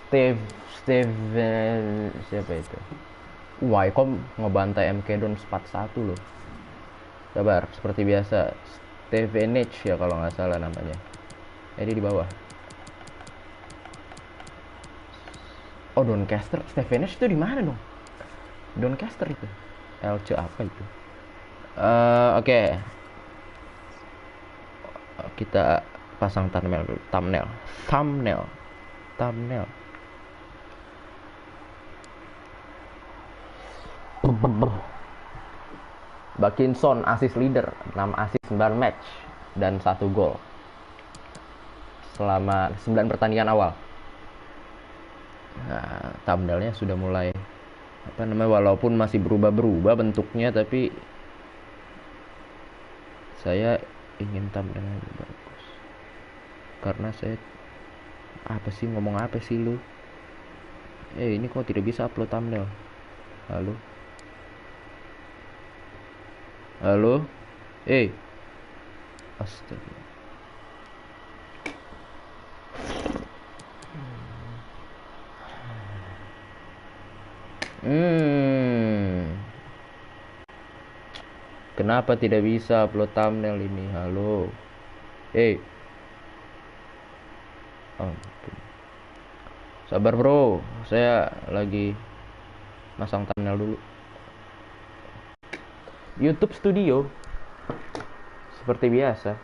Steve Steve siapa itu? Wycombe ngebantai MK Dons 4-1 loh. Sabar, seperti biasa. Stevenage ya kalau nggak salah namanya. Jadi di bawah. Oh, Doncaster. Stevenage itu di mana dong? Doncaster itu. LC apa itu? Oke. Kita pasang thumbnail dulu. Thumbnail. Bakinson assist leader, 6 assist 9 match dan 1 gol selama 9 pertandingan awal. Nah, thumbnailnya sudah mulai apa namanya, walaupun masih berubah-berubah bentuknya, tapi saya ingin thumbnailnya lebih bagus. Karena saya ngomong apa sih lu? Ini kok tidak bisa upload thumbnail? Halo? Halo? Astaga. Kenapa tidak bisa upload thumbnail ini? Halo? Ampun. Sabar bro, saya lagi masang thumbnail dulu. YouTube Studio seperti biasa.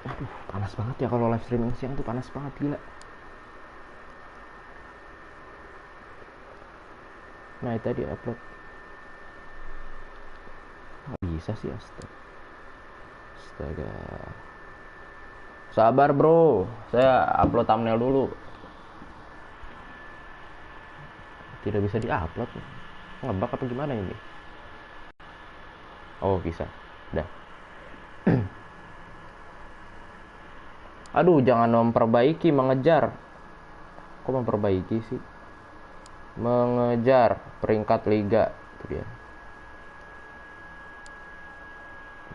Aduh, panas banget ya kalau live streaming siang tuh, panas banget gila. Nah, itu tadi upload. Nggak bisa sih, astaga. Sabar bro, saya upload thumbnail dulu. Tidak bisa diupload. Ngebug apa gimana ini? Oh, bisa. Dah. Aduh, jangan memperbaiki, mengejar. Kok memperbaiki sih? Mengejar peringkat liga. Itu dia.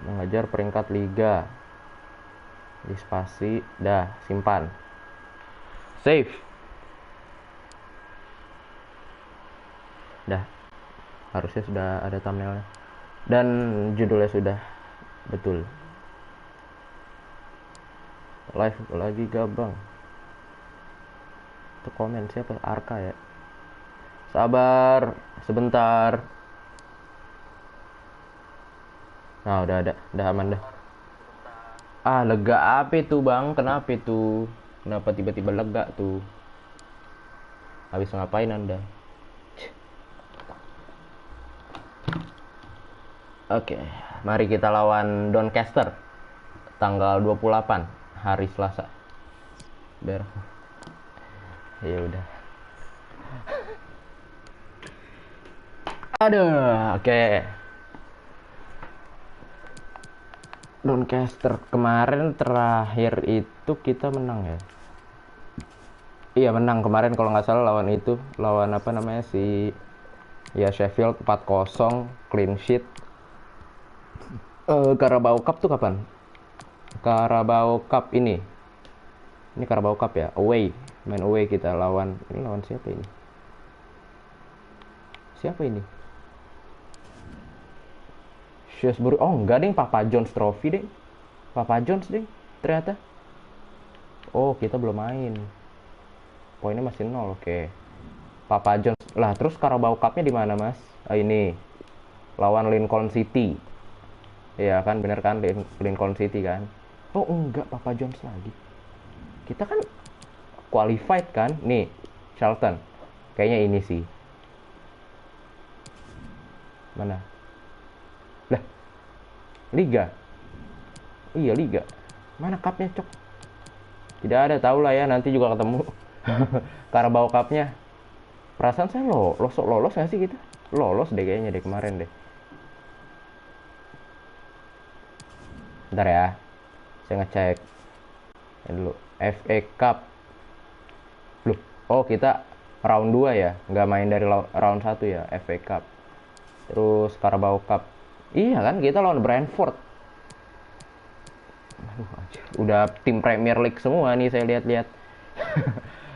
Mengejar peringkat liga. Di spasi, dah, simpan. Save. Dah. Harusnya sudah ada thumbnailnya. Dan judulnya sudah betul. Live lagi gabang. Itu komen siapa? Arka ya. Sabar, sebentar. Nah, udah ada, udah aman dah. Lega apa itu bang? Kenapa itu? Kenapa tiba-tiba lega tuh? Habis ngapain anda? Oke, mari kita lawan Doncaster tanggal 28 hari Selasa. Biar ya udah. Aduh, oke. Doncaster kemarin terakhir itu kita menang ya. Iya, menang kemarin kalau nggak salah lawan itu, lawan apa namanya si ya Sheffield 4-0 clean sheet. Carabao Cup tuh kapan? Carabao Cup ini. Ini Carabao Cup ya, away. Main away kita lawan, ini lawan siapa ini? Siapa ini? Shrewsbury. Oh enggak ding, Papa John's Trophy ding. Papa John's ding, ternyata. Oh, kita belum main. Poinnya masih 0, oke. Papa John's. Lah, terus Carabao Cup-nya di mana, Mas? Ini. Lawan Lincoln City. Iya kan, bener kan, Lincoln City kan. Oh enggak, Papa John's lagi. Kita kan qualified kan. Nih, Charlton. Kayaknya ini sih. Mana? Lah, Liga. Iya, Liga. Mana cupnya, cok? Tidak ada, tahu lah ya, nanti juga ketemu. Carabao Cup-nya. Perasaan saya lolos nggak sih kita? Lolos deh kayaknya deh kemarin deh. Bentar ya, saya ngecek dulu. FA Cup. Loh, oh kita round 2 ya, nggak main dari round 1 ya, FA Cup. Terus Carabao Cup. Iya kan, kita lawan Brentford. Udah tim Premier League semua nih saya lihat-lihat.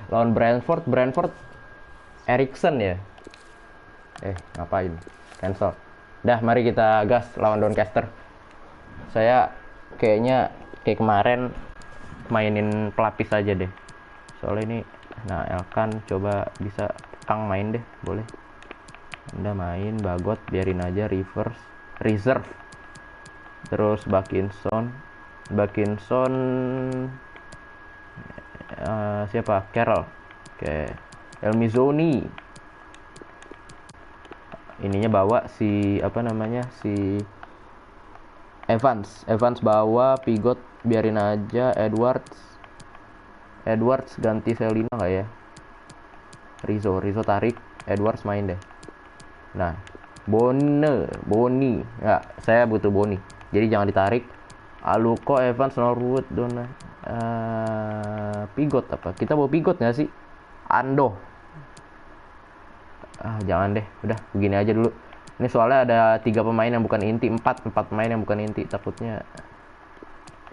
Lawan Brentford Eriksen ya. Ngapain? Cancel. Dah, mari kita gas lawan Doncaster. Saya kayaknya kayak kemarin mainin pelapis aja deh. Soalnya ini, nah Elkan coba bisa Kang main deh, boleh. Anda main, Bagot biarin aja, reserve. Terus Bakinson siapa? Carroll. Oke. Elmizoni. Ininya bawa si Evans bawa, Pigot biarin aja, Edwards ganti Selina nggak ya? Rizzo tarik, Edwards main deh. Nah, Boni. Nggak, saya butuh Boni. Jadi jangan ditarik. Aluko, Evans, Norwood, Pigot apa? Kita bawa Pigot nggak sih? Ando. Jangan deh, udah begini aja dulu. Ini soalnya ada 3 pemain yang bukan inti, 4 pemain yang bukan inti. Takutnya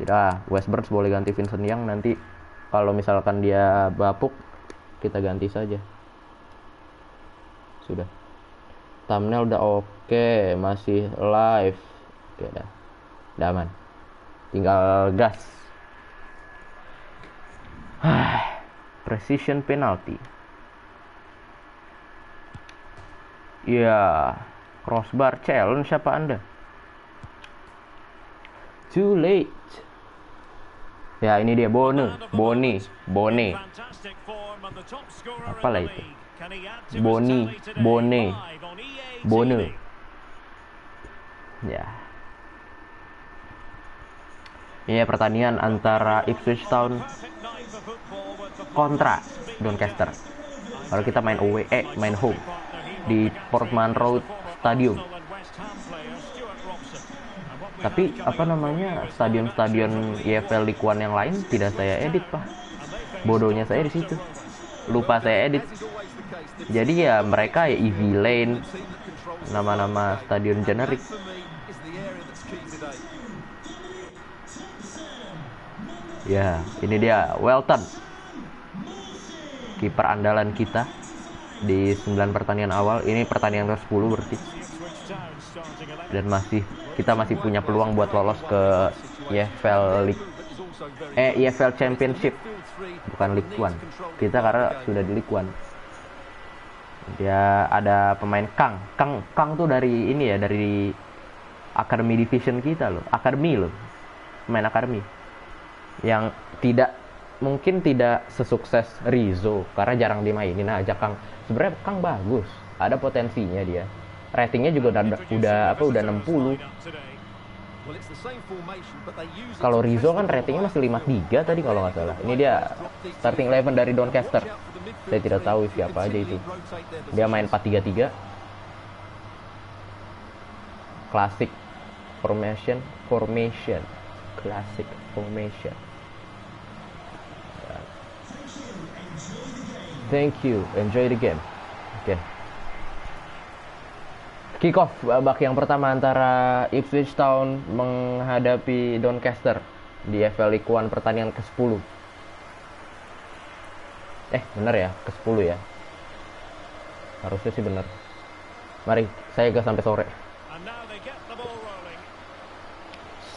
tidak. West Burns boleh ganti Vincent Young, nanti kalau misalkan dia bapuk kita ganti saja. Sudah. Thumbnail udah oke, masih live. Oke, dah aman. Tinggal gas. Precision penalty. Ya, crossbar challenge siapa Anda? Too late. Ya, ini dia Bone. Apalah itu? Bone. Ya. Ini pertandingan antara Ipswich Town kontra Doncaster. Kalau kita main home di Portman Road Stadium. Tapi stadion EFL League One yang lain tidak saya edit, Pak. Bodohnya saya di situ. Lupa saya edit. Jadi ya mereka ya EV Lane, nama-nama stadion generik. Ya, ini dia Welton. Kiper andalan kita di 9 pertandingan awal. Ini pertandingan ke-10 berarti. Dan kita masih punya peluang buat lolos ke EFL Championship, bukan League One. Kita karena sudah di League One. Dia ada pemain Kang tuh dari ini ya, dari Academy Division kita loh. Pemain akademi. Yang mungkin tidak sesukses Rizzo karena jarang dimainin aja. Sebenarnya Kang bagus, ada potensinya dia. Ratingnya juga udah 60. Kalau Rizzo kan ratingnya masih 53 tadi kalau nggak salah. Ini dia starting 11 dari Doncaster. Saya tidak tahu siapa aja itu. Dia main 4-3-3. Classic formation. Classic formation. Thank you. Enjoy the game. Oke. Kick off babak yang pertama antara Ipswich Town menghadapi Doncaster di EFL League One pertandingan ke-10. Bener ya, ke-10 ya. Harusnya sih bener. Mari, saya gas sampai sore.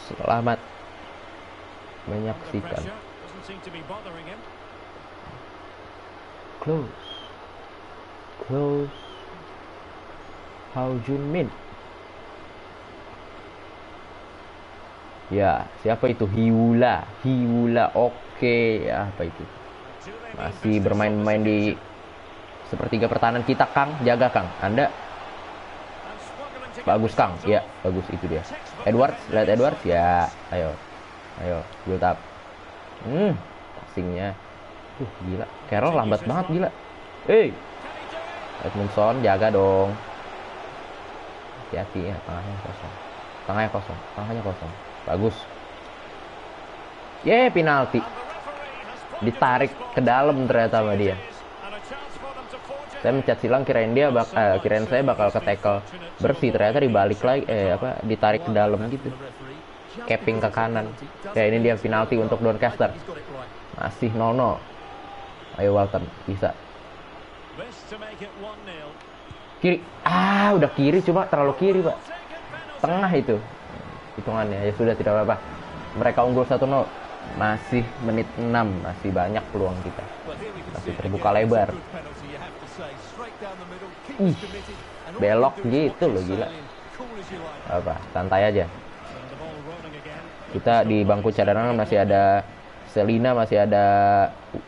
Selamat menyaksikan. Close. How Jun-min. Ya, siapa itu? Hiula. Oke, apa itu? Masih bermain di sepertiga pertahanan kita, Kang. Jaga, Kang. Anda bagus, Kang. Ya, bagus itu dia. Lihat Edwards ya. Ayo, build up. Passingnya. Gila. Carroll lambat banget, gila. Edmundson, jaga dong. Hati-hati ya, tengahnya kosong. Bagus. Penalti. Ditarik ke dalam ternyata sama dia. Saya mencet silang, kirain saya bakal ke tackle bersih, ternyata dibalik lagi ditarik ke dalam gitu. capping ke kanan. Ya, ini dia penalti untuk Doncaster. Masih 0-0. Ayo Walton, bisa. Kiri. Udah kiri, cuma terlalu kiri, Pak. Tengah itu. Hitungannya ya sudah, tidak apa-apa. Mereka unggul 1-0. Masih menit 6, masih banyak peluang kita. Masih terbuka lebar. Belok gitu loh, gila. Apa? Santai aja. Kita di bangku cadangan masih ada Selina, masih ada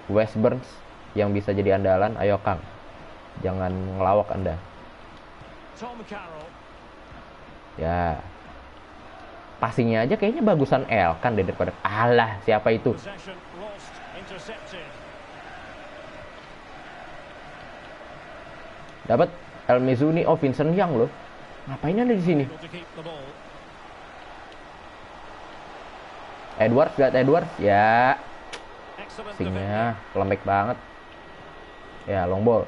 West Burns yang bisa jadi andalan. Ayo Kang, jangan ngelawak Anda. Ya, passingnya aja kayaknya bagusan Elkan daripada siapa itu. Dapat El Mizuni. Oh, Vincent Young loh. Ngapain ada di sini? Edwards, lihat Edwards. Ya, passingnya lembek banget. Ya, long ball.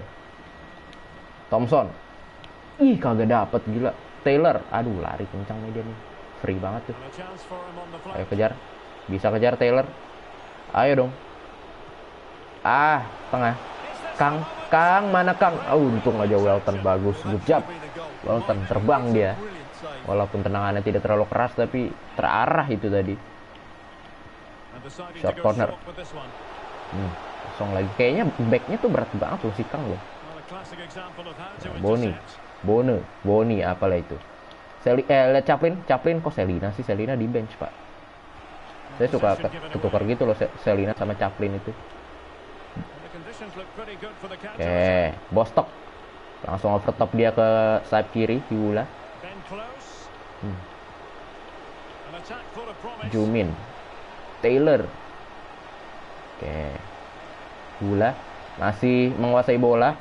Thompson. Ih, kagak dapet, gila. Taylor. Aduh, lari kencang nih dia nih. Free banget tuh. Ayo kejar. Bisa kejar Taylor. Ayo dong. Tengah. Kang, mana Kang? Untung aja Welton, bagus. Good job. Welton terbang dia. Walaupun tendangannya tidak terlalu keras, tapi terarah itu tadi. Short corner. Kosong lagi. Kayaknya backnya tuh berat banget loh si Kang loh. Boni apalah itu. Lihat Chaplin kok Selina sih? Selina di bench, Pak. Saya suka ketukar gitu loh Selina sama Chaplin itu. Oke, Bostock. Langsung overtop dia ke sayap kiri, Hula. Jumin. Taylor. Oke. Hula masih menguasai bola.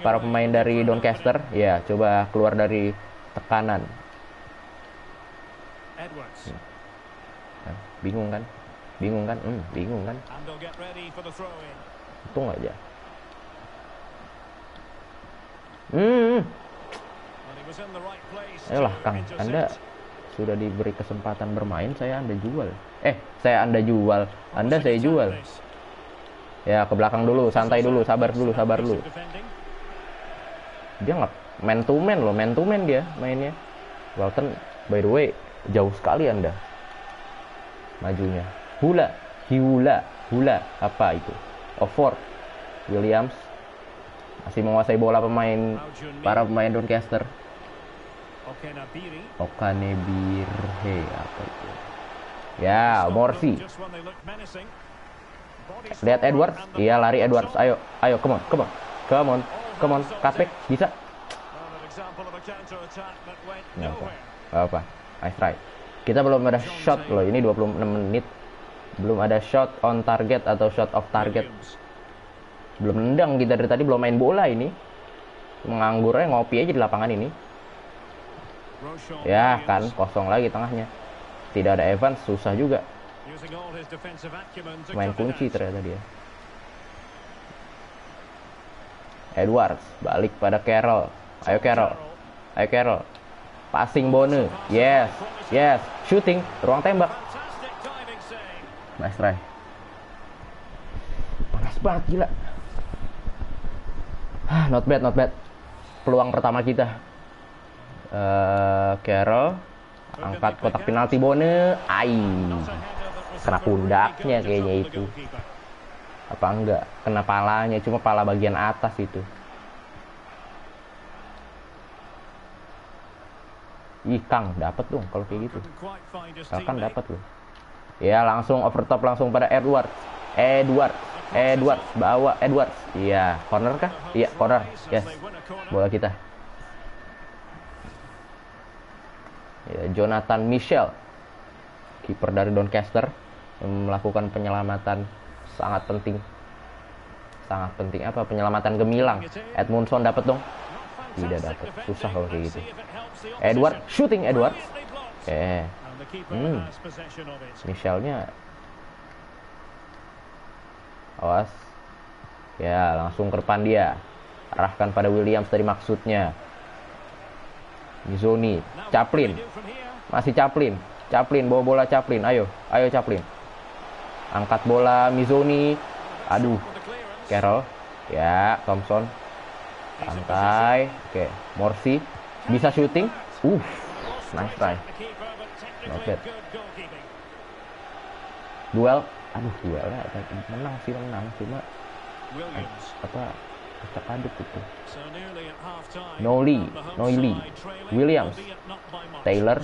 Para pemain dari Doncaster, ya, coba keluar dari tekanan. Bingung kan? Bingung kan? Untung aja. Ayolah Kang, Anda sudah diberi kesempatan bermain, Anda jual. Anda jual, Anda saya jual. Ya, ke belakang dulu, santai dulu, sabar dulu. Dia nggak man to man dia mainnya. Walton, by the way, jauh sekali Anda majunya. Hula, apa itu? Ford, Williams masih menguasai bola para pemain Doncaster. Okanebirhe, apa itu? Ya, Morsi. Lihat Edwards. Iya, lari Edwards. Ayo, come on. Cutback bisa. Apa? Nice try. Kita belum ada shot loh. Ini 26 menit. Belum ada shot on target atau shot off target. Belum nendang kita dari tadi, belum main bola ini. Menganggurnya ngopi aja di lapangan ini. Ya kan, kosong lagi tengahnya. Tidak ada Evans, susah juga. Main kunci ternyata dia. Edwards balik pada Carroll. Ayo Carroll. Passing Bone. Yes. Shooting, ruang tembak. Nice try. Panas banget, gila. Not bad. Peluang pertama kita. Carroll angkat kotak penalti Bone. Kena pundaknya kayaknya itu. Apa enggak? Kena palanya, cuma pala bagian atas itu. Kang, dapat dong kalau kayak gitu. Kang dapat loh. Ya, langsung overtop langsung pada Edwards. Bawa Edwards. Iya, corner kah? Iya, corner. Yes. Bola kita. Ya, Jonathan Michel, kiper dari Doncaster, yang melakukan penyelamatan sangat penting. Apa? Penyelamatan gemilang. Edmundson dapat dong? Tidak dapat. Susah kalau kayak gitu. Shooting Edwards. Michelnya. Awas. Ya, langsung ke depan dia. Arahkan pada Williams tadi maksudnya. Mizoni, Chaplin. Masih Chaplin. Chaplin, bawa bola Chaplin. Ayo, ayo Chaplin. Angkat bola Mizoni. Aduh. Carroll. Ya, Thompson. Santai. Oke, Morsi. Bisa shooting. Nice try. Not bad. Duel. Aduh, duelnya menang sih, menang. Cuma apa acak aduk itu. Noily, Williams, Taylor.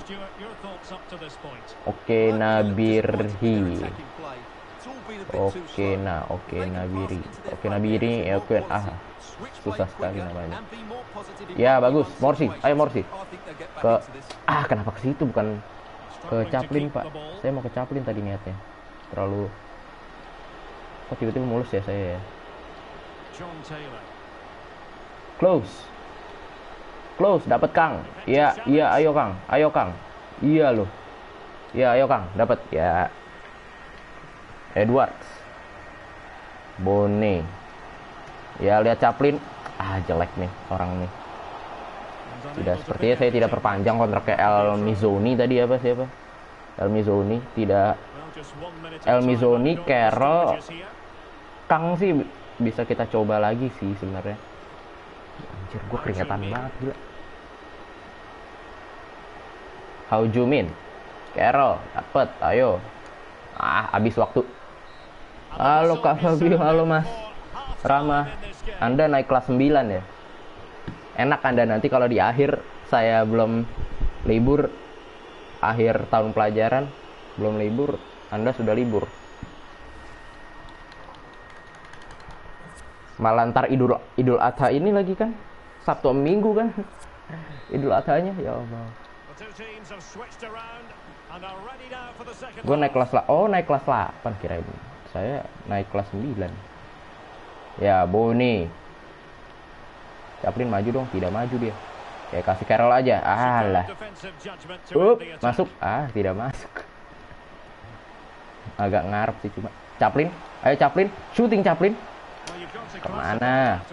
Oke, Nabirhi. Oke, Nabiri. Susah sekali namanya. Ya, bagus. Morsi, ayo Morsi. Kenapa ke situ bukan ke Chaplin, Pak? Saya mau ke Chaplin tadi niatnya. Terlalu tiba-tiba mulus ya saya ya. Close, dapat Kang. Iya, ayo Kang. Iya loh. Iya, ayo Kang, dapat ya. Edwards. Bone. Ya, lihat Chaplin. Jelek nih orang nih. Sepertinya saya tidak perpanjang kontraknya El Mizoni tadi siapa? El Mizoni tidak. El Mizoni, Carroll, Kang sih bisa kita coba lagi sih sebenarnya. Anjir, gue keringetan banget gila. How Jumin, Carroll, dapet, ayo. Habis waktu. Halo Kak Fabio, halo Mas Rama. Anda naik kelas 9 ya? Enak Anda nanti kalau di akhir saya belum libur, akhir tahun pelajaran belum libur, Anda sudah libur. Malah ntar Idul Adha ini lagi kan, Sabtu Minggu kan Idul Adhanya, ya Allah. Gue naik kelas naik kelas 8 kirain. Saya naik kelas 9. Ya, Boni. Chaplin maju dong, tidak maju dia. Ya, kasih Carroll aja. Masuk. Tidak masuk. Agak ngarep sih cuma. Chaplin, ayo Chaplin, shooting Chaplin. Kemana?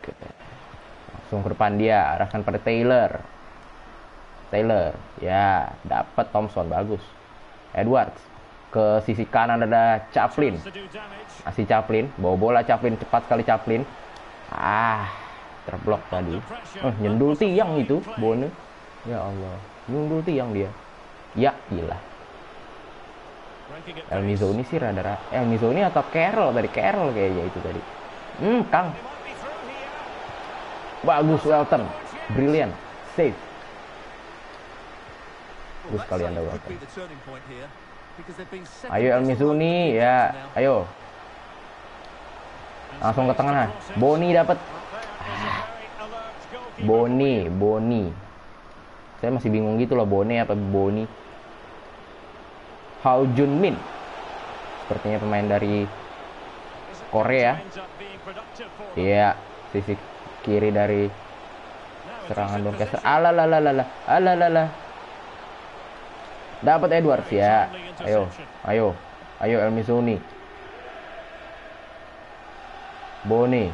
Oke. Langsung ke depan dia, arahkan pada Taylor, ya, dapat Thompson, bagus. Edwards, ke sisi kanan ada Chaplin. Masih Chaplin, bawa bola Chaplin, cepat sekali Chaplin. Terblok tadi. Nyendul tiang itu, Bone. Ya Allah, nyendul tiang dia. Ya, gila. El Mizoni sih El Mizoni atau Carroll kayaknya itu tadi. Kang. Bagus Welton. Brilliant. Save. Bagus kalian Welton. Ayo El Mizoni ya. Ayo. Langsung ke tengah. Boni dapat. Boni. Saya masih bingung gitu loh, Bone apa Boni. How Junmin. Sepertinya pemain dari Korea. Iya, sisi kiri dari serangan Doncaster. Alalala. Dapat Edwards ya. Ayo El Mizoni. Boni.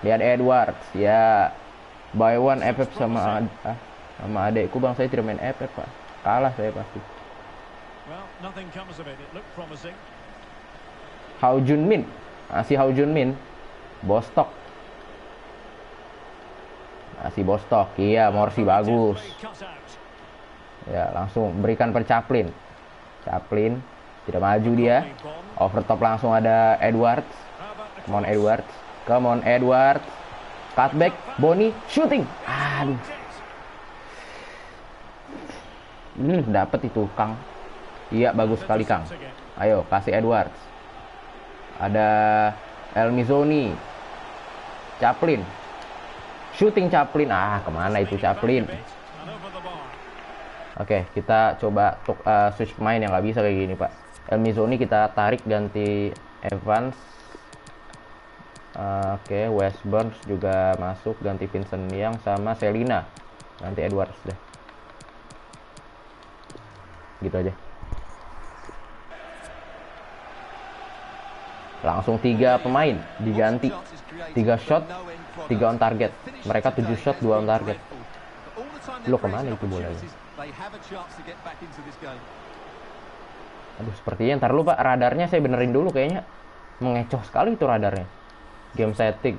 Lihat Edwards ya. Buy one FF sama adekku Bang, saya tidak main FF Pak. Kalah saya pasti. How Junmin. Masih How Junmin. Bostok. Iya, Morsi bagus. Ya, langsung berikan per Chaplin. Tidak maju dia. Over top langsung ada Edwards. Come on Edwards. Cutback, Boni, shooting. Aduh. Dapat itu Kang. Iya, bagus sekali Kang. Ayo, kasih Edwards. Ada El Mizoni. Chaplin. Shooting Chaplin. Kemana itu Chaplin? Oke, kita coba switch pemain yang nggak bisa kayak gini Pak. El Mizoni kita tarik ganti Evans. Oke, Westburn juga masuk ganti Vincent Yang sama Selina. Ganti Edwards deh. Gitu aja. Langsung 3 pemain diganti. 3 shot, 3 on target. Mereka 7 shot, 2 on target. Lo kemana itu bolanya? Aduh, sepertinya ntar lu Pak, radarnya saya benerin dulu kayaknya. Mengecoh sekali itu radarnya. Game setting.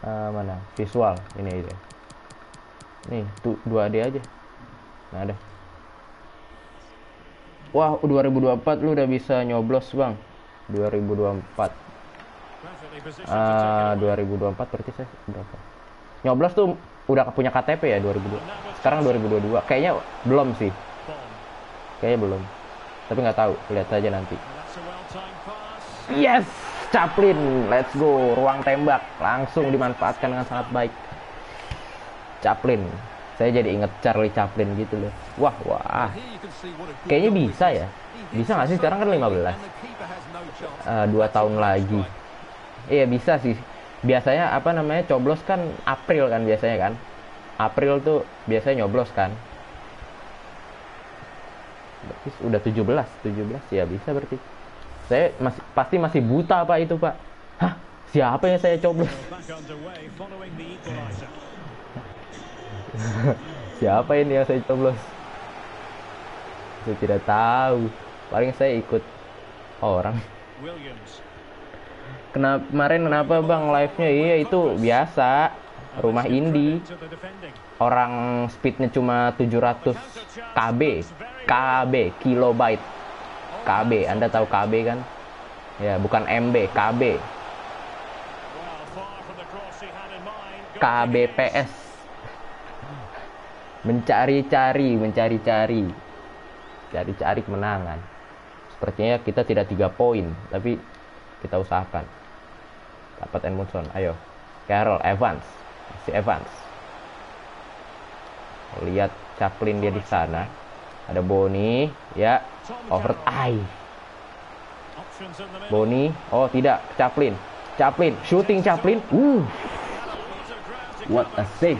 Mana? Visual. Ini aja. Nih, 2D aja. Nah, ada. Wah, 2024 lu udah bisa nyoblos, Bang. 2024. 2024 berarti saya berapa? Nyoblos tuh udah punya KTP ya 2002. Sekarang 2022. Kayaknya belum sih. Kayaknya belum. Tapi nggak tahu, lihat aja nanti. Yes, Chaplin, let's go. Ruang tembak langsung dimanfaatkan dengan sangat baik. Chaplin, saya jadi inget Charlie Chaplin gitu loh. Wah, kayaknya bisa ya. Bisa nggak sih? Sekarang kan 15. 2 tahun lagi. Iya bisa sih. Biasanya apa namanya coblos kan April kan biasanya kan. April tuh biasanya nyoblos kan. Berarti udah 17 ya bisa berarti. Saya masih buta Pak itu Pak. Hah? Siapa yang saya coblos? Siapa ini yang saya coblos? Saya tidak tahu. Paling saya ikut orang. Kenapa Bang live-nya? Iya itu biasa. Rumah indie. Orang speednya cuma 700 KB kilobyte. KB, Anda tahu KB kan? Ya, bukan MB, KB. KBPS. Mencari-cari kemenangan. Sepertinya kita tidak 3 poin, tapi kita usahakan. Dapat Edmondson, ayo. Carroll, Evans. Si Evans. Lihat Chaplin dia di sana. Ada Boni, ya. Over Boni, oh tidak, Chaplin, shooting Chaplin. What a save.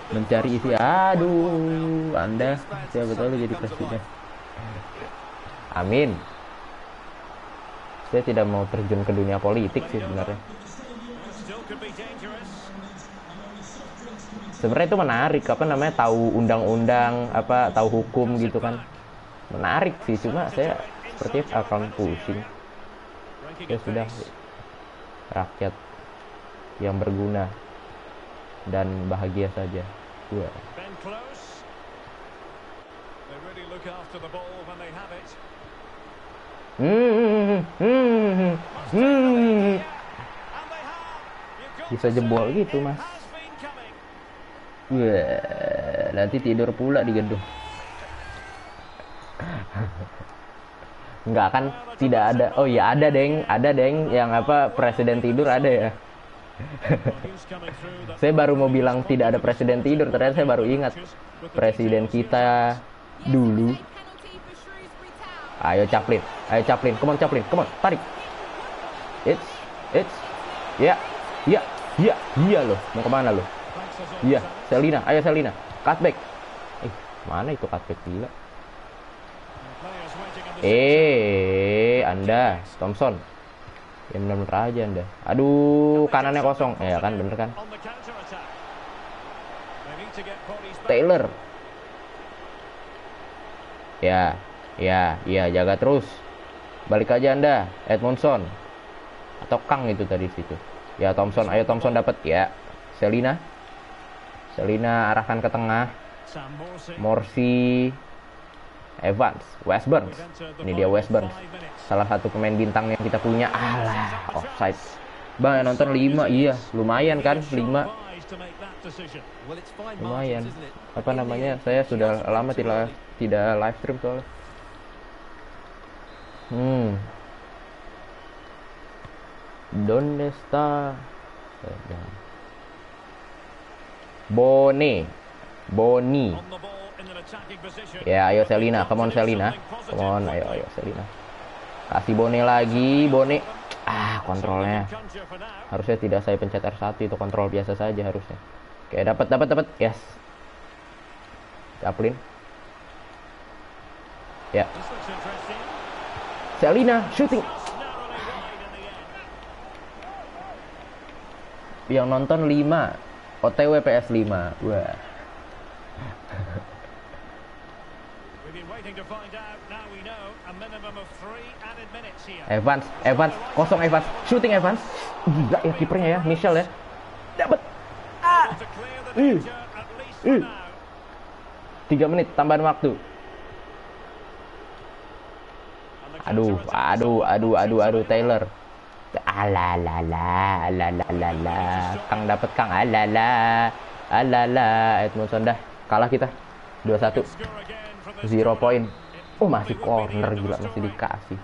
Mencari isi, aduh, Anda siapa tahu jadi presiden. Amin. Saya tidak mau terjun ke dunia politik sih sebenarnya. Sebenarnya itu menarik, apa namanya, tahu undang-undang, apa tahu hukum gitu kan. Menarik sih, cuma saya sepertinya akan pusing. Ya sudah, rakyat yang berguna dan bahagia saja. Wah. Bisa jebol gitu Mas. Wah, nanti tidur pula di gedung. Enggak kan, tidak ada. Oh iya ada deng yang apa presiden tidur ada ya. Saya baru mau bilang tidak ada presiden tidur, ternyata saya baru ingat presiden kita dulu. Ayo Chaplin, come on Chaplin, come on, tarik. It's, iya loh, mau kemana lo? Iya, Selina, ayo Selina, cutback. Mana itu cutback gila? Anda, Thompson. Ya bener-bener aja Anda. Aduh, kanannya kosong. Ya kan, bener kan? Taylor. Ya, jaga terus. Balik aja Anda, Edmondson. Atau Kang itu tadi situ. Ya Thompson, ayo Thompson dapat ya. Selina arahkan ke tengah. Morsi, Evans, Westburn. Ini dia Westburn. Salah satu pemain bintang yang kita punya. Alah, offside. Bang, yang nonton 5, iya, lumayan kan 5. Lumayan. Apa namanya? Saya sudah lama tidak live stream soalnya. Donde está? Boni. Ya, ayo Selina, come on Selina. Come on, ayo Selina. Kasih Boni lagi, Boni. Kontrolnya. Harusnya tidak saya pencet R1, itu kontrol biasa saja harusnya. Oke, dapat. Yes. Chaplin. Ya. Selina shooting. Yang nonton 5. OTW PS 5. Wah. Evans, kosong Evans. Shooting Evans. Gila ya kipernya ya, Michel ya. Dapat. 3 menit tambahan waktu. Aduh, Taylor. Alalala. Kang dapat Kang. Alala. Edmondson dah. Kalah kita. 2-1. 0 poin. Oh, masih corner, gila, masih dikasih.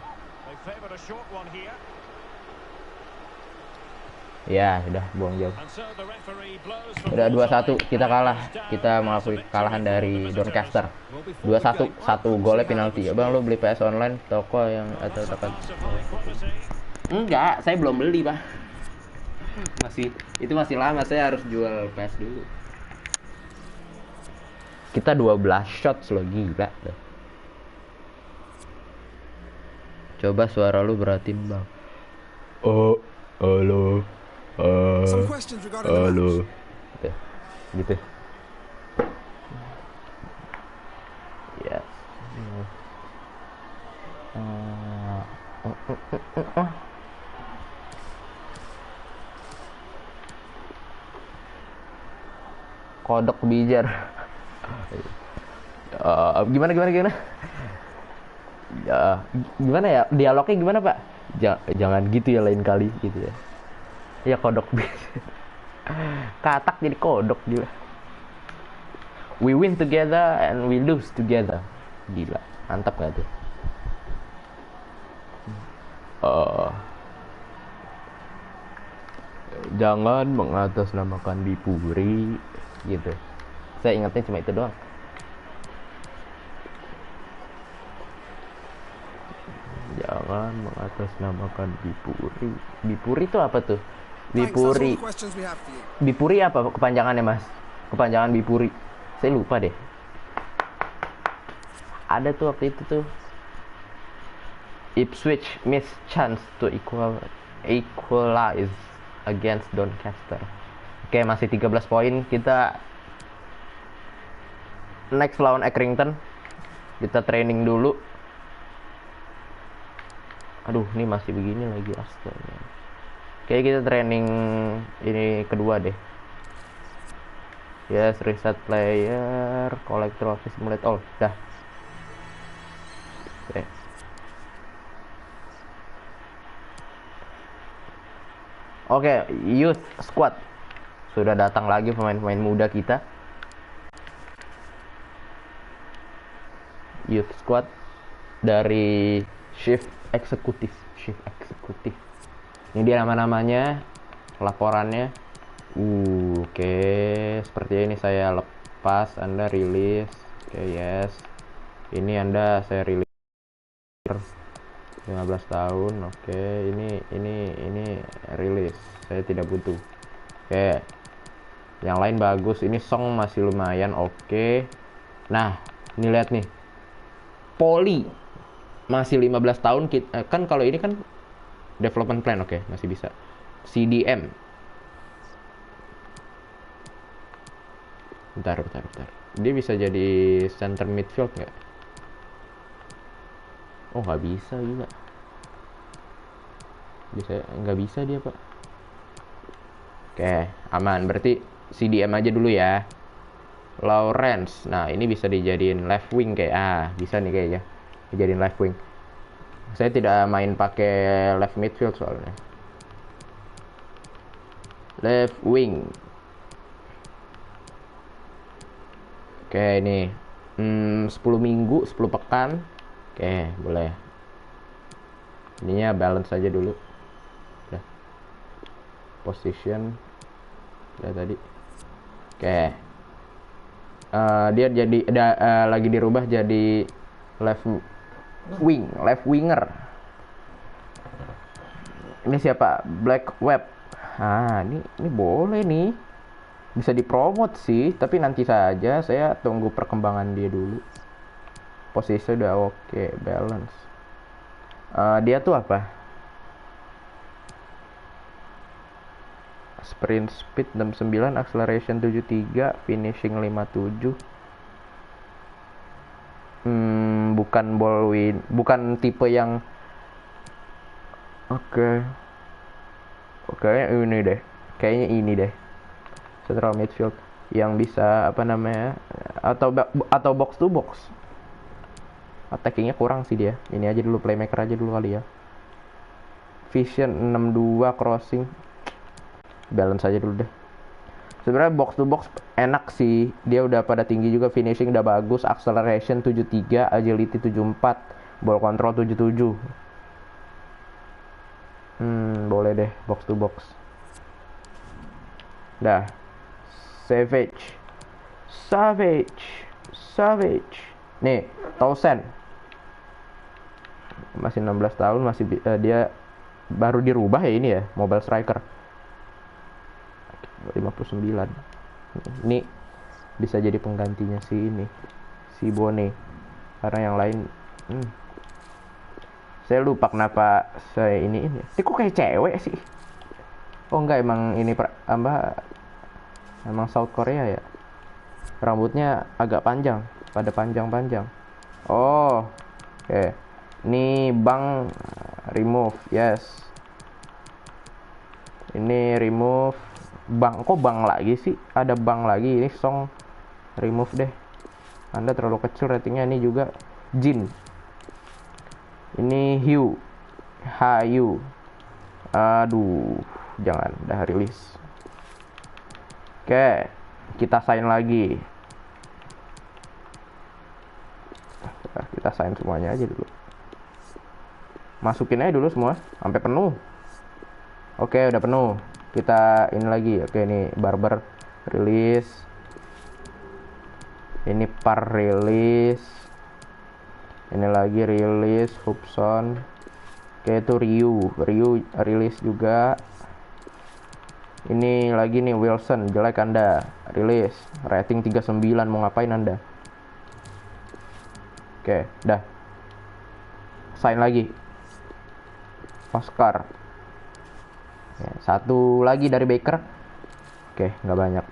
Ya, sudah buang jauh. Udah 2-1, kita kalah. Kita mengakui kekalahan dari Doncaster. 2-1, 1 golnya penalti. Bang, lu beli PS online toko yang atau tempat? Enggak, saya belum beli, Pak. Masih lama, saya harus jual PS dulu. Kita 12 shots loh, gila. Coba suara lu beratin, Bang. Oh, halo. Halo. Gitu. Yes. Kodok bijar. Gimana? Ya, gimana ya? Dialognya gimana, Pak? Jangan gitu ya lain kali gitu ya. Ya kodok bijar. Katak jadi kodok gila. We win together and we lose together. Gila, mantap gak tuh? Jangan mengatasnamakan Bipuri gitu. Saya ingatnya cuma itu doang. Jangan mengatasnamakan Bipuri. Bipuri itu apa tuh? Bipuri apa kepanjangannya, Mas? Kepanjangan Bipuri. Saya lupa deh. Ada tuh waktu itu tuh. Ipswich miss chance to equalize against Doncaster. Oke, masih 13 poin. Kita next lawan Accrington. Kita training dulu. Aduh, ini masih begini lagi, astaga. Oke, kita training ini kedua deh. Yes, reset player, collect trophy, simulate all. Dah. Oke. Oke, youth squad. Sudah datang lagi pemain-pemain muda kita. Youth squad dari shift eksekutif. Ini dia nama-namanya, laporannya. Oke, seperti ini saya lepas, Anda rilis. Oke, yes. Ini Anda saya rilis 15 tahun. Oke, ini rilis. Saya tidak butuh. Oke. Yang lain bagus. Ini song masih lumayan oke. Nah, ini lihat nih. Poli masih 15 tahun kan kalau ini kan development plan, oke, masih bisa. CDM. Bentar. Dia bisa jadi center midfield nggak? Oh, nggak bisa juga. Nggak bisa dia, Pak. Oke, aman. Berarti CDM aja dulu ya. Lawrence. Nah, ini bisa dijadiin left wing kayak. Bisa nih kayaknya. Dijadiin left wing. Saya tidak main pakai left midfield soalnya. Left wing. Oke, ini 10 minggu, 10 pekan. Oke, boleh. Ininya balance aja dulu. Udah. Position. Udah tadi. Oke. Dia jadi lagi dirubah jadi left winger. Ini siapa? Black Web. Ini boleh nih. Bisa dipromot sih, tapi nanti saja. Saya tunggu perkembangan dia dulu. Posisi udah oke, balance. Dia tuh apa? sprint speed 69, acceleration 73, finishing 57. Bukan Baldwin, bukan tipe yang oke, kayaknya ini deh central midfield yang bisa apa namanya, atau box to box. Attackingnya kurang sih dia. Ini aja dulu, playmaker aja dulu kali ya. Vision 62, crossing balance aja dulu deh. Sebenarnya box to box enak sih, dia udah pada tinggi juga, finishing udah bagus, acceleration 73, agility 74, ball control 77. Boleh deh box to box. Dah. Savage. Nih, Townsend. Masih 16 tahun, masih dia baru dirubah ya ini ya, mobile striker. 59. Ini bisa jadi penggantinya si Bone. Karena yang lain saya lupa kenapa saya ini. Kok kayak cewek sih? Oh enggak, emang ini emang South Korea ya. Rambutnya agak panjang, pada panjang-panjang. Oh, oke. Ini bang remove, yes. Ini remove bang, kok bang lagi sih? Ada bang lagi, ini song remove deh. Anda terlalu kecil ratingnya. Ini juga Jin. Ini Hugh. Aduh, jangan, udah rilis. Oke, kita sign lagi. Kita sign semuanya aja dulu. Masukin aja dulu semua sampai penuh. Oke, udah penuh. Kita ini lagi. Oke, ini Barber rilis. Ini Par rilis. Ini lagi rilis Hubson. Oke, itu Ryu rilis juga. Ini lagi nih Wilson, jelek Anda. Rilis. Rating 39, mau ngapain Anda? Oke, dah. Sign lagi. Oscar. Ya, satu lagi dari Baker. Oke, nggak banyak.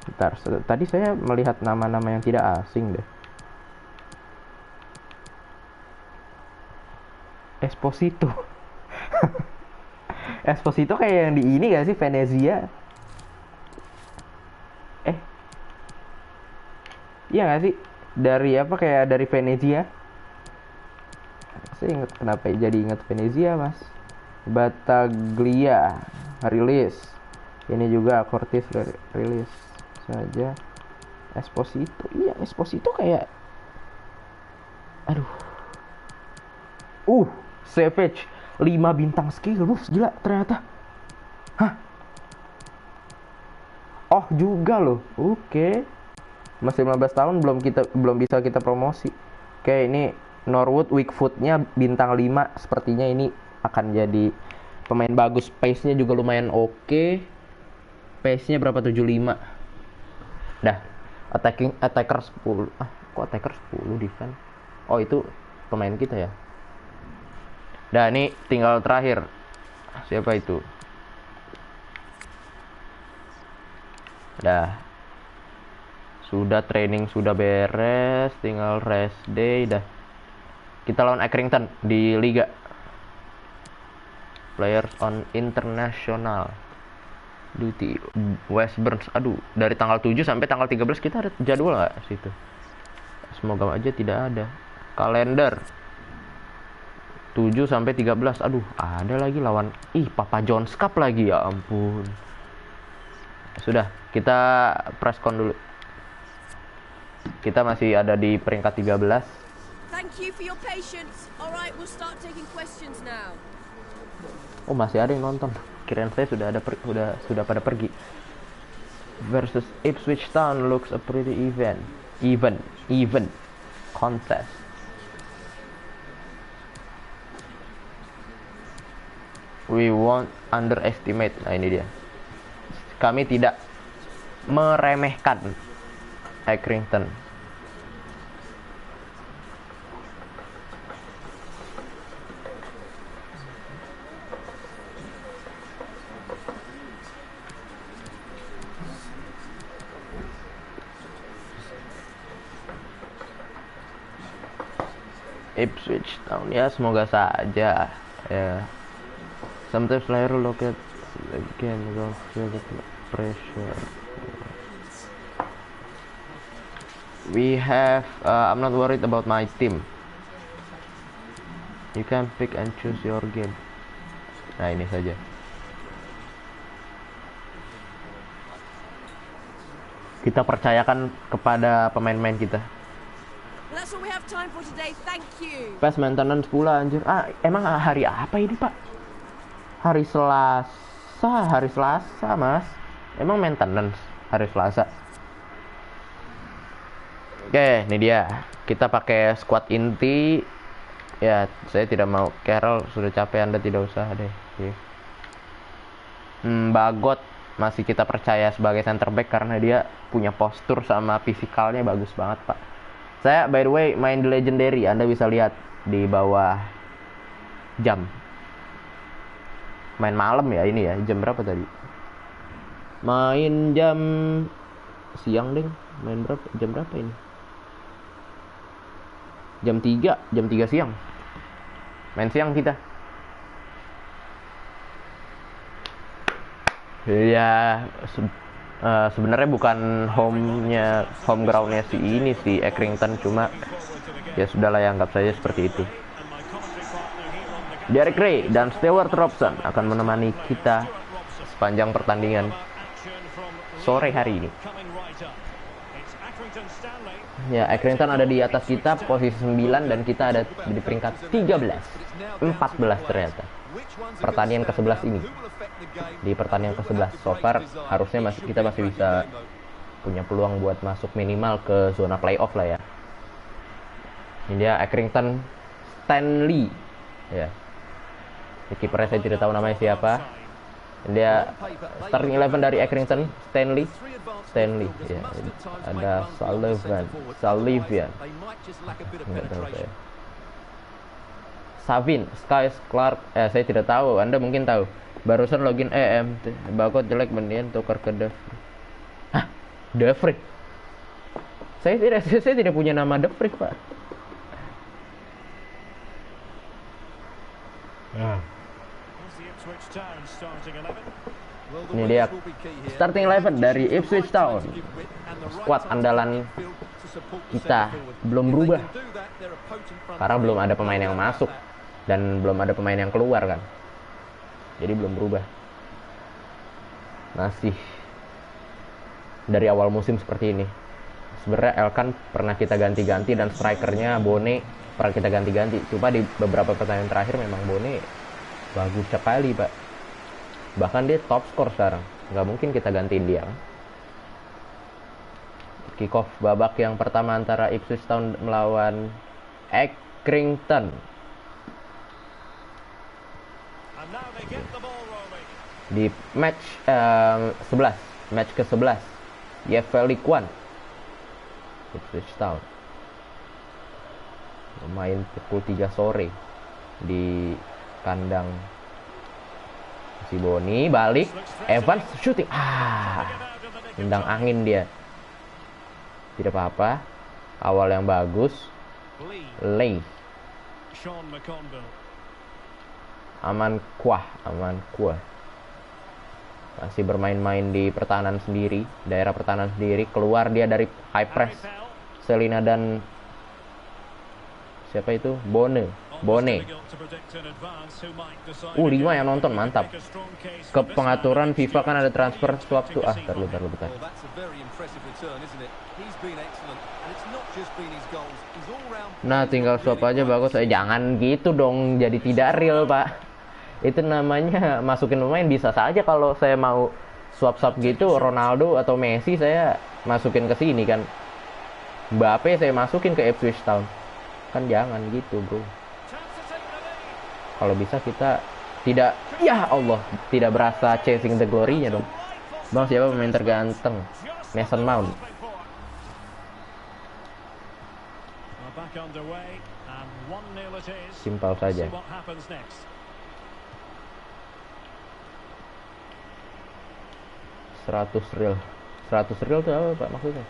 Bentar, tadi saya melihat nama-nama yang tidak asing deh. Esposito. Esposito kayak yang di ini gak sih, Venezia? Iya gak sih? Dari apa, kayak dari Venezia? Saya inget, kenapa jadi inget Venezia mas? Bataglia rilis. Ini juga Cortis rilis saja. Esposito, iya Esposito kayak, aduh. Savage 5 bintang skill moves, gila ternyata. Hah? Oh juga loh. Oke. Masih 15 tahun, belum bisa kita promosi. Oke, ini Norwood, weak foot-nya bintang 5. Sepertinya ini akan jadi pemain bagus. Pace-nya juga lumayan oke. Pace-nya berapa? 75. Dah. Attacker 10. Kok attacker 10 defense? Oh, itu pemain kita ya. Dah, ini tinggal terakhir. Siapa itu? Dah. Sudah training, sudah beres, tinggal rest day. Dah. Kita lawan Accrington di Liga. Players on international duty. West Burns. Aduh, dari tanggal 7 sampai tanggal 13 kita ada jadwal nggak situ? Semoga aja tidak ada. Kalender 7 sampai 13. Aduh, ada lagi lawan Papa John's Cup lagi, ya ampun. Sudah, kita press con dulu. Kita masih ada di peringkat 13. Thank you for your patience. Alright, we'll start taking questions now. Oh, masih ada yang nonton. Kirain saya sudah pada pergi. Versus Ipswich Town looks a pretty even contest. We won't underestimate. Nah, ini dia. Kami tidak meremehkan Accrington. Ipswich Town ya, semoga saja ya. Sometimes player look at again go feel the pressure. We have I'm not worried about my team. You can pick and choose your game. Nah, ini saja. Kita percayakan kepada pemain-pemain kita. That's all we have time for today. Thank you. Pas maintenance pula anjir. Emang hari apa ini, Pak? Hari Selasa, Mas. Emang maintenance hari Selasa. Oke, ini dia. Kita pakai squad inti. Ya, saya tidak mau. Carroll sudah capek, Anda tidak usah deh. Oke. Bagot masih kita percaya sebagai center back karena dia punya postur sama fisikalnya bagus banget, Pak. Saya by the way main di Legendary, Anda bisa lihat di bawah jam. Main malam ya ini ya, jam berapa tadi? Main jam siang ding. Main berapa? Jam berapa ini? Jam 3 siang. Main siang kita. Ya sebenarnya bukan home groundnya si Accrington, cuma ya sudahlah ya, anggap saja seperti itu. Derek Ray dan Stewart Robson akan menemani kita sepanjang pertandingan sore hari ini. Ya, Accrington ada di atas kita posisi 9 dan kita ada di peringkat 14 ternyata. Pertandingan ke-11 ini. Di pertandingan ke-11 so far harusnya kita masih bisa punya peluang buat masuk minimal ke zona playoff lah ya. Ini dia Accrington Stanley ya. Kipernya saya tidak tahu namanya siapa. Ini dia starting 11 dari Accrington Stanley ya. Ada Sullivan. Enggak tahu saya. Savin, Sky Clark, saya tidak tahu, Anda mungkin tahu. Barusan login Bakot jelek mendingan tukar ke Devry. Hah? Devry? Saya tidak punya nama Devry, Pak. Ini dia starting 11 dari Ipswich Town. Squad andalan kita belum berubah karena belum ada pemain yang masuk dan belum ada pemain yang keluar kan, jadi belum berubah. Masih dari awal musim seperti ini. Sebenarnya Elkan pernah kita ganti-ganti dan strikernya Bone pernah kita ganti-ganti, cuma di beberapa pertandingan terakhir memang Bone bagus sekali, Pak. Bahkan dia top skor sekarang, nggak mungkin kita gantiin dia kan? Kick off babak yang pertama antara Ipswich Town melawan Accrington. Di match 11, match ke-11, EFL League One. Ipswich Town main pukul 3 sore di kandang si Boni. Balik Evans shooting, tendang angin dia. Tidak apa-apa, awal yang bagus. Lay aman kuah masih bermain-main di pertahanan sendiri, daerah pertahanan sendiri. Keluar dia dari high press Selina dan siapa itu, Bone. 5 yang nonton, mantap. Ke pengaturan FIFA kan ada transfer swap tuh. Bentar. Nah, tinggal swap aja bagus. Jangan gitu dong, jadi tidak real, Pak. Itu namanya masukin pemain bisa saja kalau saya mau swap gitu, Ronaldo atau Messi saya masukin ke sini kan. Mbappe saya masukin ke Ipswich Town. Kan jangan gitu, bro. Kalau bisa kita tidak, ya Allah, tidak berasa chasing the glory-nya dong. Bang, siapa pemain terganteng? Mason Mount. Simpel saja. 100 real. 100 real itu apa, Pak, maksudnya?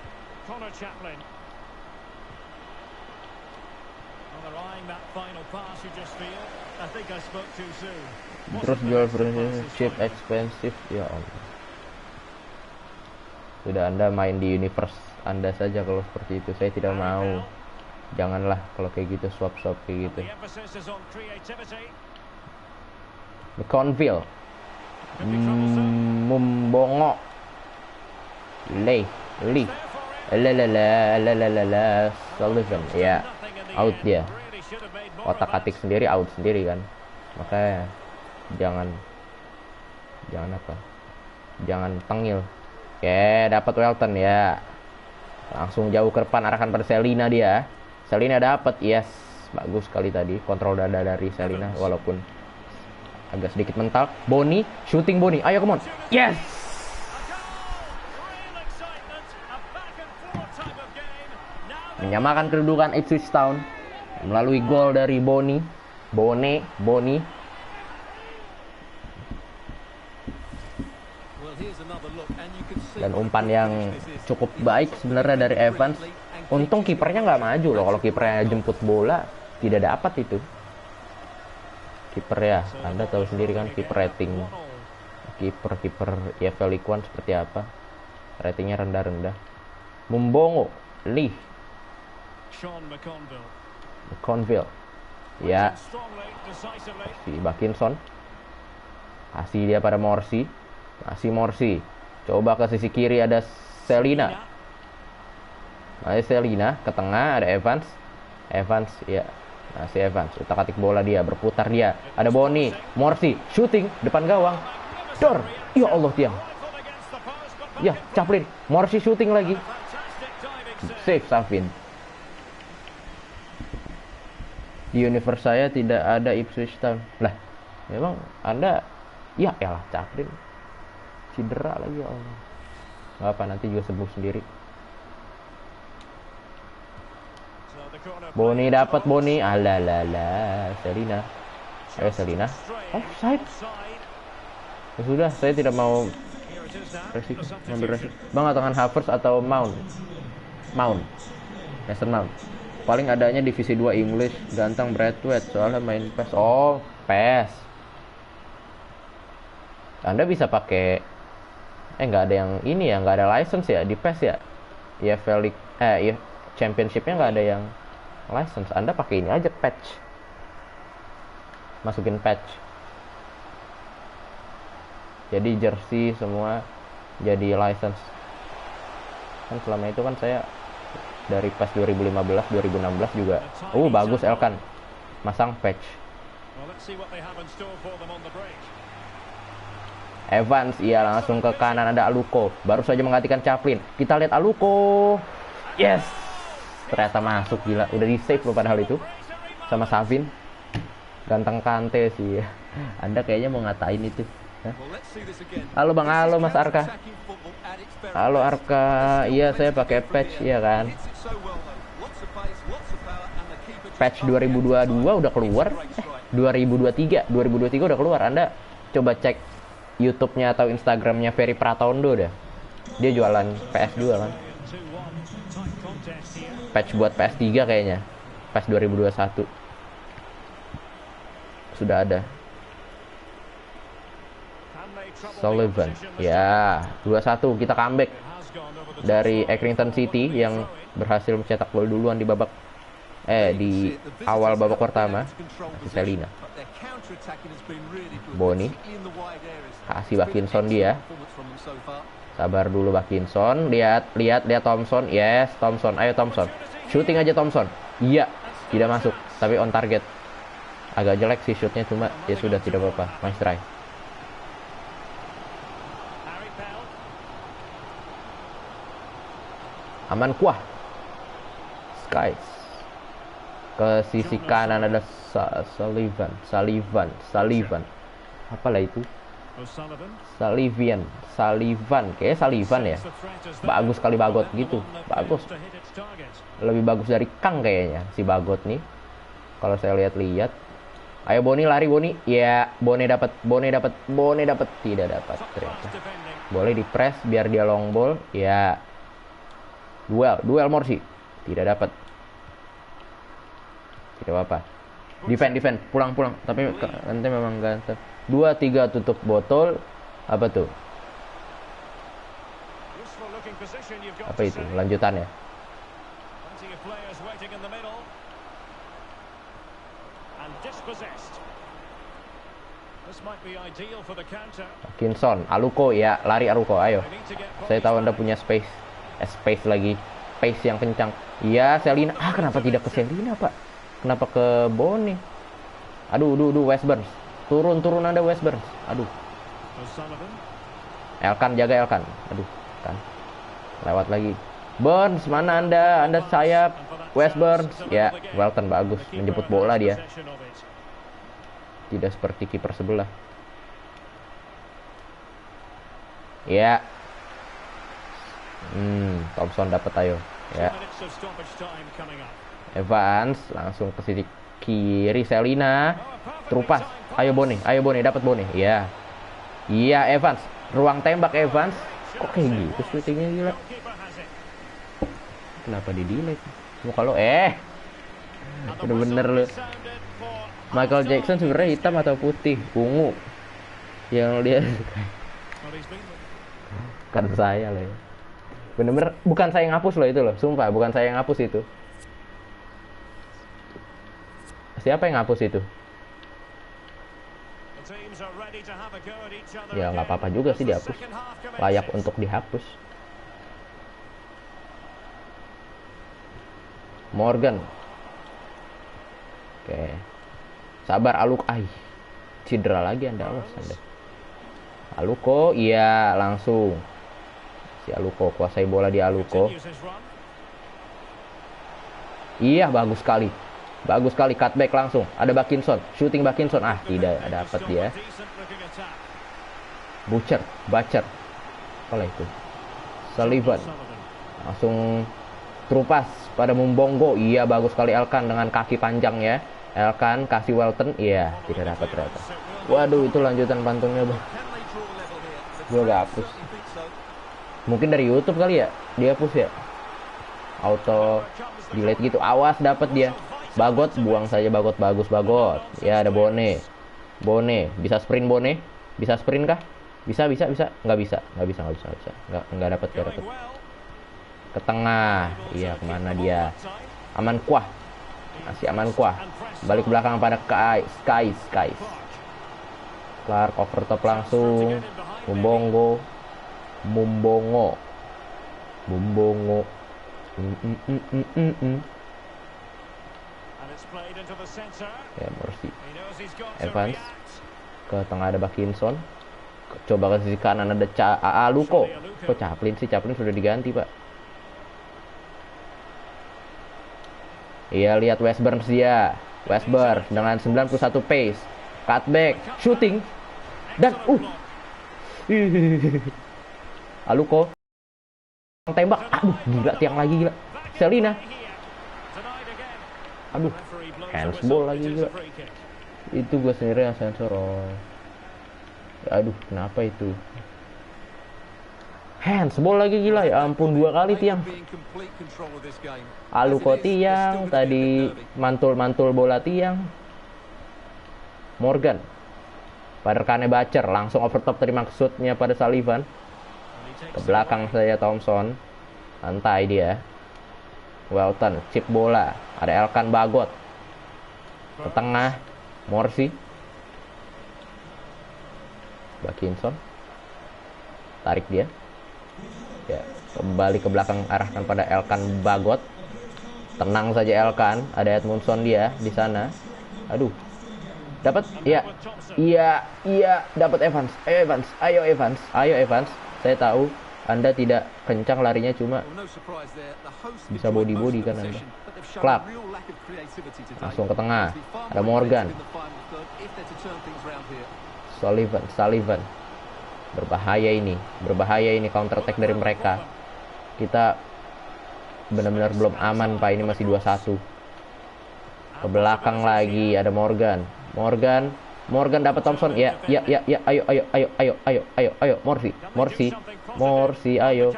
Terus jual versi cheap expensive, ya Allah. Sudah, Anda main di universe Anda saja kalau seperti itu. Saya tidak mau. Janganlah kalau kayak gitu, swap-swap kayak gitu. McConville, Mumbongo, Lee, Sullivan, ya, out dia. Otak-atik sendiri, out sendiri kan. Makanya jangan apa? Jangan tengil. Oke, dapat Welton ya. Langsung jauh ke depan, arahkan pada Selina dia. Selina dapat, yes, bagus sekali tadi kontrol dada dari Selina walaupun agak sedikit mental. Boni, shooting Boni, ayo come on, yes. Menyamakan kedudukan Ipswich Town melalui gol dari Boni. Dan umpan yang cukup baik sebenarnya dari Evans. Untung kipernya nggak maju loh. Kalau kipernya jemput bola tidak dapat itu. Kiper ya, Anda tahu sendiri kan kiper rating. Kiper ya League One seperti apa. Ratingnya rendah-rendah. Mumbongo, Lee, McConville, ya, si Bakinson, kasih dia pada Morsi, masih Morsi, coba ke sisi kiri ada Selina, ke tengah ada Evans, ya, masih Evans, utak-atik bola dia, berputar dia, ada Boni, Morsi, shooting depan gawang, dor, ya Allah tiang, ya Chaplin, Morsi shooting lagi, save Savin. Di universe saya tidak ada Ipswich Town. Lah, memang Anda, ya elah Chaplin cedera lagi, ya Allah. Nggak apa, nanti juga sembuh sendiri. Boni dapat, Boni, alalala, Selina, Selina, offside. Ya sudah, saya tidak mau ngambil resiko. Bang, tangan Havertz atau Mount, Mason Mount. Paling adanya divisi 2 English, ganteng Bradway soalnya main PES. Oh, PES. Anda bisa pakai nggak ada yang ini ya, nggak ada license ya di PES ya. Ya Championship-nya nggak ada yang license. Anda pakai ini aja, patch. Masukin patch. Jadi jersey semua jadi license. Kan selama itu kan saya dari PES 2015, 2016 juga. Bagus Elkan. Masang patch. Evans, iya, langsung ke kanan ada Aluko. Baru saja menggantikan Chaplin. Kita lihat Aluko. Yes. Ternyata masuk, gila. Udah di save loh padahal itu. Sama Savin. Ganteng Kante sih. Anda kayaknya mau ngatain itu. Hah? Halo Bang, halo Mas Arka. Halo Arka, iya saya pakai patch, ya kan. Patch 2022 udah keluar. 2023 udah keluar. Anda coba cek YouTube-nya atau Instagram-nya Ferry Pratondo dah. Dia jualan PS2 kan. Patch buat PS3 kayaknya. PES 2021. Sudah ada. Sullivan, ya, 2-1 kita comeback dari Accrington City yang berhasil mencetak gol duluan di awal babak pertama. Selina, Boni, kasih Bakinson dia. Sabar dulu Bakinson, lihat Thompson, yes Thompson, ayo Thompson, shooting aja Thompson, iya, tidak masuk, tapi on target. Agak jelek sih shootnya, cuma ya sudah, tidak apa-apa, nice try. Aman kuah. Skies. Ke sisi kanan ada Sullivan. Apalah itu? Sullivan. Kayaknya Sullivan ya. Bagus sekali Bagot gitu. Bagus. Lebih bagus dari Kang kayaknya si Bagot nih. Kalau saya lihat-lihat. Ayo Boni, lari Boni. Ya, Boni dapat. Tidak dapat ternyata. Boleh di press biar dia long ball. Ya. Duel Morsi. Tidak dapat coba apa. Defend, pulang. Tapi nanti memang ganteng. 2-3 tutup botol. Apa tuh? Apa itu? Lanjutannya. Kinson, Aluko ya, lari Aluko, ayo. Saya tahu Anda punya space lagi. Space yang kencang. Iya, Selina. Kenapa tidak ke Selina, Pak? Kenapa ke Boni? Aduh, West Burns. Turun Anda West Burns. Aduh. Elkan, jaga Elkan. Aduh, kan. Lewat lagi. Burns, mana Anda? Anda sayap. West Burns. Ya, Welton bagus. Menjemput bola dia. Tidak seperti kiper sebelah. Ya. Thompson dapat, ayo. Ya. Evans langsung ke sisi kiri. Selina. Terupas. Ayo Boni, dapat Boni. Ya. Iya, Evans. Ruang tembak Evans. Kok kayak gitu shootingnya, gila. Kenapa di delete? Kalau bener-bener lu. Michael Jackson sebenarnya hitam atau putih? Ungu. Yang dia kan saya loh ya. Bener-bener bukan saya yang hapus loh itu loh. Sumpah bukan saya yang hapus itu. Siapa yang hapus itu? Ya nggak apa-apa juga sih dihapus. Layak untuk dihapus. Morgan. Oke. Sabar Aluk. Cedera lagi Anda, awas Anda. Aluko, iya langsung. Si Aluko, kuasai bola di Aluko. Iya, bagus sekali. Cutback langsung. Ada Bakinson, shooting Bakinson. Tidak dapat dia. Butcher. Apa itu? Sullivan. Langsung terupas pada Mumbongo. Iya, bagus sekali Elkan dengan kaki panjang ya. Elkan kasih Welton. Iya, tidak dapat ternyata. Waduh, itu lanjutan pantunnya, Bang. Gue udah hapus. Mungkin dari YouTube kali ya. Dia hapus ya. Auto delete gitu. Awas, dapat dia. Bagot, buang saja Bagot. Bagus Bagot. Ya, ada Bone. Bisa sprint Bone? Bisa sprint kah? Bisa. Nggak bisa. Nggak dapat. Ke tengah. Iya, kemana dia? Aman Kuah. Masih Aman Kuah. Balik ke belakang pada Sky. Clark overtop langsung. Mumbongo. Ya, Morsi. Evans. Ke tengah ada Bakinson. Coba ke sisi kanan ada Aluko. Kok Chaplin sih? Chaplin sudah diganti, Pak. Iya, lihat West Burns dia. West Burns dengan 91 pace. Cutback, shooting. Dan Aluko. Tembak. Aduh, gila tiang lagi gila. Selina. Aduh, handsball lagi gila. Itu gue sendiri yang sensor. Aduh, kenapa itu? Handsball lagi gila, ya ampun, 2 kali tiang. Aluko tiang, tadi mantul bola tiang. Morgan. Pada rekannya Butcher, langsung overtop terima shootnya pada Sullivan. Ke belakang saya Thompson. Santai dia. Welton, chip bola. Ada Elkan Bagot. Ke tengah, Morsi. Bakinson. Tarik dia. Ya, kembali ke belakang arahkan pada Elkan Bagot. Tenang saja Elkan, ada Edmundson dia di sana. Aduh. Dapat? Iya, dapat Evans. Ayo Evans. Saya tahu Anda tidak kencang larinya, cuma bisa body kan Anda. Clark. Langsung ke tengah. Ada Morgan. Sullivan. Berbahaya ini counter attack dari mereka. Kita benar-benar belum aman, Pak. Ini masih 2-1. Ke belakang lagi ada Morgan dapat Thompson. Ya. Ayo Morsi, ayo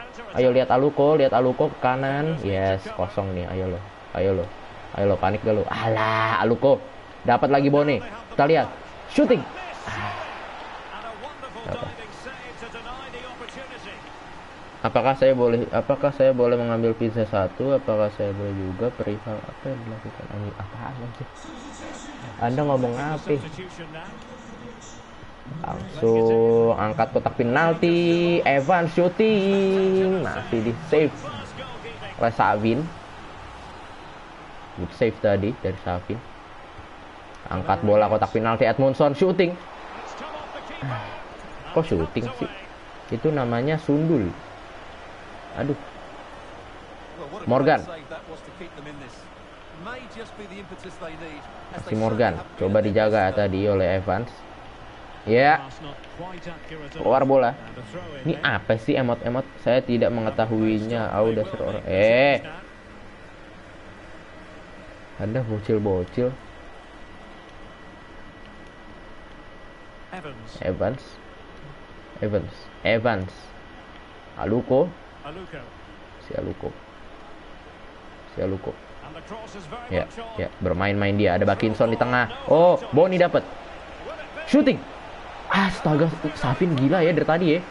lihat Aluko ke kanan. Yes, kosong nih. Ayo lo. Ayo lo, panik gak lo? Alah, Aluko. Dapat lagi Bone. Kita lihat. Shooting. Apakah saya boleh mengambil pizza satu? Apakah saya boleh juga perihal apa yang dilakukan? Apaan sih? Anda ngomong apa? Langsung angkat kotak penalti. Evan shooting, masih di save oleh Savin. Good save tadi dari Savin. Angkat bola kotak penalti, Edmundson shooting. Kok shooting sih? Itu namanya sundul. Aduh. Morgan. Si Morgan coba dijaga tadi oleh Evans. Ya. Keluar bola. Ini apa sih emot-emot? Saya tidak mengetahuinya. Udah seorang. Anda bocil-bocil. Evans. Aluko. Si Aluko. Ya, bermain-main dia. Ada Bakinson di tengah. Oh, Boni dapat. Shooting. Astaga, Savin gila ya dari tadi ya.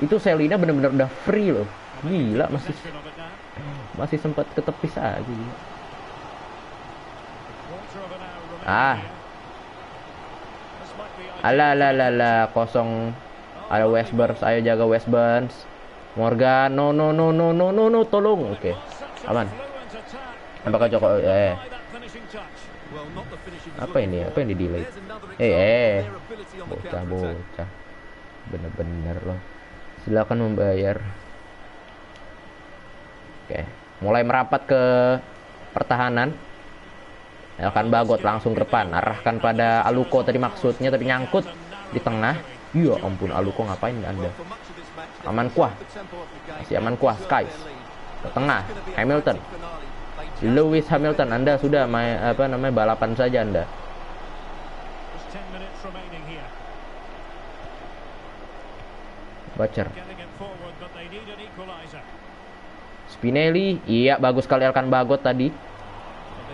Itu Selina benar-benar udah free loh. Gila, masih sempat ke tepis aja. Gila. Alah, kosong. Ada West Burns, ayo jaga West Burns. Morgan, no, tolong. Oke. Aman. Apakah Joko apa ini? Apa yang di delay? Bocah. Bener-bener loh. Silakan membayar. Oke. Mulai merapat ke pertahanan. Elkan Bagot langsung ke depan, arahkan pada Aluko tadi maksudnya, tapi nyangkut di tengah. Ya ampun, Aluko ngapain Anda? Aman kuah. Skies. Ke tengah, Hamilton. Lewis Hamilton, Anda sudah balapan saja Anda. Butcher. Spinelli, iya bagus sekali Elkan Bagot tadi.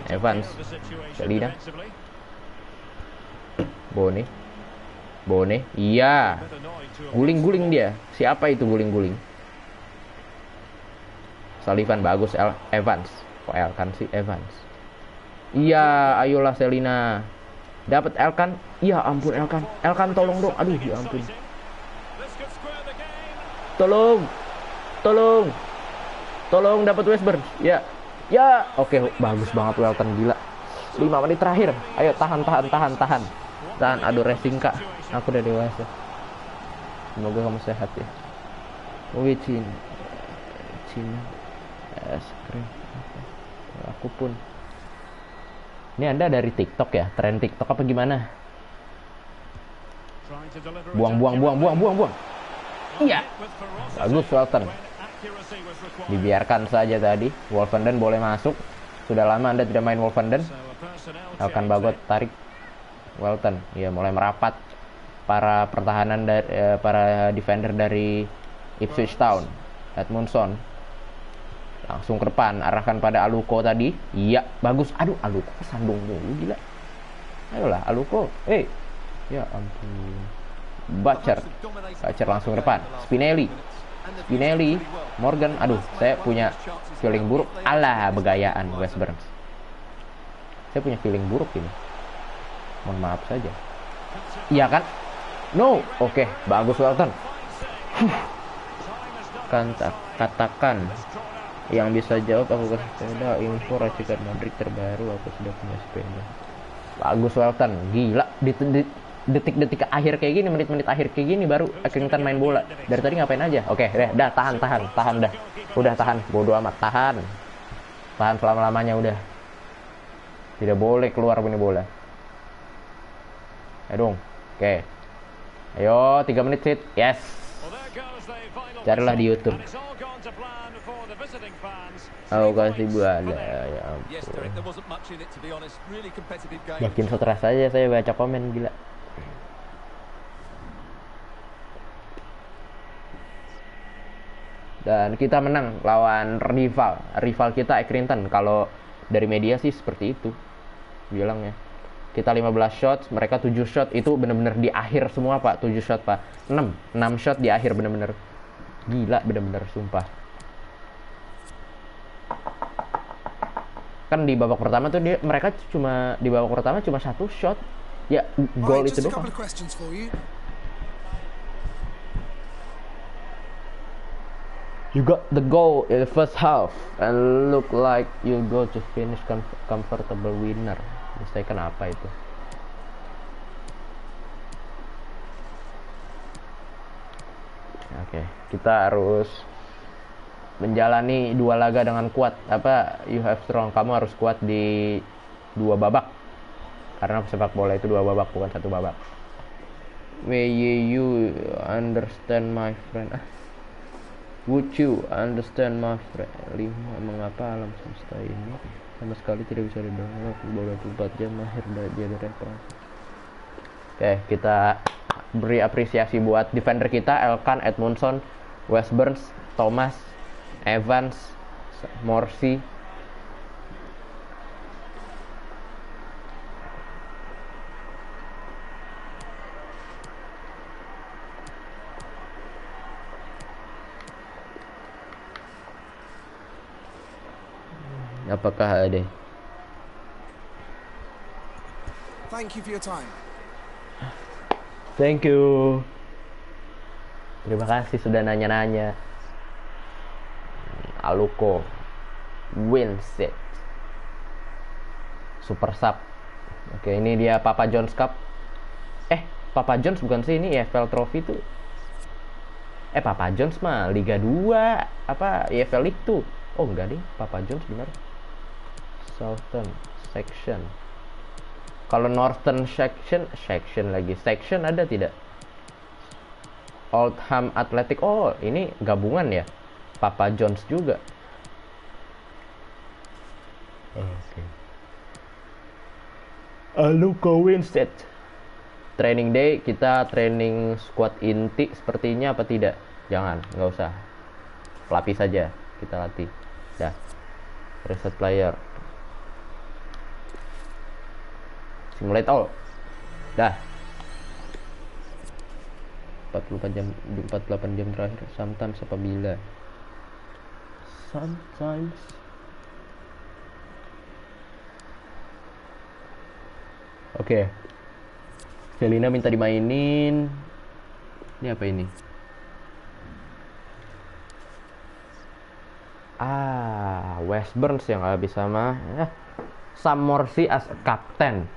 Evans, Selina, Bone, iya, guling dia. Siapa itu guling? Sullivan bagus, Evans. Kok Elkan sih Evans? Iya, ayolah Selina. Dapat Elkan. Iya ampun Elkan tolong dong. Aduh ya ampun. Tolong dapat Westburn. Ya, oke, bagus banget Welton, gila. 5 menit terakhir. Ayo tahan. Aduh racing Kak. Aku udah dewasa. Semoga kamu sehat ya. Cina. Es krim. Aku pun. Ini Anda dari TikTok ya? Tren TikTok apa gimana? Buang. Iya. Bagus Welton. Dibiarkan saja tadi. Wolfenden boleh masuk. Sudah lama Anda tidak main Wolfenden. Elkan Bagot tarik Welton. Ya, mulai merapat para pertahanan dari para defender dari Ipswich Town. Edmundson langsung ke depan, arahkan pada Aluko tadi. Iya, bagus. Aduh, Aluko sandung mulu gila. Ayolah Aluko. Ya ampun. Butcher langsung ke depan. Spinelli, Morgan. Aduh, saya punya feeling buruk. Alah, begayaan West Burns. Saya punya feeling buruk ini. Mohon maaf saja. Iya kan? No. Oke, bagus Welton. Katakan yang bisa jawab, aku kasih sepeda info racikan Madrid terbaru, aku sudah punya sepeda. Bagus Welton, gila. Di detik-detik akhir kayak gini, menit-menit akhir kayak gini baru Accrington main bola. Dari tadi ngapain aja? Oke, dah tahan dah. Udah tahan, bodo amat, tahan selama-lamanya udah. Tidak boleh keluar ini bola. Ayo dong. Oke. Ayo 3 menit sit. Yes. Carilah di YouTube. Aku kasih buah ya ampun. Makin stres aja saya baca komen, gila. Dan kita menang lawan rival kita Accrington. Kalau Dari media sih seperti itu bilangnya. Kita 15 shots, mereka 7 shot. Itu bener-bener di akhir semua pak. 7 shot pak. 6 shot di akhir bener-bener. Gila bener-bener sumpah. Kan di babak pertama tuh mereka cuma di babak pertama cuma 1 shot. Ya gol itu doang. You got the goal in the first half and look like you go to finish comfortable winner. Mistaken apa itu? Oke, kita harus menjalani 2 laga dengan kuat. Apa? You have strong. Kamu harus kuat di 2 babak. Karena sepak bola itu 2 babak, bukan 1 babak. May you understand my friend. Would you understand my friend? 5. Mengapa alam semesta ini sama sekali tidak bisa didownload 24 jam akhir jadi referensi. Oke, kita beri apresiasi buat defender kita, Elkan, Edmundson, Westburns, Thomas, Evans, Morsi. Apakah ada? Thank you for your time. Thank you. Terima kasih sudah nanya-nanya. Aluko, Winset, Super Sub. Oke, ini dia Papa John's Cup. Papa John's bukan sih, ini EFL Trophy tuh. Papa John's mah Liga 2, apa EFL League tuh. Oh enggak deh, Papa John's benar. Southern Section. Kalau Northern Section lagi. Section ada tidak? Oldham Athletic. Oh, ini gabungan ya. Papa John's juga. Oke. Aluko Winstead. Training day, kita training squad inti sepertinya apa tidak? Jangan, nggak usah. Pelapis saja kita latih. Dah. Reset player. Simulate all. Dah. 48 jam terakhir. Sometimes apabila. Sometimes. Oke. Selina minta dimainin. Ini apa ini? Westburns yang habis sama Sam Morsi as a captain.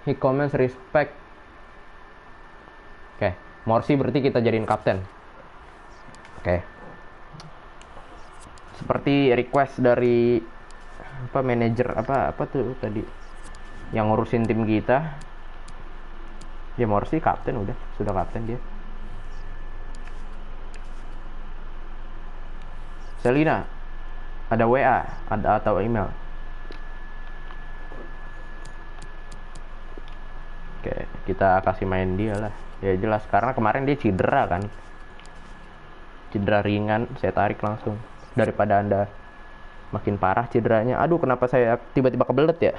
He comments respect. Oke, Morsi berarti kita jadiin kapten. Oke. Seperti request dari manajer apa tuh tadi yang ngurusin tim kita. Ya Morsi kapten sudah kapten dia. Selina, ada WA, ada atau email? Oke, kita kasih main dia lah. Ya jelas, karena kemarin dia cedera kan. Cedera ringan, saya tarik langsung. Daripada Anda makin parah cederanya. Aduh, kenapa saya tiba-tiba kebelet ya?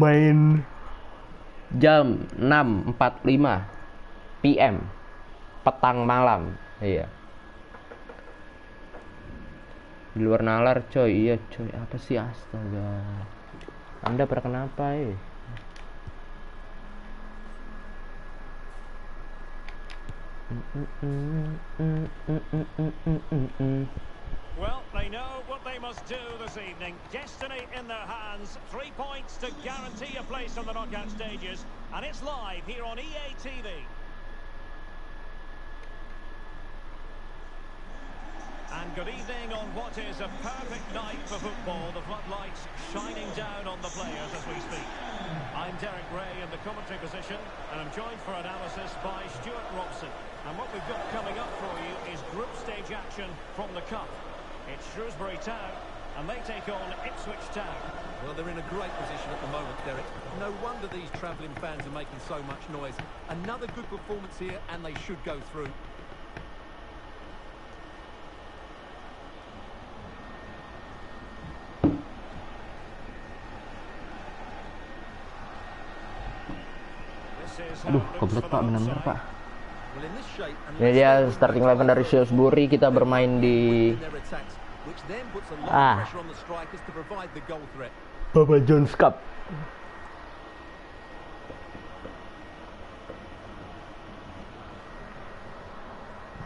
Main jam 6.45 PM. Petang malam. Iya. Di luar nalar coy. Iya coy, apa sih, astaga. Anda pernah kenapa Well, they know what they must do this evening. Destiny in their hands. 3 points to guarantee a place on the knockout stages. And it's live here on EA TV. And good evening on what is a perfect night for football. The floodlights shining down on the players as we speak. I'm Derek Ray in the commentary position, and I'm joined for analysis by Stuart Robson. And what we've got coming up for you is group stage action from the Cup. It's Shrewsbury Town, and they take on Ipswich Town. Well, they're in a great position at the moment, Derek. No wonder these travelling fans are making so much noise. Another good performance here, and they should go through. Aduh, komplit Pak, benar-benar Pak. Ini dia starting 11 dari Shrewsbury. Kita bermain di Papa John's Cup.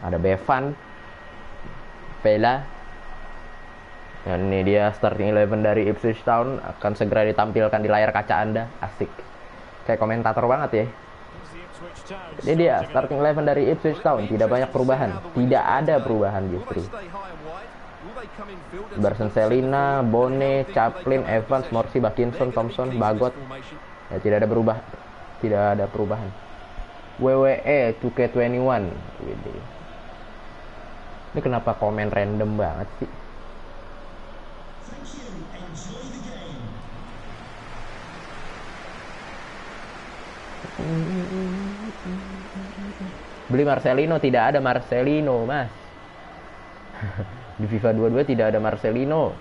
Ada Bevan, Vela. Dan ini dia starting 11 dari Ipswich Town, akan segera ditampilkan di layar kaca Anda. Asik. Kayak komentator banget ya. Ini dia starting 11 dari Ipswich Town. Tidak banyak perubahan. Tidak ada perubahan justru. Barson, Selina, Bone, Chaplin, Evans, Morsey, Bakinson, Thompson, Bagot. Ya, tidak ada berubah. Tidak ada perubahan. WWE 2K21. Ini kenapa komen random banget sih? Beli Marcelino, tidak ada Marcelino, Mas. Di FIFA 22 tidak ada Marcelino.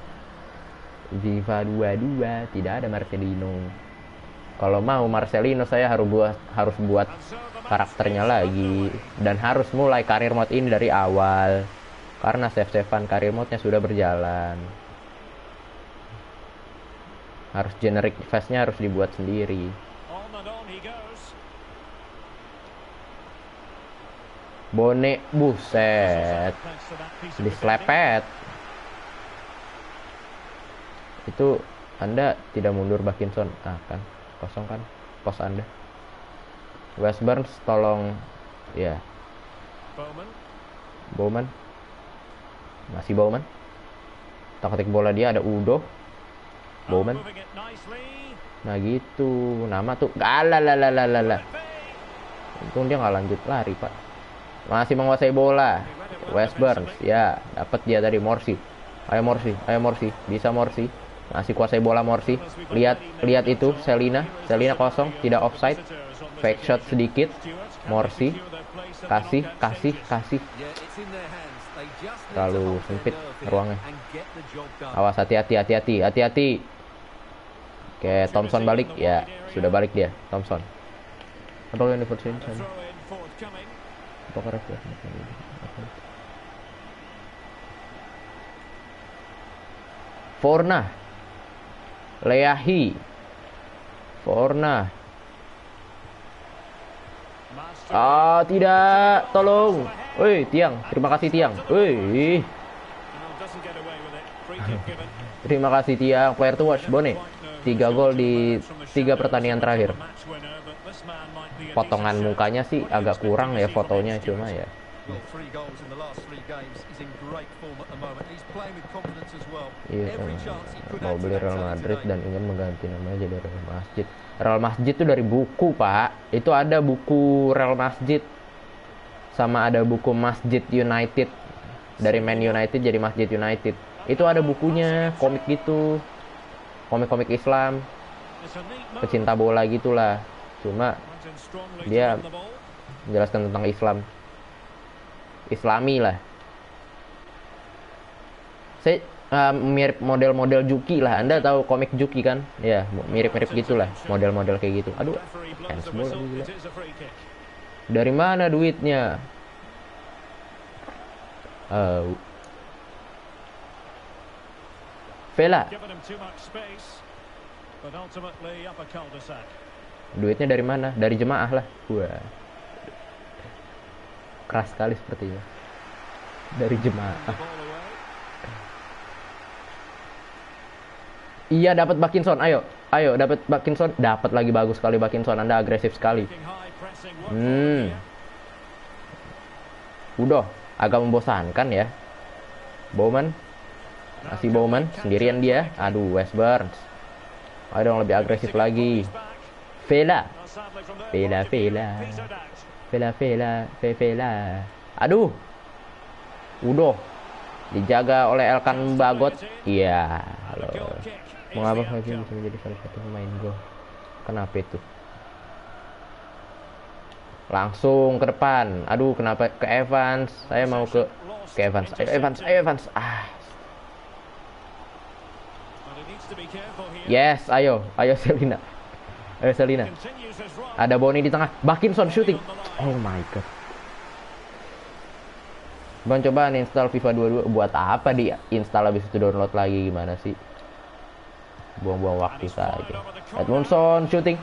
FIFA 22 tidak ada Marcelino. Kalau mau Marcelino saya harus buat karakternya lagi dan harus mulai karir mode ini dari awal. Karena save-savean karir mode-nya sudah berjalan. Harus generic face-nya harus dibuat sendiri. Bone, buset. Dislepet. Itu Anda tidak mundur Bakinson. Ah kan, kosong kan pos Anda. West Burns tolong ya. Bowman. Masih Bowman. Tak-ketik bola dia ada Udo. Bowman. Nah gitu, nama tuh galalalalalala. Untung dia nggak lanjut lari, Pak. Masih menguasai bola. West Burns, ya, dapat dia tadi Morsey. Ayo Morsey, bisa Morsey. Masih kuasai bola Morsey. Lihat itu Selina kosong, tidak offside. Fake shot sedikit. Morsey. Kasih. Terlalu sempit ruangnya. Awas, hati-hati. Oke, Thompson balik ya, sudah balik dia, Thompson. Apakah ini Fortune? Apakah refleks? Forna, Leahi, Forna. Ah, tidak, tolong. Woi, Tiang, terima kasih Tiang. Woi. Terima kasih Tiang, player to watch, Bone. 3 gol di 3 pertandingan terakhir. Potongan mukanya sih agak kurang ya fotonya, cuma ya. Iya, mau beli Real Madrid dan ingin mengganti namanya jadi Real Masjid. Real Masjid itu dari buku, Pak. Itu ada buku Real Masjid. Sama ada buku Masjid United. Dari Man United jadi Masjid United. Itu ada bukunya, komik gitu. Komik-komik Islam. Pecinta bola gitulah. Cuma dia menjelaskan tentang Islam. Islami lah. Saya mirip model-model Juki lah. Anda tahu komik Juki kan? Ya, mirip-mirip gitulah, model-model kayak gitu. Aduh, fans bola gila. Dari mana duitnya? Vela. Duitnya dari mana? Dari jemaah lah. Wah. Keras sekali sepertinya. Dari jemaah. Iya, dapat Bakinson. Ayo dapat Bakinson. Dapat lagi, bagus sekali Bakinson. Anda agresif sekali. Udah, agak membosankan ya. Bowman. Masih Bowman, sendirian dia. Aduh, West Burns. Ayo dong, lebih agresif lagi. Vela. Aduh. Udah. Dijaga oleh Elkan Bagot. Iya. Mengapa lagi bisa menjadi salah satu pemain gol? Kenapa itu? Langsung ke depan. Aduh, kenapa ke Evans? Saya mau ke Evans. Ayo Evans. Yes, ayo Selina. Ayo Selina. Continues his run. Ada Boni di tengah. Bakinson shooting. Oh my god. Bang coba uninstall FIFA 22. Buat apa di install habis itu download lagi, gimana sih? Buang-buang waktu saja. Edmondson shooting.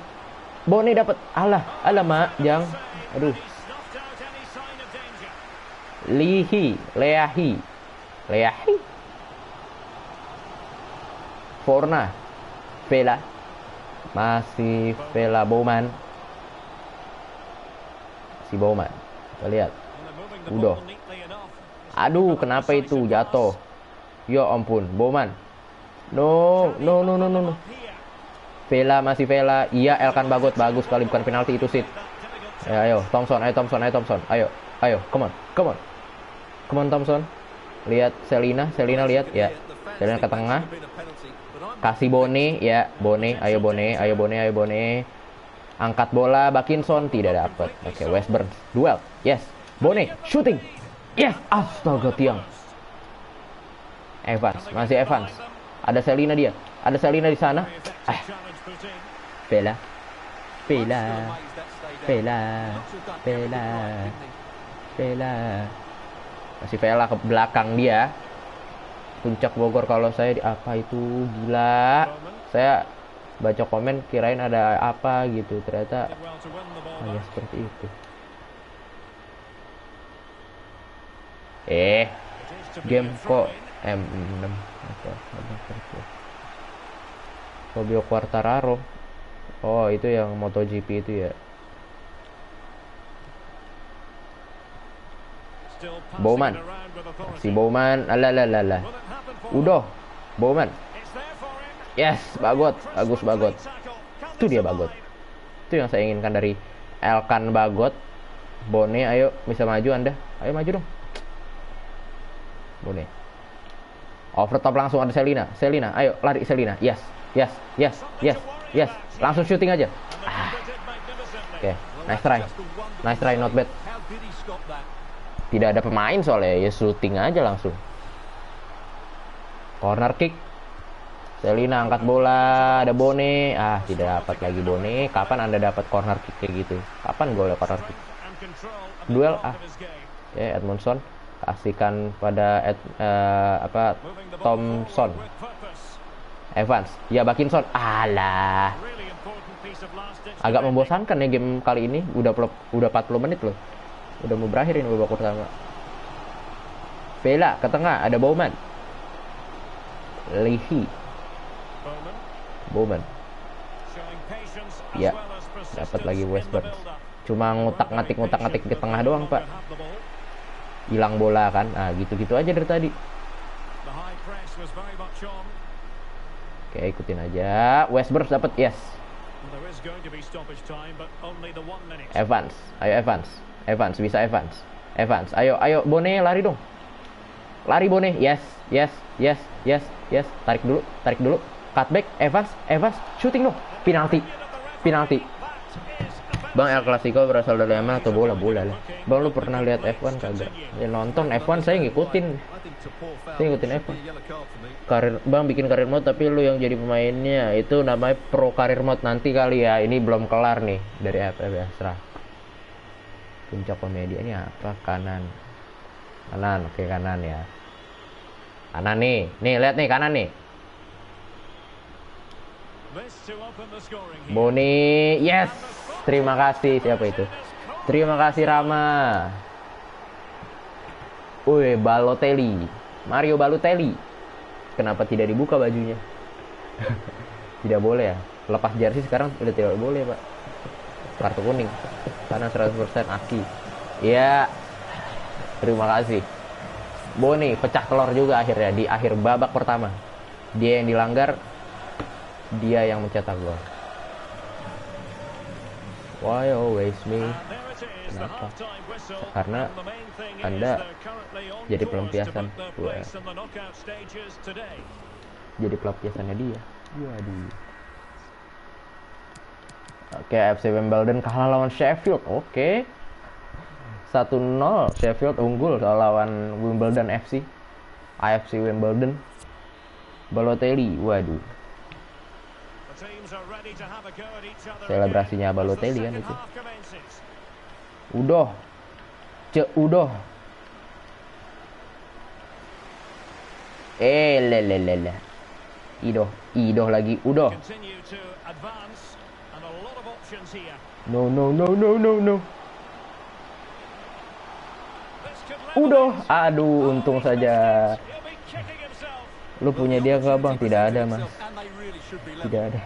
Boni dapat. Alah, mak, Jang. Aduh. He snuffed out any sign of danger. Leahi. Forna. Vela. Masih Vela Bowman. Si Bowman. Kita lihat. And they're moving the Udah. ball neatly enough. Aduh, kenapa itu jatuh? Ya ampun, Bowman. No. Here. Vela masih Vela. Iya, Elkan Bagot bagus sekali, bukan penalti itu, Sid. Ayo, Thompson. Ayo, come on, Thompson. Lihat Selina lihat ya. Selina ke tengah. Kasih Bone, ya, Bone. Ayo Bone. Angkat bola, Bakinson tidak dapat. Oke, Westburn. Duel. Yes. Bone shooting. Yes. Astaga, tiang. Evans, masih Evans. Ada Selina dia. Ada Selina di sana. Challenge put in. Vela. Masih Vela ke belakang dia. Puncak Bogor kalau saya di apa itu gila. Saya baca komen kirain ada apa gitu, ternyata Did well to win the ball hanya back. seperti itu. It is to be Game a kok throw-in. M6 apa Fabio Quartararo. Oh, itu yang MotoGP itu ya. Still passing Bowman. it around with authority. Si Bowman, alah. Will it happen for Udah, Bowman. It's there for him. Yes, Bagot, bagus Bagot. Great tackle. Can Itu they dia survive? Bagot. Itu yang saya inginkan dari Elkan Bagot. Bone, ayo bisa maju Anda. Ayo maju dong. Bone. Over top langsung ada Selina, ayo lari Selina. Yes. Langsung shooting aja. And the keeper did magnificently. Oke, nice try, not bad. How did he stop that? Tidak ada pemain soalnya, ya shooting aja langsung. Corner kick. Selina angkat bola, ada Bone. Tidak dapat lagi Bone. Kapan Anda dapat corner kick kayak gitu? Kapan gol corner kick? And control a big Duel, part of his game. Oke, Edmondson kasihkan pada Moving the ball Thompson. forward with purpose. Evans, ya Bakinson. Alah. Really important piece of last-ditch Agak defending. membosankan ya game kali ini. Udah 40 menit loh. Udah mau berakhir ini babak pertama. Vela ke tengah, ada Bowman. Leahy. Bowman. Showing patience as Ya, well as persistence dapat lagi in the Westburn. build-up. Cuma ngutak-ngatik ke tengah doang, Pak. Have the ball. Hilang bola kan. Gitu-gitu aja dari tadi. The high press was very much on. Oke, ikutin aja. Westburn dapat, yes. There is going to be stoppage time, but only the 1 minute. Evans, ayo Evans. Bisa Evans. Ayo Bone lari dong. Lari Bone. Yes. Tarik dulu. Cutback Evans shooting dong. Penalti. Bang, El Clasico berasal dari mana atau bola lah. Bang, lu pernah lihat F1 kagak? Ya nonton F1 saya ngikutin. I think it's a poor foul. Saya ngikutin Should F1. be a yellow card for me. Karir Bang bikin karir mode tapi lu yang jadi pemainnya. Itu namanya pro karir mode nanti kali ya. Ini belum kelar nih dari FF Astra. Puncak komedi ini apa? Kanan. Oke, kanan ya. Kanan nih. Lihat nih kanan nih. This to open the scoring here. Boni, yes. Terima kasih. Siapa itu? Terima kasih Rama. Mario Balotelli. Kenapa tidak dibuka bajunya? Tidak boleh ya. Lepas jersey sekarang udah tidak boleh, Pak. Kartu kuning. Karena 100% aki. Iya. Terima kasih. Boni pecah telur juga akhirnya di akhir babak pertama. Dia yang dilanggar, dia yang mencetak gol. Why always me? And there it is, the Kenapa? half-time whistle. Karena And the main thing is Anda they're currently on jadi course pelampiasan to book their gua. place in the knockout stages today. Jadi pelampiasannya dia. Waduh. Oke, FC Wimbledon kalah lawan Sheffield. Oke. 1-0 Sheffield unggul lawan Wimbledon FC. AFC Wimbledon. Balotelli, waduh. Selebrasinya Balotelli kan itu. Udoh. Udoh. Lelelele. Idoh lagi. Udoh. No. Udoh. Aduh, untung saja. Lu punya dia ke bang? Tidak ada mas. Tidak ada.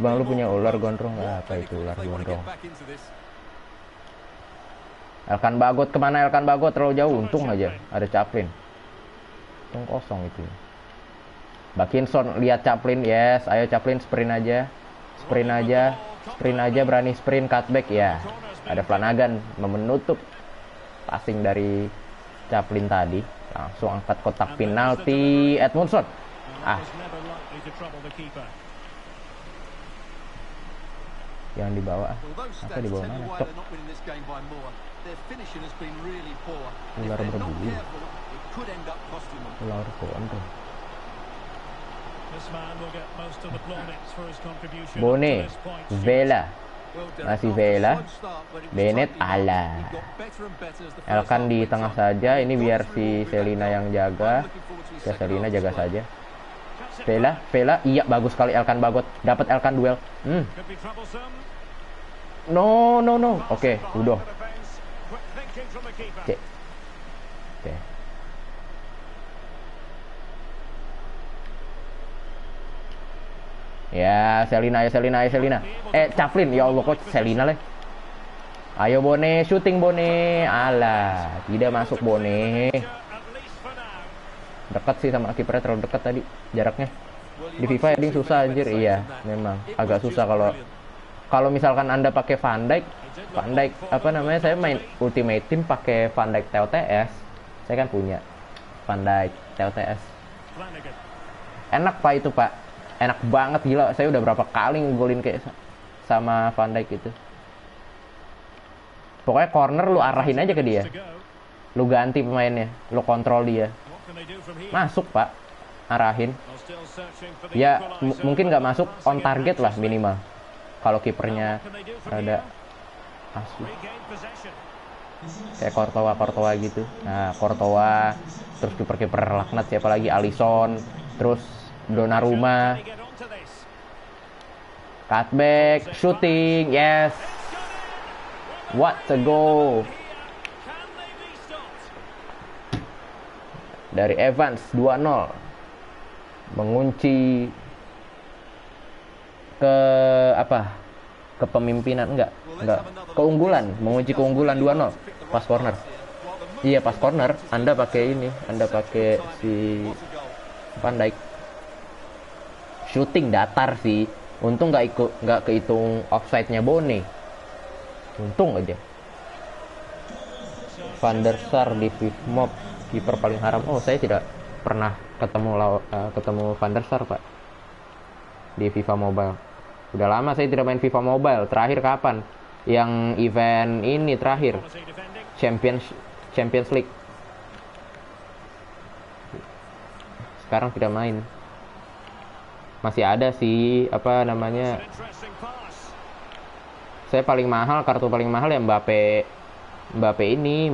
Bang, lu punya ular gondrong? Apa itu ular gondrong? Elkan Bagot kemana? Elkan Bagot terlalu jauh. Untung aja ada Chaplin. Untung kosong itu. Bakinson lihat Chaplin. Yes, ayo Chaplin sprint aja. Sprint aja, berani sprint cutback ya. Ada Flanagan menutup passing dari Chaplin tadi. Langsung angkat kotak penalti Edmundson. Yang dibawa apa dibawa mana? Cok. Ular berbulu. Ular gondrong. Bone, Vela, masih Vela, Bennett, Elkan di tengah saja. Ini biar si Selina yang jaga. Ya Selina jaga saja. Vela, iya bagus sekali Elkan Bagot. Dapat Elkan duel. No. Oke, udah. Oke. Ya, Selina. Chaplin, ya Allah kok Selina leh. Ayo Bone, syuting Bone. Alah, tidak masuk Bone. Dekat sih sama kipernya, terlalu dekat tadi jaraknya. Di FIFA heading susah anjir. Iya, memang agak susah kalau misalkan Anda pakai Van Dijk apa namanya? Saya main Ultimate Team pakai Van Dijk TOTS. Saya kan punya Van Dijk TOTS. Enak Pak itu, Pak. Enak banget gila. Saya udah berapa kali ngegolin kayak sama Van Dijk itu. Pokoknya corner lu arahin aja ke dia. Lu ganti pemainnya, lu kontrol dia. Masuk, Pak. Arahin. Ya, mungkin nggak masuk on target lah minimal. Kalau kipernya ada asli. Kayak Courtois gitu. Nah, Courtois, terus kiper laknat siapa lagi? Alisson, terus Donnarumma. Cutback, shooting, yes. What a goal. Dari Evans 2-0. Mengunci ke apa? Kepemimpinan enggak. Keunggulan, mengunci keunggulan 2-0 pas corner. Iya, pas corner Anda pakai ini, Anda pakai si Van Dijk. Shooting datar sih. Untung nggak kehitung offside-nya Bone. Untung aja. Van der Sar di Mob, kiper paling haram. Oh, saya tidak pernah ketemu Van der Sar, Pak. Di FIFA Mobile. Udah lama saya tidak main FIFA Mobile. Terakhir kapan? Yang event ini terakhir. Champions League. Sekarang tidak main. Masih ada sih apa namanya? Saya paling mahal, kartu paling mahal ya Mbappe ini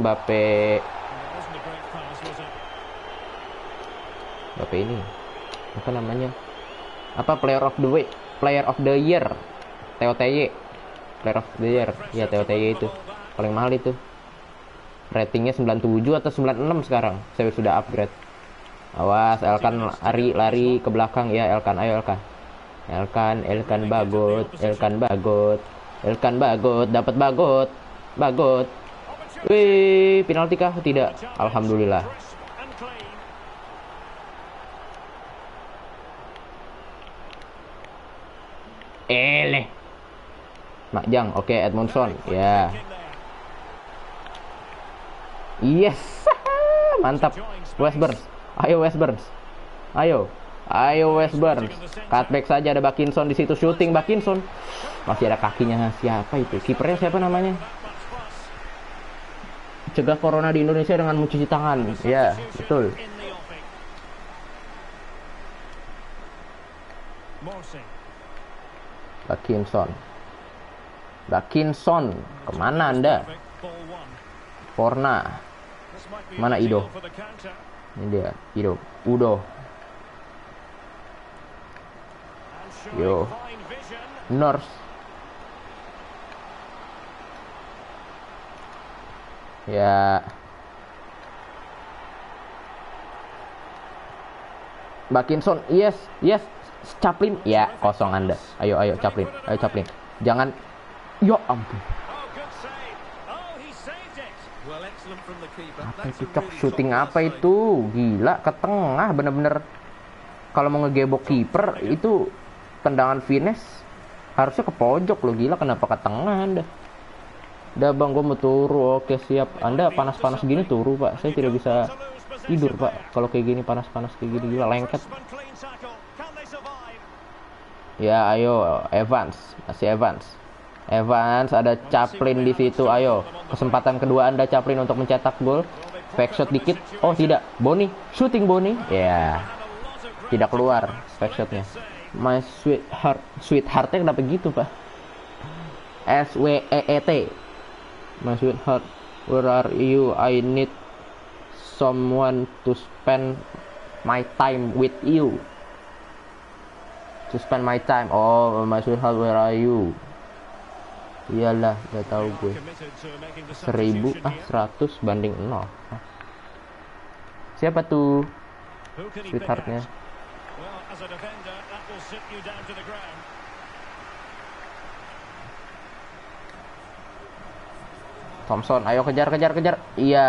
apa namanya? Apa player of the year TOTY. Player of the year. Ya TOTY itu. Paling mahal itu. Ratingnya 97 atau 96 sekarang. Saya sudah upgrade. Awas, Elkan lari ke belakang ya, Elkan. Ayo Elkan. Elkan Bagot, dapat Bagot. Wih, penalti kah? Tidak. Alhamdulillah. Makjang, oke, Edmundson, ya. Yes, mantap. West Burns. Ayo West Burns. Cutback saja, ada Bakinson di situ, shooting Bakinson. Masih ada kakinya, siapa itu? Kipernya siapa namanya? Cegah corona di Indonesia dengan mencuci tangan. Ya, betul. Dakinson, kemana Anda? Forna, mana Ido? Ini dia, Ido, Udo. Yo, North. Ya, Dakinson, yes, Chaplin, ya kosong Anda. Ayo Chaplin, jangan, yo ampun. Apa itu cok, shooting apa itu? Gila, ke tengah bener-bener. Kalau mau ngegebok kiper itu tendangan finish harusnya ke pojok loh, gila kenapa ke tengah Anda? Udah bang, gue mau turu. Oke siap. Anda panas-panas gini turu pak, saya tidak bisa tidur pak kalau kayak gini, panas-panas kayak gini, gila lengket. Ya ayo Evans, masih Evans, ada Chaplin di situ. Ayo, kesempatan kedua Anda Chaplin untuk mencetak gol. Fake shot dikit. Oh tidak, Boni, shooting Boni. Ya, tidak keluar fake shotnya. My sweetheartnya kenapa gitu pak? SWEET. My sweetheart, where are you? I need someone to spend my time with you. To spend my time. Oh, my sweetheart, where are you? Iyalah, udah tahu gue. 1000 100 banding 0. Siapa tuh sweetheartnya? Thompson, ayo kejar. Iya.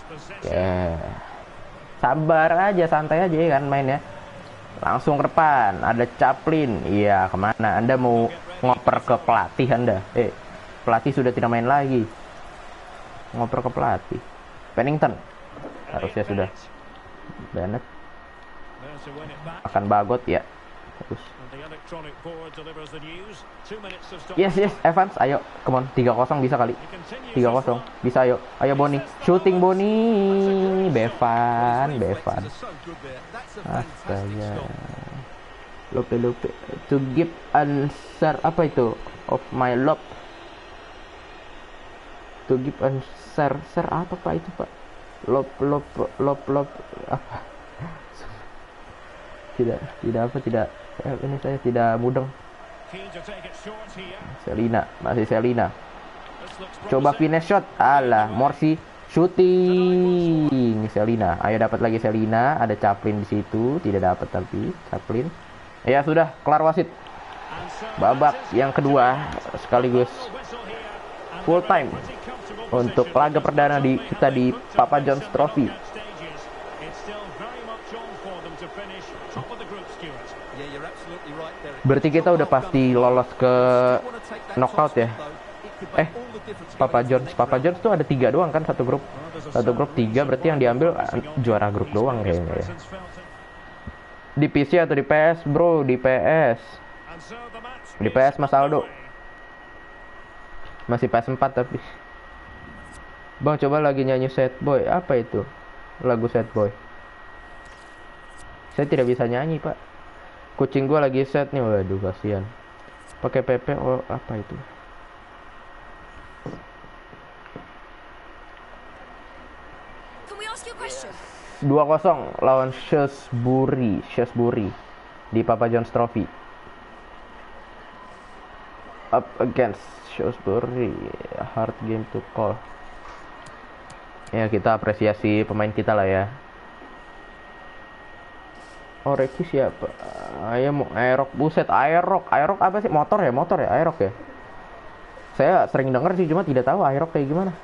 Oke. Sabar aja, santai aja kan mainnya. Langsung ke depan, ada Chaplin. Iya, kemana? Anda mau ngoper ke pelatih Anda? Pelatih sudah tidak main lagi. Ngoper ke pelatih. Pennington. Harusnya sudah. Bennett. Akan Bagot ya. Terus. Yes, Evans, ayo, come on, 3-0 bisa kali. 3-0, bisa ayo. Ayo Boni, shooting Boni. Bevan. Astaga. Lupa. To give answer, apa itu? Of my love. To give answer, apa pak itu pak? Love, apa? Tidak. Ini saya tidak mudeng. Masih Selina. Coba finish shot. Alah, Morsi shooting. Selina. Ayo dapat lagi Selina. Ada Chaplin di situ. Tidak dapat tapi Chaplin. Ya sudah, kelar wasit. Babak yang kedua sekaligus full time untuk laga perdana kita di Papa John's Trophy. Berarti kita udah pasti lolos ke knockout ya. Papa John's tuh ada 3 doang kan, satu grup 3, berarti yang diambil juara grup doang kayaknya ya. Di PC atau di PS bro? Di PS Mas Aldo. Masih PS4 tapi. Bang coba lagi nyanyi Sad Boy. Apa itu lagu Sad Boy? Saya tidak bisa nyanyi pak. Kucing gua lagi set nih. Waduh kasihan. Pakai PP. Oh apa itu? Can we ask you a question? 2-0 lawan Shrewsbury di Papa John's Trophy. Up against Shrewsbury, hard game to call. Ya kita apresiasi pemain kita lah ya. Oreki siapa? Ayo mau Aerox, buset Aerox apa sih? Motor ya Aerox ya. Saya sering dengar sih, cuma tidak tahu Aerox kayak gimana.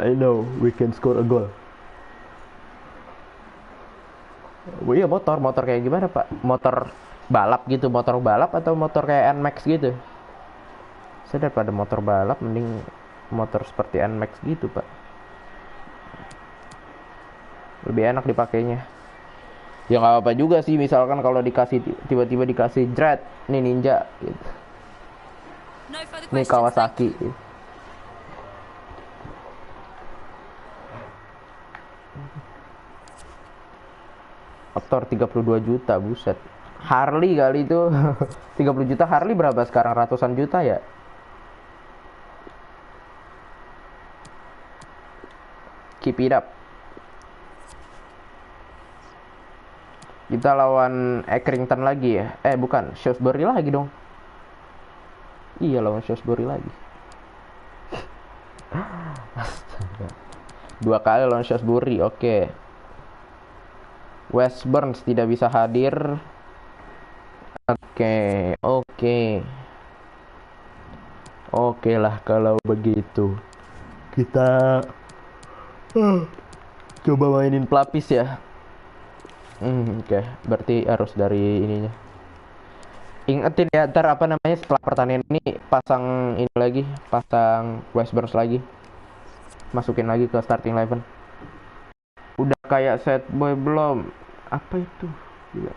I know we can score a goal. Oh iya, motor kayak gimana pak? Motor balap gitu, motor balap atau motor kayak NMAX gitu? Saya daripada motor balap mending motor seperti NMAX gitu pak. Lebih enak dipakainya. Ya nggak apa-apa juga sih, misalkan kalau tiba-tiba dikasih Dread, nih Ninja gitu. Nih Kawasaki gitu. Motor 32 juta, buset. Harley kali itu. 30 juta Harley berapa sekarang? Ratusan juta ya? Keep it up. Kita lawan Accrington lagi ya. Bukan, Shrewsbury lagi dong. Iya, lawan Shrewsbury lagi. Astaga. 2 kali lawan Shrewsbury, oke. West Burns tidak bisa hadir. Oke lah kalau begitu. Kita coba mainin pelapis ya. Oke, berarti harus dari ininya. Ingetin ya, ntar apa namanya setelah pertandingan ini pasang ini lagi, pasang West Burns lagi. Masukin lagi ke starting 11. Udah kayak set boy belum? Apa itu? Gila.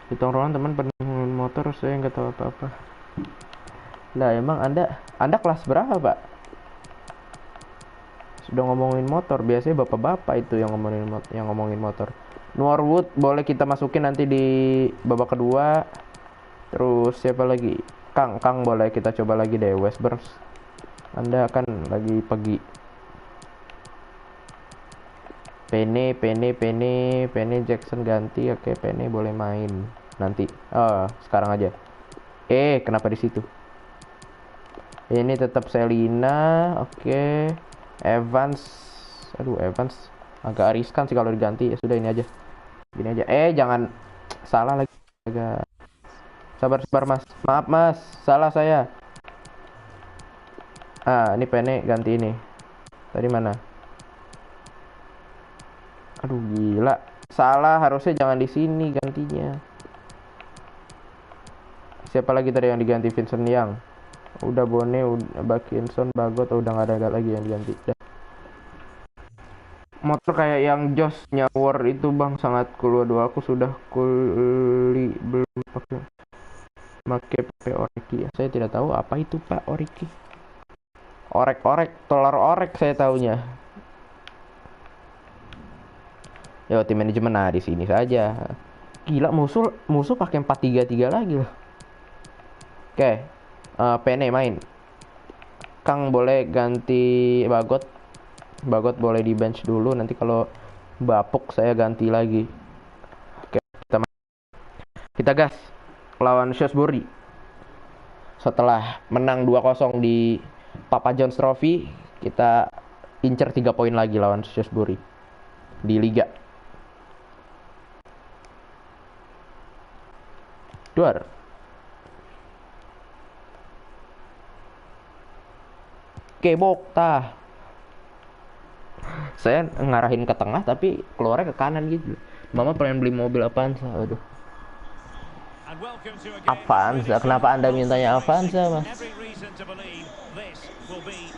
Di tongkrongan teman penuh motor, saya nggak tahu apa-apa. Nah, emang Anda kelas berapa, Pak? Sudah ngomongin motor, biasanya bapak-bapak itu yang ngomongin motor. Norwood boleh kita masukin nanti di babak kedua. Terus siapa lagi? Kang boleh kita coba lagi deh. West Burns, Anda kan lagi pergi. Penny Jackson ganti. Oke, Penny boleh main nanti. Sekarang aja. Kenapa di situ? Ini tetap Selina. Oke. Evans. Aduh, Evans agak riskan sih kalau diganti. Ya sudah, ini aja. Gini aja. Jangan salah lagi. Agak sabar Mas. Maaf Mas, salah saya. Ini Penny ganti ini. Tadi mana? Aduh, gila. Salah, harusnya jangan di sini gantinya. Siapa lagi tadi yang diganti? Vincent Young. Udah Bone, udah Bakinson, Bagot, udah nggak ada lagi yang diganti. Motor kayak yang Josh Nyawar itu bang, sangat cool. Aku sudah kuli belum pakai Oreki. Saya tidak tahu apa itu Pak Oreki. Orek, telur orek saya taunya. Yo, tim manajemen di sini saja. Gila, musuh pakai 4-3-3 lagi loh. Oke. Pene main. Kang boleh ganti Bagot boleh di bench dulu, nanti kalau bapuk saya ganti lagi. Oke, kita gas lawan Shrewsbury. Setelah menang 2-0 di Papa John's Trophy, kita incer 3 poin lagi lawan Shrewsbury di Liga. Duar. Kebok tah. Saya ngarahin ke tengah tapi keluarnya ke kanan gitu. Mama pengen beli mobil Avanza. Aduh. Avanza, kenapa Anda mintanya Avanza, Mas?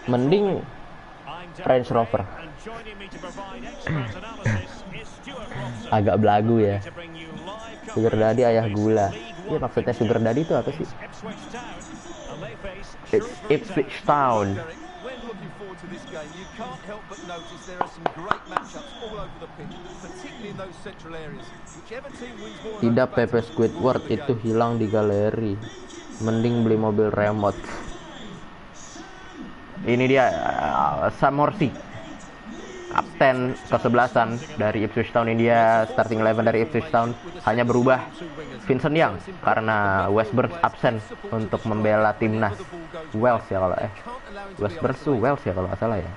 Mending Range Rover. Agak belagu ya. Sugar Daddy ayah gula. Iya, maksudnya Sugar Daddy itu apa sih? It's Ipswich Town. Tidak, Pepe Squidward itu hilang di galeri. Mending beli mobil remote. Ini dia Sam Morsi, kapten ke-11 dari Ipswich Town. Ini dia starting 11 dari Ipswich Town. Hanya berubah Vincent Young karena West Burns absen untuk membela timnas Wales ya kalau West Burns tuh Wales ya kalau nggak salah ya.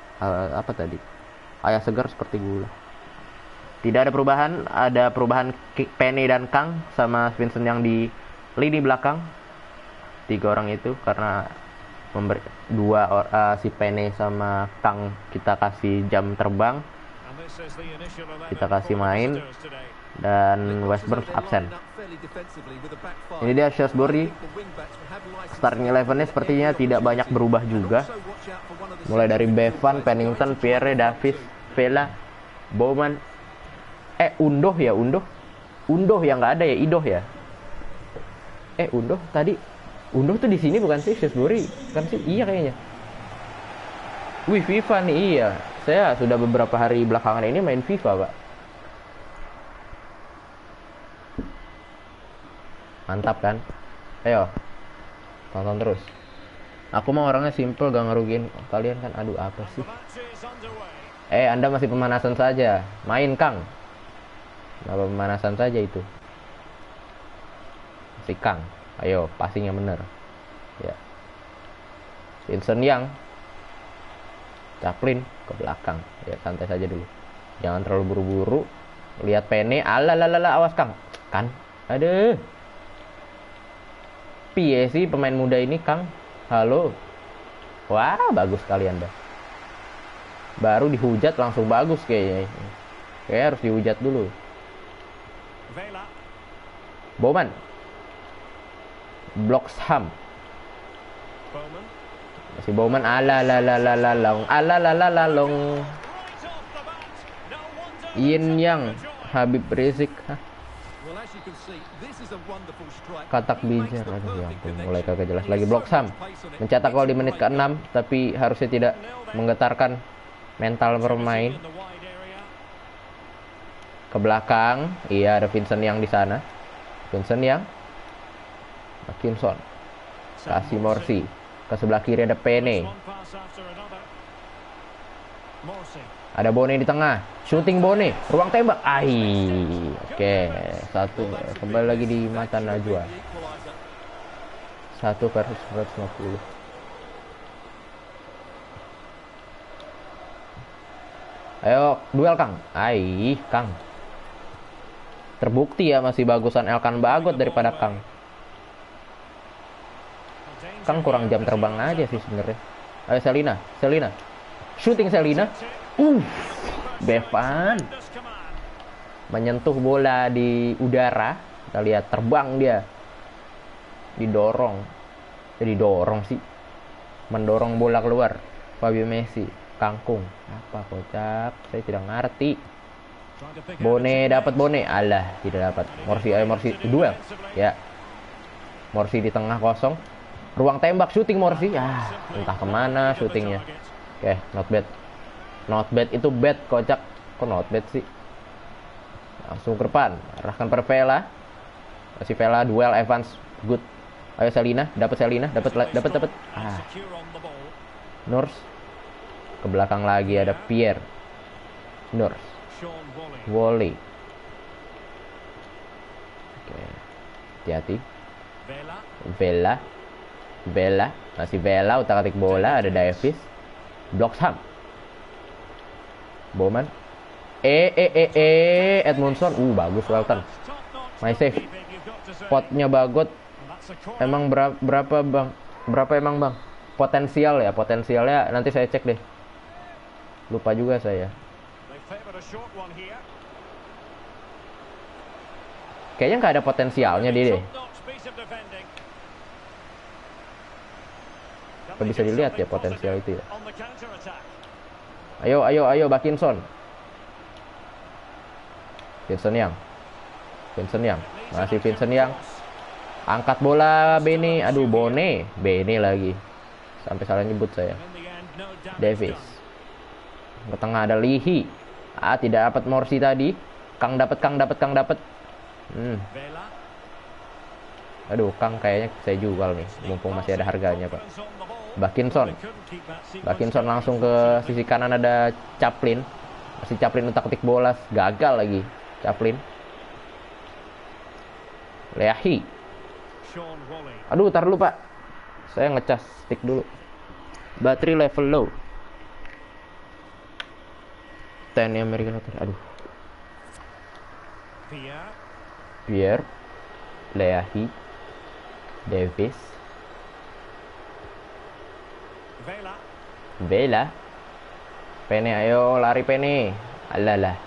Apa tadi? Ayah segar seperti gula. Tidak ada perubahan. Ada perubahan Penny dan Kang sama Vincent Young di lini belakang. 3 orang itu karena si Penny sama Kang kita kasih jam terbang, kita kasih main, dan West Burns absen. Ini dia Shrewsbury. Starting 11-nya sepertinya tidak banyak berubah juga. Mulai dari Bevan, Pennington, Pierre, Davis, Vela, Bowman, Undoh yang nggak ada ya, Idoh ya. Undoh tuh di sini bukan sih, Shrewsbury kan sih? Iya kayaknya. Wih, FIFA nih, iya. Saya sudah beberapa hari belakangan ini main FIFA, Pak. Mantap kan? Ayo, tonton terus. Aku mah orangnya simple, gak ngerugiin kalian kan. Aduh, apa sih? Anda masih pemanasan saja. Main, Kang. Kenapa pemanasan saja itu? Si Kang. Ayo, passing yang bener. Ya. Vincent Yang. Chaplin ke belakang. Ya, santai saja dulu. Jangan terlalu buru-buru. Lihat Pene. Alalala, awas, Kang. Kan? Aduh. Piye sih pemain muda ini, Kang? Halo. Wah, bagus sekali Anda. Baru dihujat langsung bagus kayaknya. Kayaknya harus dihujat dulu. Bowman. Bloxham. Masih Bowman. Alalalalong. Alalalalong. Yin Yang. Habib Rizik. Katak Bijar. Aduh ya ampun, mulai kagak jelas lagi. Bloxham mencetak gol di menit ke-6, tapi harusnya tidak menggetarkan mental bermain. Ke belakang, iya ada Vincent Yang di sana. Vincent Yang. Atkinson. Kasih Morsi. Ke sebelah kiri ada Pene. Ada Bone di tengah. Shooting Bone. Ruang tembak. Oke. 1. Kembali lagi di mata Najwa. 1 versus 150. Ayo, duel Kang. Kang. Terbukti ya masih bagusan Elkan Bagot daripada Kang. Kang kurang jam terbang aja sih sebenarnya. Ayo Selina. Shooting Selina. Bevan menyentuh bola di udara. Kita lihat terbang dia. Didorong sih. Mendorong bola keluar. Fabio Messi. Kangkung. Apa kocak? Saya tidak ngerti. Bone dapat Bone. Alah, tidak dapat. Morsi, ayo Morsi duel. Ya. Morsi di tengah kosong. Ruang tembak, shooting Morsi. Entah kemana shootingnya. Oke, not bad. Not bad itu bad, kocak. Kok not bad sih? Langsung ke depan. Arahkan per Vela. Masih Vela, duel Evans. Good. Ayo Selina, dapat Selina, dapat. Nurse. Ke belakang lagi ada Pierre. Nurse. Wally. Oke. Hati-hati. Vela. Masih Vela, utak-atik bola, ada Davis. Bloxham. Bowman. Edmondson. Bagus Welton. My save. Potnya Bagot. Emang berapa bang? Berapa emang bang? Potensialnya nanti saya cek deh. Lupa juga saya. Kayaknya nggak ada potensialnya dia deh. Apa bisa dilihat ya potensial itu ya? Ayo Bakinson. Vincent Yang. Masih Vincent Yang. Angkat bola Bene. Aduh, Bone. Bene lagi. Sampai salah nyebut saya. Davis. Ke tengah ada Lihi. Tidak dapat Morsi tadi. Kang dapat. Aduh, Kang kayaknya saya jual nih. Mumpung masih ada harganya, Pak. Bakinson langsung ke sisi kanan ada Chaplin. Masih Chaplin utak-atik bola. Gagal lagi. Chaplin. Leahi. Aduh, tar dulu Pak. Saya ngecas stick dulu. Battery level low. TNI American Hotel. Aduh. Pierre. Leahi. Davis. Vela. Pene, ayo lari Pene. Alalah.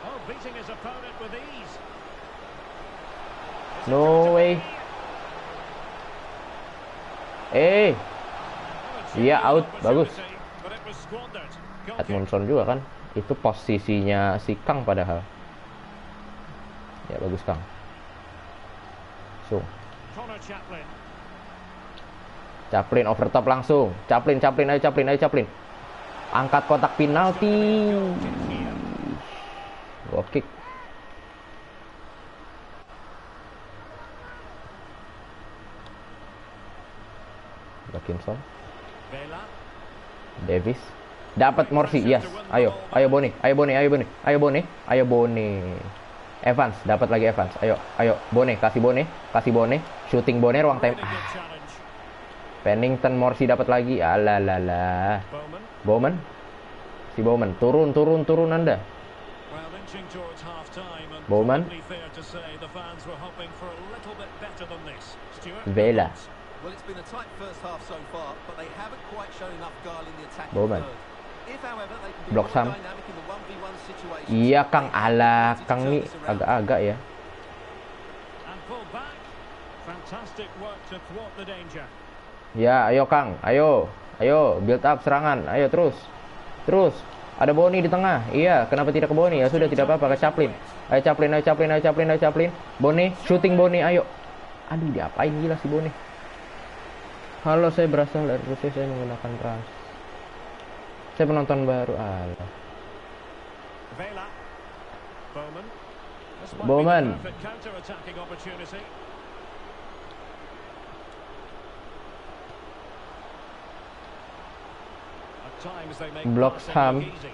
No way. Iya out, bagus. Edmondson juga kan. Itu posisinya si Kang padahal. Ya bagus Kang. Chaplin overtop langsung. Chaplin. Angkat kotak penalti. Goal kick. Atkinson. Vela. Davis. Dapat Morsi, yes. Ayo Boni. Evans, dapat lagi Evans. Ayo Bone, kasih Bone. Shooting Bone, ruang time. Really good challenge. Pennington, Morsi dapat lagi. Alalala. Bowman. Bowman. Turun Anda. Well, inching towards half-time and Bowman. probably fair to say the fans were hoping for a little bit better than this. Stuart. Vela. Well, it's been a tight first half so far, but they haven't quite shown enough guile in the attack. Bowman. If, however, they can be Block more Sam. dynamic in the 1v1 situation. Iya Kang, Kang nih agak-agak ya. And pull back. Fantastic work to thwart the danger. Ya, ayo Kang, ayo build up serangan, ayo terus. Ada Boni di tengah. Iya, kenapa tidak ke Boni? Ya sudah, tidak apa-apa, ke Chaplin. Ayo Chaplin. Boni, shooting Boni, ayo. Aduh, diapain gila si Boni. Halo, saya berasal dari Rusia, saya menggunakan trans. Saya penonton baru. Alah. Vela. Bowman. This might be Bowman. the perfect counter-attacking opportunity. At times they make Block passing Sam. look easy.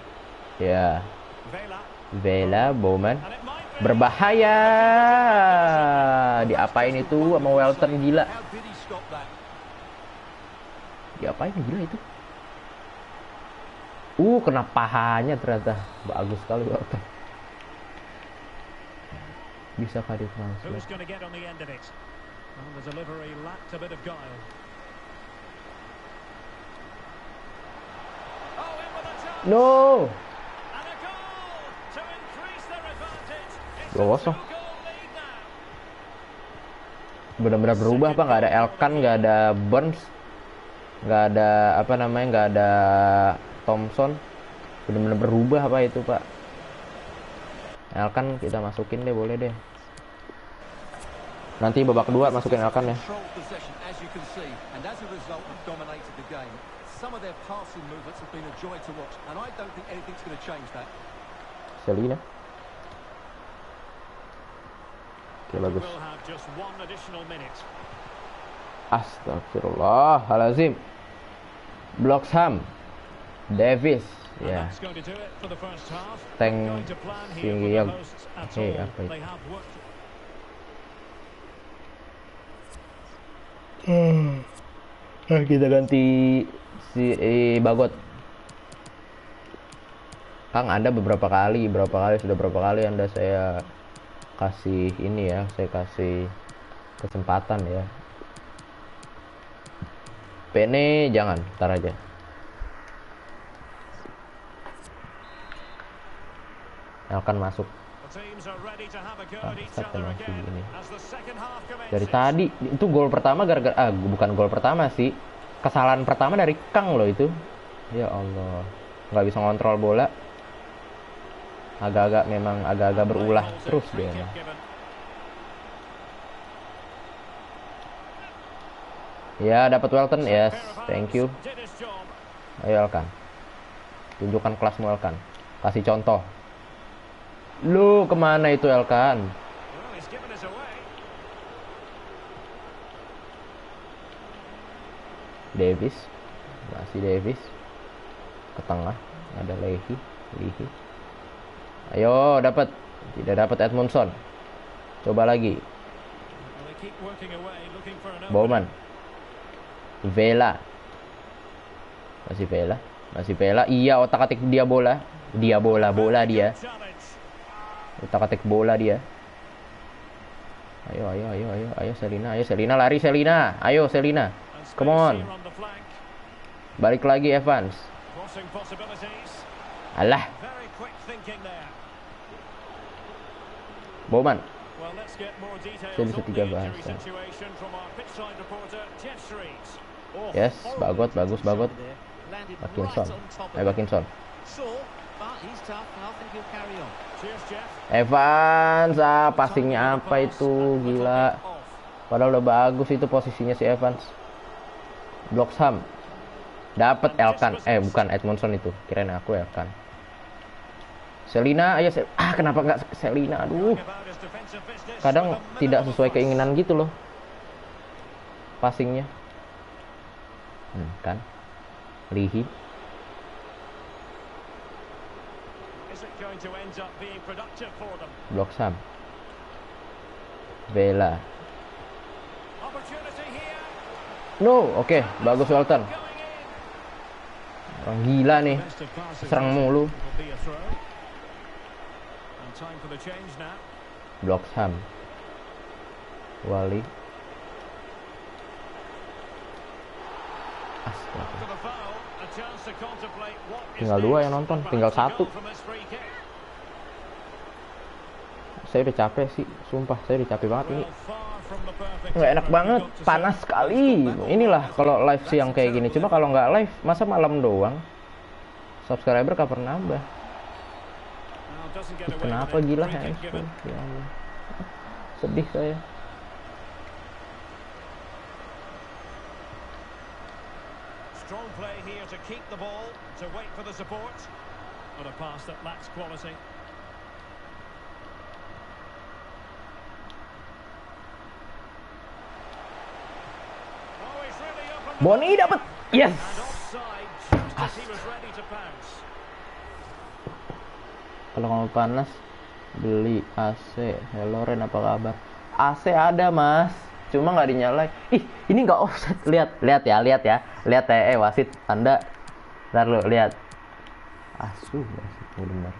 Ya, Vela. Bowman. And it might be. Berbahaya. Diapain itu sama Welton gila? How did he stop that? Diapain gila itu? Kena pahanya ternyata. Bagus sekali Welton. Bisakah Who's ditranslate? going to get on the end of it? Well, the delivery lacked a bit of guile. Oh, in with a chance. No. And a goal to increase their advantage. It's a 2-0. two-goal lead now. Benar-benar berubah Pak, nggak ada Elkan, nggak ada Burns, nggak ada nggak ada Thompson. Benar-benar berubah apa itu Pak. Elkan kita masukin deh, boleh deh. Nanti babak kedua masukin Elkan ya. Controlled possession, as you can see, and as a result have dominated the game. Some of their passing movements have been a joy to watch, and I don't think anything's going to change that. Selina. Oke, bagus. We'll have just one additional minute. Astagfirullahalazim. Bloxham. Davis. And Ya. that's going to do it for the first half. Tank Not going to plan here with Singiyag. the hosts at Hey, all. apa itu? They have worked. Kita ganti si Bagot. Kang, Anda berapa kali Anda saya kasih ini ya, saya kasih kesempatan ya. Pene jangan, ntar aja. Elkan masuk. The teams are ready to have a go at each Bangsat other emang sih again ini. as the second half Dari commences. tadi itu gol pertama gara-gara bukan gol pertama sih. Kesalahan pertama dari Kang loh itu. Ya Allah. Nggak bisa ngontrol bola. Agak-agak berulah terus dia. Free kick given. Ya, dapat Welton. Yes, Pair of thank hands you. did his job. Ayo Elkan. Tunjukkan kelasmu Elkan. Kasih contoh. Lu kemana itu Elkan? Well, he's given us away. Davis. Masih Davis. Ke tengah. Ada Lehi. Ayo, dapat. Tidak dapat Edmondson. Coba lagi. Well, they keep working away, looking for an Bowman. Vela. Masih Vela. Iya, otak-atik dia bola. Bola dia. challenge. Otak-atik bola dia. Ayo Selina lari Selina. Ayo Selina. And space Come on. here the flank. Balik lagi Evans. Crossing possibilities. Alah, Very quick thinking there. Bowman. Well, let's get more details Saya bisa on the tiga injury bahasa. situation from our pitchside reporter, Jeff Street. Oh, Yes, horrible bagus. Landed Atkinson. right on top of Ayo Atkinson. Sore, but he's tough and I think he'll carry on. Cheers, Jeff. Evans, passingnya apa itu? Gila. Padahal udah bagus itu posisinya si Evans. Bloxham. Dapat Elkan. Bukan Edmondson itu. Kirain aku Elkan. Selina, ayo kenapa nggak Selina? Aduh. About his defensive business Kadang with a tidak minimal sesuai fuss. keinginan gitu loh. Passingnya. Kan Lihi. Is it going to end up being productive for them? Blok Sam. Vela. Opportunity here. No, oke, bagus Walton. Going in. Orang gila nih, Best of passes. serang mulu. Will be a throw. And time for the change now. Blok Sam. Wali. Astaga. To the foul, a chance to contemplate what is Tinggal dua next. yang nonton, Perhaps tinggal a satu. goal from this free kick. Saya udah capek sih, sumpah saya udah capek banget ini. Well, far from the perfect Nggak enak effort. banget, You've got to panas say, sekali. it's got that Inilah all. kalau live siang That's kayak gini. terrible, Cuma isn't kalau nggak live, masa malam doang? Subscriber kapan nambah? it? Now, doesn't get away Kenapa with it. gila Free kick handphone? given. Ya Allah. Sedih saya. Strong play here to keep the ball, to wait for the support. But a pass that lacks quality. Oh, he's really opened the Boni dapat. Yes. And offside just as he was ready to pounce. Kalau kamu panas, beli AC. Hello Ren, apa kabar? AC ada mas, cuma nggak dinyalain. Ih, ini nggak offset. Lihat ya. Wasit, Anda. Ntar lu lihat. Asu, wasit benar.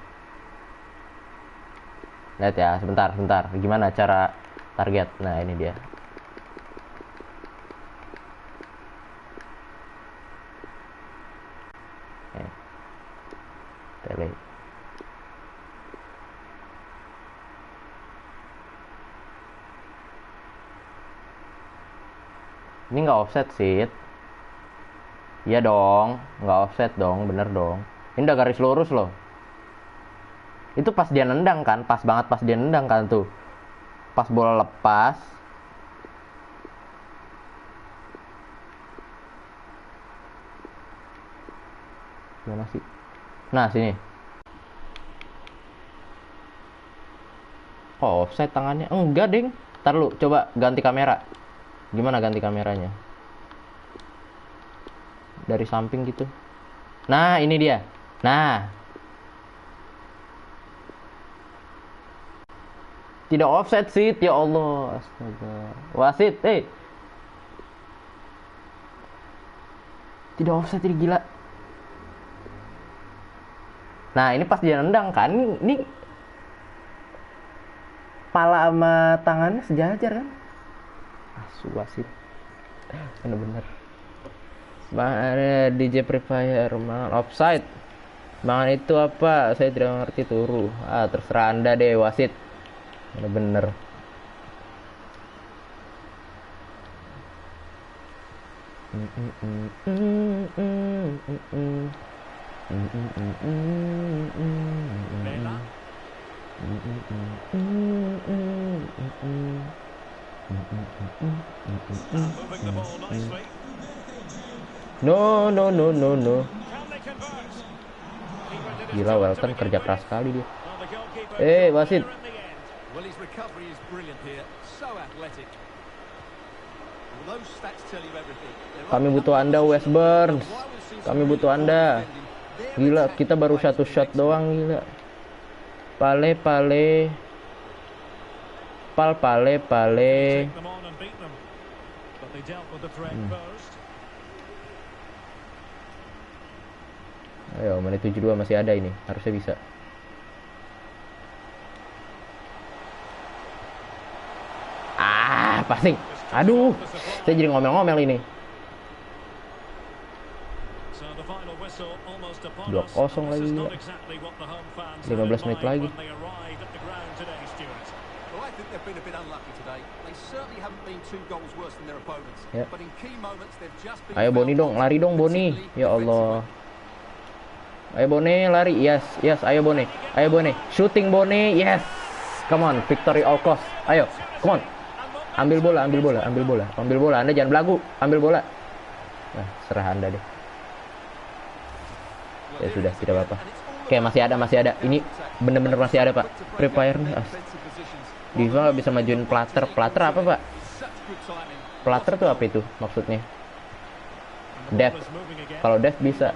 Lihat ya, sebentar. Gimana cara target? Nah ini dia. Tele. Ini nggak offset sih. Iya dong, nggak offset dong, bener dong. Ini udah garis lurus loh. Itu pas dia nendang kan, pas banget pas dia nendang kan tuh. Pas bola lepas. Gimana sih? Nah sini. Oh offset tangannya? Enggak ding. Ntar lu coba ganti kamera. Gimana ganti kameranya? Dari samping gitu. Nah ini dia. Nah. Tidak offset sih, ya Allah. Astaga. Wasit, Tidak offset ini gila. Nah ini pas dia nendang kan. Ini pala sama tangannya sejajar kan. Asu wasit. Bener-bener. Bang ada DJ Free Fire, Bang offside. Bang itu apa? Saya tidak ngerti turu. Terserah Anda deh wasit. Bener-bener. Vela. Moving the ball nicely. No. Can they convert? Keeper did his Gila job to Welton begin kerja with. keras sekali dia. Well, the goalkeeper Wasit. there in the end. Well, his recovery is brilliant here. So athletic. Well, those stats tell you everything. Kami butuh Anda West Burns. Kami butuh Anda. Gila, kita baru satu shot doang gila. Pale. Take them on and beat them. But they dealt with the threat first. Ayo, menit 72 masih ada ini. Harusnya bisa. Passing. Aduh, saya jadi ngomel-ngomel ini. So the final whistle almost upon 2-0 us. And this lagi. is not exactly what the home fans 15 had in menit mind lagi. when they arrived at the ground today, Stuart. Well, I think they've been a bit unlucky today. They certainly haven't been 2 goals worse than their opponents. Yep. But in key moments, they've just been. Ayo Boni dong, lari dong Boni. Ya Allah. Ayo Boni, lari. Yes. Ayo Boni. Shooting Boni. Yes. Come on, victory all cost. Ayo, come on. Ambil bola. Anda jangan belagu. Ambil bola. Nah, serah Anda deh. Ya sudah, tidak apa-apa. Oke, masih ada. Ini bener-bener masih ada, Pak. Free Fire nih. Diva nggak bisa majuin Platter. Platter apa, Pak? Platter tuh apa itu maksudnya? Depth. Kalau depth bisa.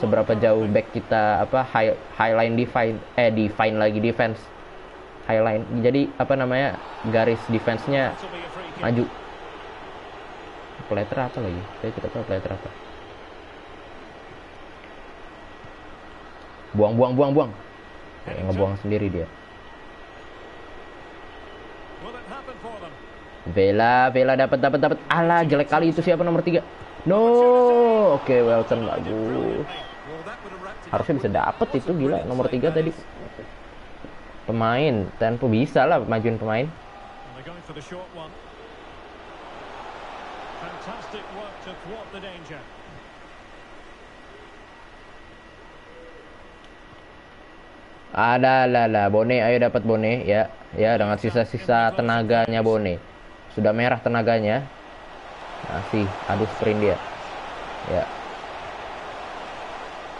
Seberapa jauh back kita high line define lagi defense. High line. Jadi garis defense-nya maju. Plater apa lagi? Saya tidak tahu plater apa. Buang. Ngebuang sendiri dia. Vela dapat. Alah, jelek kali itu siapa nomor 3? No. Oke, Welton bagus. Harusnya bisa dapet itu, gila nomor 3 tadi. Pemain, Tempo bisa lah majuin pemain. Ada lah, Bone, ayo dapat Bone ya dengan sisa-sisa tenaganya Bone. Sudah merah tenaganya. Masih, aduh sprint dia. Ya.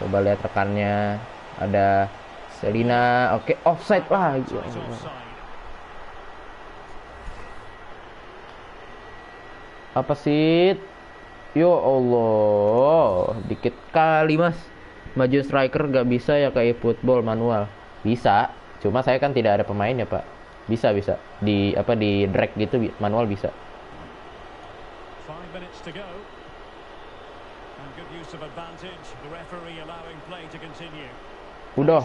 Coba lihat rekannya. Ada Selina. Oke, offside lah. Apa sih? Yo Allah, dikit kali mas. Maju striker gak bisa ya kayak football manual. Bisa, cuma saya kan tidak ada pemain ya pak. Bisa di drag gitu manual bisa. 5 minutes to go. And good use of advantage. The referee allowing play to continue. Udah.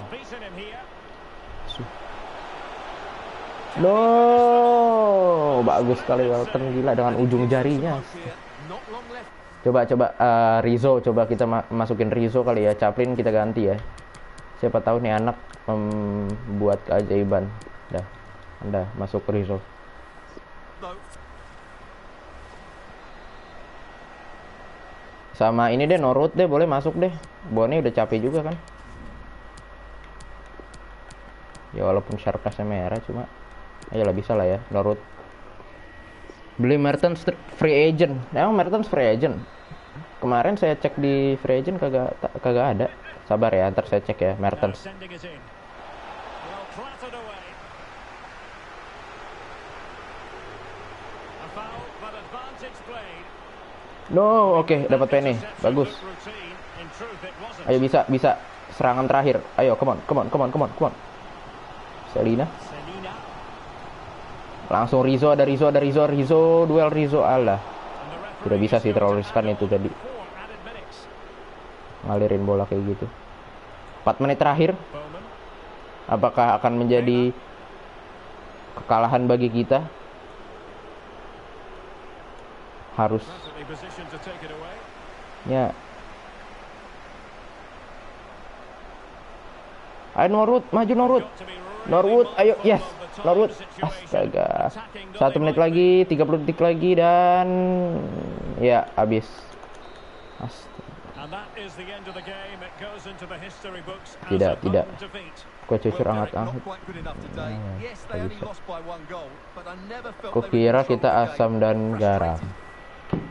No, bagus sekali Welton, gila dengan ujung jarinya. Coba Rizzo, coba kita masukin Rizzo kali ya. Chaplin kita ganti ya. Siapa tahu nih anak membuat keajaiban. Anda masuk Rizzo. Sama ini deh, Norwood deh, boleh masuk deh. Bone udah capek juga kan. Ya walaupun sharpness-nya merah, cuma ayolah bisa lah ya, Norwood. Beli Mertens free agent. Emang Mertens free agent? Kemarin saya cek di free agent kagak ada. Sabar ya, ntar saya cek ya Mertens. No, oke, dapat Pene. Bagus. Ayo bisa serangan terakhir. Ayo, come on. Selina. Langsung Rizzo, duel Rizzo. Allah. Tidak bisa sih terlalu riskan itu tadi. Ngalirin bola kayak gitu. 4 menit terakhir. Apakah akan menjadi kekalahan bagi kita? Harus. Ya. Ayo Norwood, ayo, yes, Norwood. Astaga. 1 menit lagi, 30 detik lagi dan ya habis. Tidak. Kok cucur hangat-hangat. Kukira kita asam dan garam.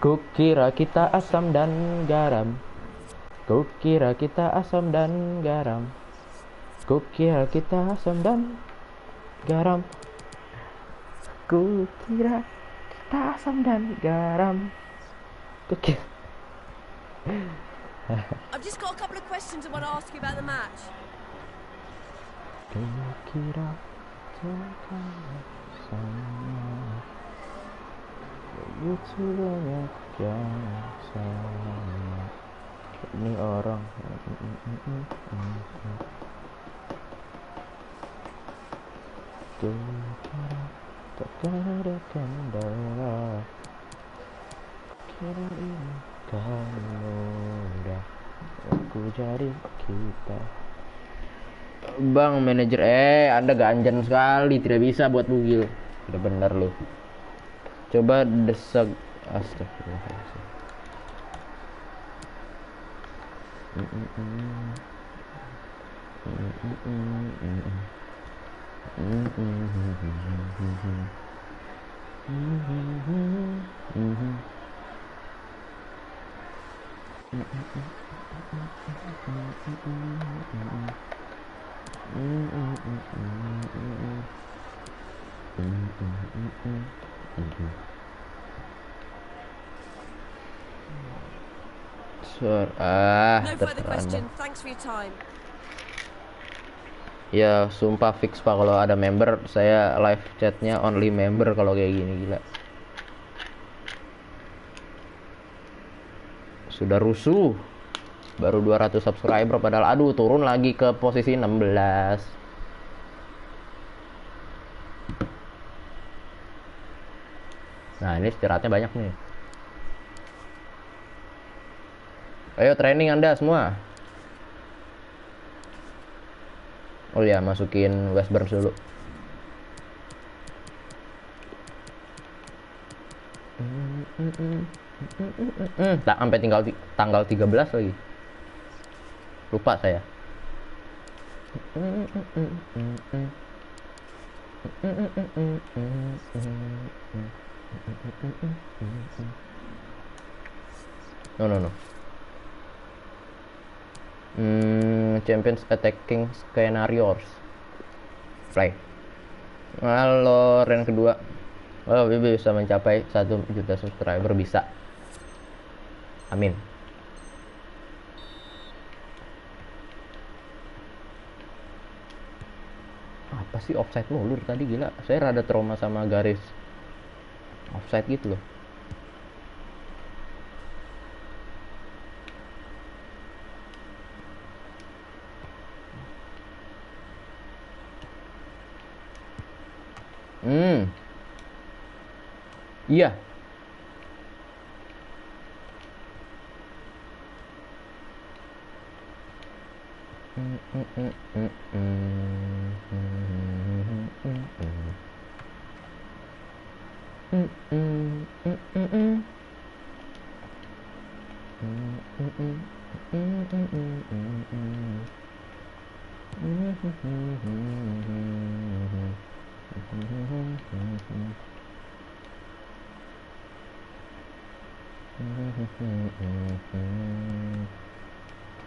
Kukira kita asam dan garam. Kukira kita asam dan garam. Kukira kita asam dan garam. Kukira kita asam dan garam. Kukira. I've just got a couple of questions I want to ask you about the match. Kukira kita sama. Begitu banyak yang sama. Ini orang. Kukira takkan ada kendala. Kira ini kan mudah. Aku jadi kita. Bang manajer, Anda ganjan sekali, tidak bisa buat bugil. Udah bener loh. Coba desek. Astagfirullahaladzim. No further terserah Anda. questions. Thanks for your time. Ya sumpah fix pak, kalau ada member saya live chatnya only member kalau kayak gini, gila. Sudah rusuh. Baru 200 subscriber padahal aduh turun lagi ke posisi 16. Nah ini istirahatnya banyak nih. Ayo training Anda semua. Oh ya, masukin Westburn dulu. Tak sampai tanggal 13 lagi. Lupa saya. No. Champions attacking scenarios. Play. Halo, rank kedua. Oh, bisa mencapai 1 juta subscriber, bisa. Amin. Apa sih offside mulu tadi, gila. Saya rada trauma sama garis offside gitu loh. Iya.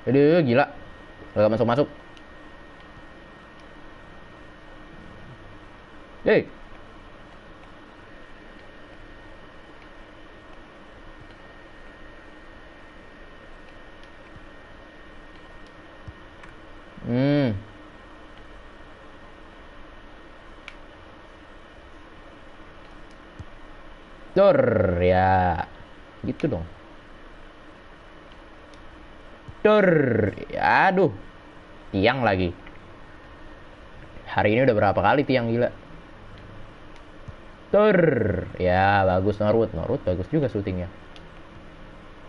Aduh, gila. Gak masuk-masuk. Hey. Dor, ya. Gitu dong. Dor. Aduh. Tiang lagi. Hari ini udah berapa kali tiang, gila. Dor. Ya, bagus Norwood. Norwood bagus juga syutingnya.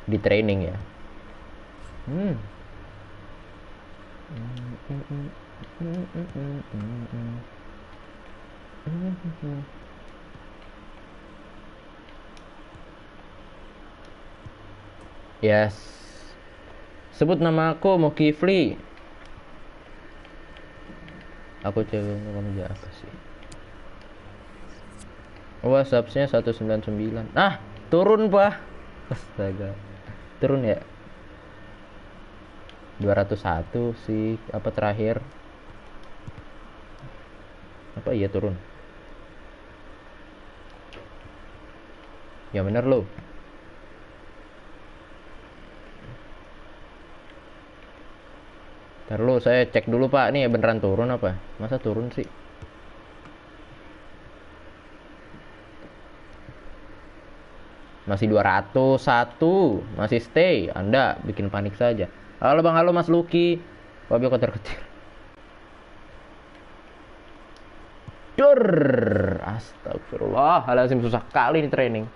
Di training ya. Yes. Sebut nama aku, mau Kifli. Aku cewek, kamu aja apa sih? Wah, subsnya 199. Ah, turun pak. Astaga. Turun ya. 201 sih, apa terakhir? Apa iya turun? Ya bener loh. Ntar lu, saya cek dulu pak, nih beneran turun apa? Masa turun sih? Masih 201, masih stay. Anda bikin panik saja. Halo bang, halo Mas Lucky. Fabio kotor kecil. Dur, astagfirullahaladzim, susah kali nih training.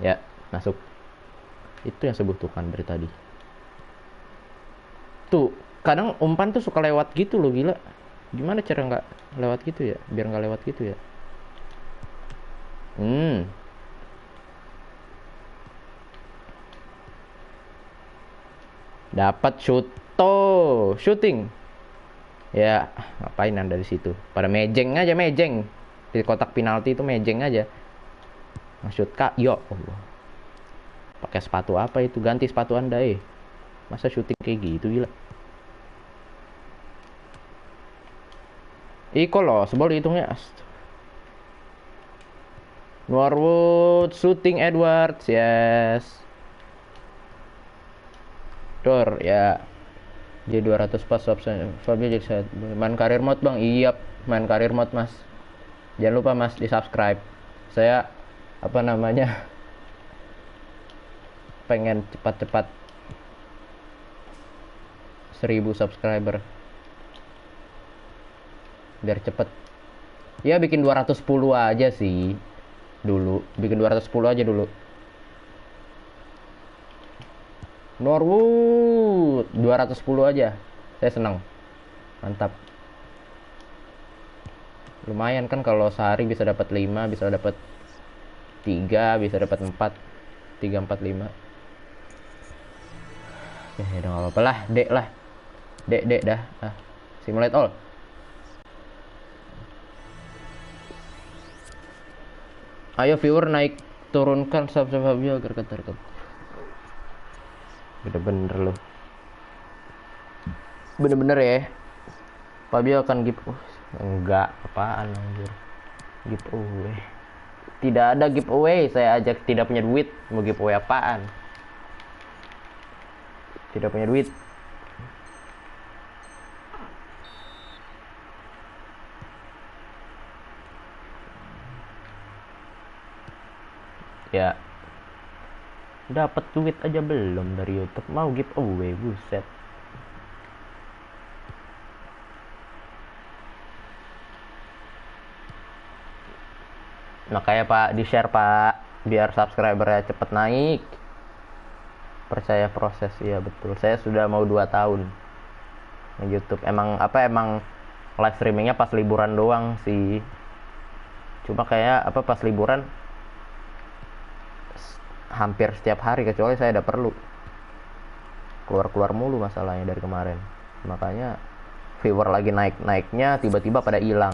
Ya, masuk. Itu yang saya butuhkan dari tadi. Tuh, kadang umpan tuh suka lewat gitu loh, gila. Gimana cara nggak lewat gitu ya? Biar nggak lewat gitu ya. Dapat shooting. Ya, ngapain Anda di situ? Pada mejeng aja, mejeng. Di kotak penalti itu mejeng aja. Maksud Kak, yo Allah. Pakai sepatu apa itu? Ganti sepatu Anda Masa syuting kayak gitu, gila. Iko loh, sebol dihitungnya. Norwood shooting Edwards, yes. Dor ya. Jadi 200 pas Fabio jadi set. Main karir mode bang, iya main karir mode mas. Jangan lupa mas di subscribe. Saya apa namanya pengen cepat-cepat 1000 subscriber biar cepet. Ya bikin 210 aja sih dulu, bikin 210 aja dulu. Norwood 210 aja, saya senang, mantap. Lumayan kan kalau sehari bisa dapat 5, bisa dapat 3, bisa dapat 4, 3, 4, 5. Ya udah gak apa-apa lah, dek lah. Dek dah. Simulate all. Ayo viewer naik turunkan subscribe Fabio agar keterkait. Bener-bener loh. Bener-bener ya. Fabio akan giveaway. Enggak, apaan anjir. Giveaway. Tidak ada giveaway, saya ajak tidak punya duit. Mau giveaway apaan? Tidak punya duit. Ya. Dapat duit aja belum dari YouTube, mau giveaway, buset. Makanya Pak, di-share Pak, biar subscribernya cepet naik. Percaya proses, ya betul. Saya sudah mau 2 tahun di YouTube. Emang live streamingnya pas liburan doang sih. Cuma kayak pas liburan hampir setiap hari, kecuali saya ada perlu. Keluar mulu masalahnya dari kemarin. Makanya viewer lagi naik-naiknya tiba-tiba pada hilang.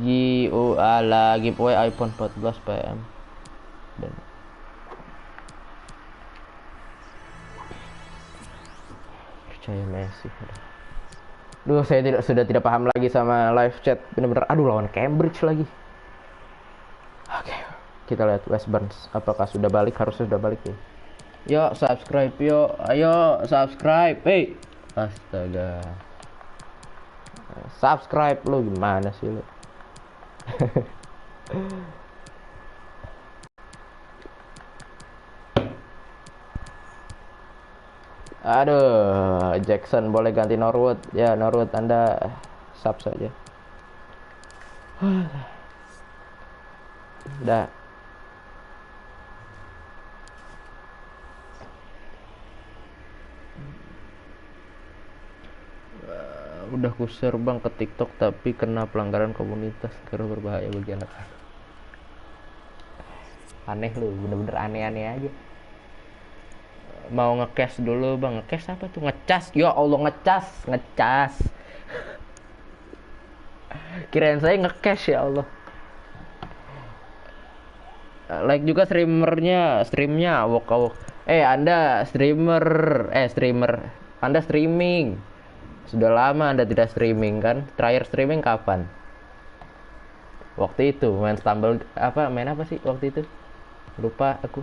Giveaway iPhone 14 PM. Dan percaya Messi. Duh, saya sudah tidak paham lagi sama live chat. Bener-bener lawan Cambridge lagi. Oke. Kita lihat West Burns apakah sudah balik, harusnya sudah balik ya. Yuk subscribe, yuk, ayo subscribe. Hey, astaga, subscribe lu gimana sih lu? Aduh, Jackson boleh ganti Norwood ya. Norwood Anda sub saja. Udah. Udah ku-share bang ke TikTok tapi kena pelanggaran komunitas karena berbahaya bagi anak. Aneh lu, bener-bener aneh-aneh aja. Mau nge-cash dulu bang, nge-cash apa tuh? Ngecas, ya Allah, ngecas. Kirain saya nge-cash, ya Allah. Like juga streamnya awok. Anda Anda streaming. Sudah lama Anda tidak streaming kan? Terakhir streaming kapan? Waktu itu main Stumble main apa sih waktu itu? Lupa aku.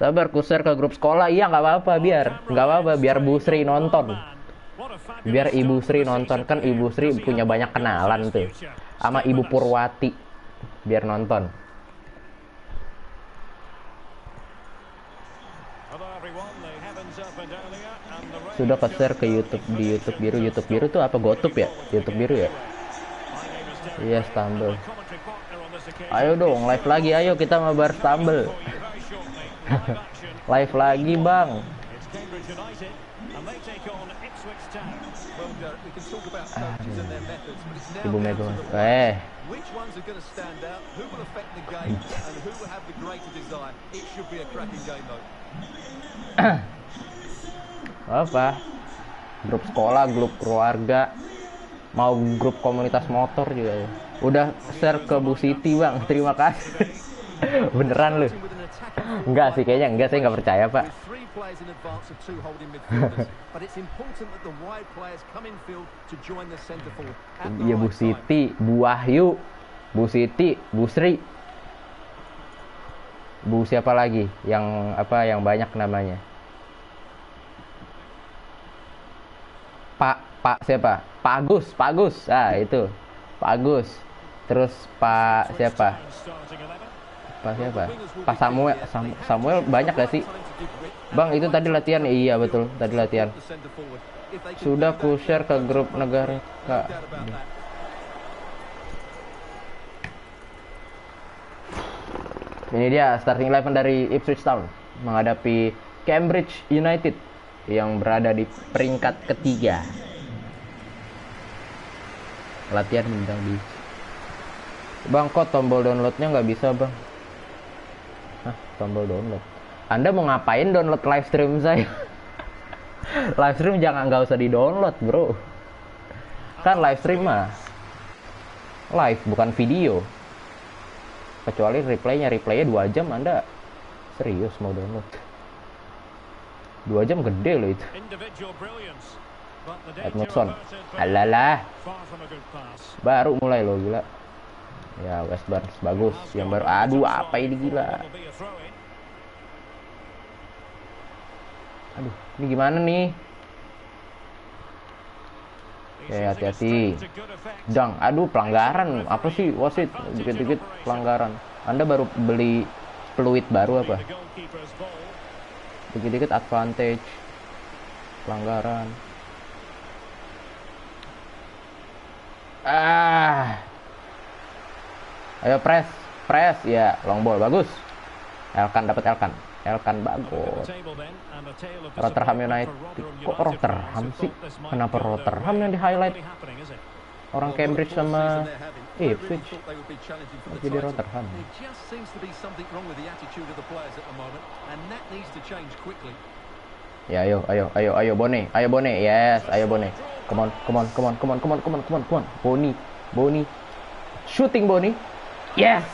Sabar, ku share ke grup sekolah. Iya, nggak apa-apa biar Bu Sri nonton. Biar Ibu Sri nonton, kan Ibu Sri punya banyak kenalan tuh. Sama Ibu Purwati. Biar nonton. Sudah ke-share ke YouTube, di YouTube biru. YouTube biru tuh apa? GoTube ya? YouTube biru ya? Iya, Stumble. Ayo dong, live lagi, ayo kita mabar Stumble. Live lagi, Bang. Ibu Mega. Apa? Grup sekolah, grup keluarga, mau grup komunitas motor juga ya. Udah share ke Bu Siti bang, terima kasih. Beneran lu. Enggak sih, kayaknya enggak, saya nggak percaya, Pak. With 3 players in advance of 2 holding midfielders, but it's important that the wide players come in field to join the centre forward at the Iya, Bu right time. Siti, Bu Wahyu, Bu Siti, Bu Sri. Bu siapa lagi? Yang banyak namanya? Pak siapa? Pak Agus. Ah, itu. Pak Agus. Terus Pak siapa? Pak siapa? Pak Samuel banyak gak sih? Bang, itu tadi latihan. Iya, betul. Tadi latihan. Sudah ku share ke grup negara, Kak. Ini dia starting 11 dari Ipswich Town menghadapi Cambridge United yang berada di peringkat ketiga. Latihan bintang di. Bang, kok tombol downloadnya nggak bisa, Bang? Hah, tombol download. Anda mau ngapain download live stream saya? Live stream nggak usah di-download, bro. Kan live stream mah live, bukan video. Kecuali replaynya 2 jam, Anda serius mau download? 2 jam gede loh itu. Edmondson, alalah, baru mulai loh, gila. Ya, West Barnes bagus, yang baru. Aduh, apa ini, gila. Aduh, ini gimana nih? Oke, hati-hati. Dang, aduh, pelanggaran. Apa sih wasit? Dikit-dikit pelanggaran. Anda baru beli fluid baru apa? Dikit-dikit advantage. Pelanggaran. Ayo press. Ya, long ball bagus. Elkan dapat Elkan bagus. Rotherham United. Kok Rotherham sih? Kenapa Rotherham yang di highlight? Orang Cambridge sama Ipswich. Jadi Rotherham. Ya, ayo Bone. Yes, ayo Bone. Come on. Boni. Shooting Boni. Yes.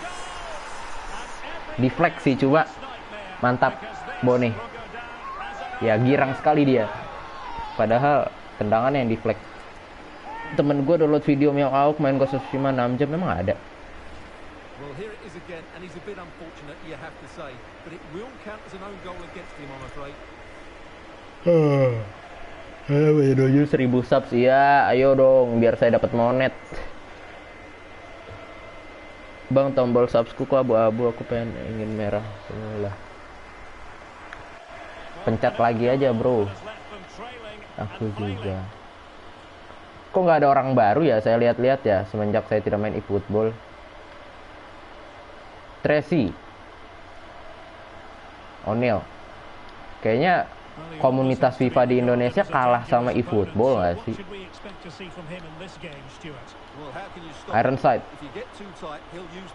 Defleksi coba. Mantap, Bone. Ya, girang sekali dia. Padahal tendangannya yang deflect. Temen gue download video Meow Auk main Ghost of Tsushima 6 jam, memang ada. Well, here it is again, and he's a bit unfortunate, you have to say, but it will count as an own goal against him, I'm afraid. 1000 subs, iya, ayo dong, biar saya dapat monet. Bang, tombol subsku kok abu-abu, aku ingin merah semula. Pencet lagi aja, bro. Aku juga. Kok nggak ada orang baru ya? Saya lihat-lihat ya, semenjak saya tidak main eFootball. Tracy, O'Neil. Kayaknya komunitas FIFA di Indonesia kalah sama eFootball nggak sih? Ironside,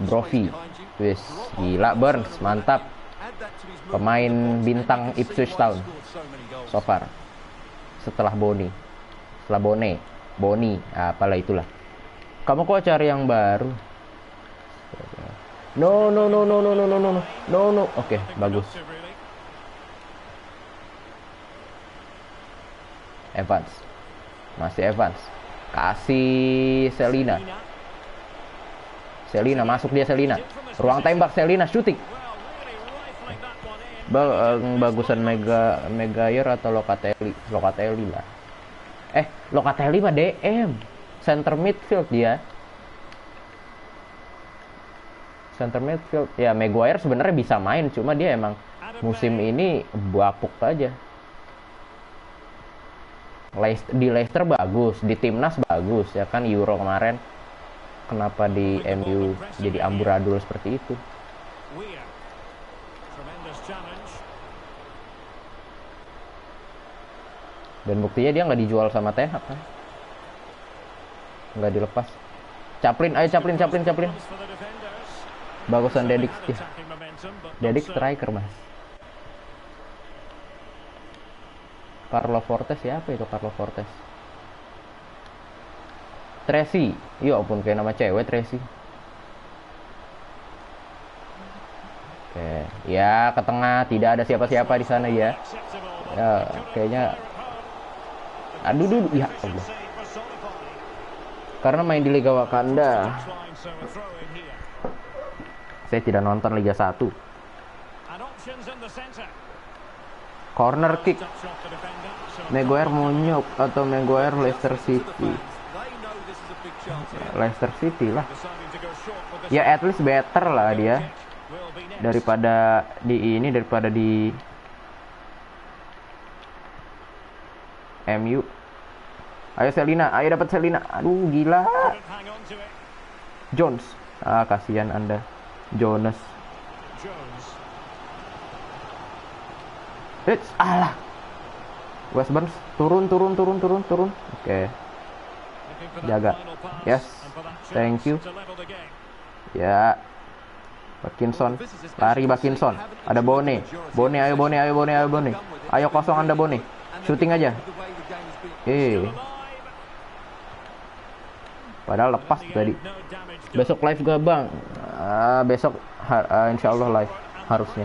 Brophy, wis gila Burns, mantap. Pemain bintang Ipswich Town so far. Setelah Boni, apalah itulah. Kamu kok cari yang baru? No. Oke, bagus. Evans, masih Evans. Kasih Selina masuk dia. Selina, ruang tembak. Selina shooting. Bagusan Maguire atau Locatelli lah. Locatelli mah DM, center midfield dia. Center midfield. Ya, Maguire sebenarnya bisa main, cuma dia emang musim ini bapuk aja. Di Leicester bagus, di timnas bagus ya kan, Euro kemarin. Kenapa di MU jadi amburadul seperti itu? Dan buktinya dia nggak dijual sama Ten Hag kan? Nggak dilepas. Chaplin. Bagusan Dedik. Dedik striker, Mas. Carlo Fortes, siapa itu Carlo Fortes? Tracy. Ya ampun, kayak nama cewek Tracy. Oke, ya ke tengah, tidak ada siapa-siapa di sana ya. Ya, kayaknya. Aduh, ya Allah. Karena main di Liga Wakanda. Saya tidak nonton Liga 1. Corner kick. Maguire monyok atau Maguire Leicester City. Leicester City lah. Ya at least better lah dia daripada di MU. Ayo Selina, ayo dapat Selina. Aduh gila. Jones. Ah kasihan Anda. Jonas. Alah. West Burns turun. Oke. Jaga. Yes. Thank you. Ya. Parkinson. Lari Parkinson. Ada Bone. Ayo Bone. Ayo kosong Anda Bone. Shooting aja. Padahal lepas tadi. Besok live gak bang? Besok insya Allah live harusnya.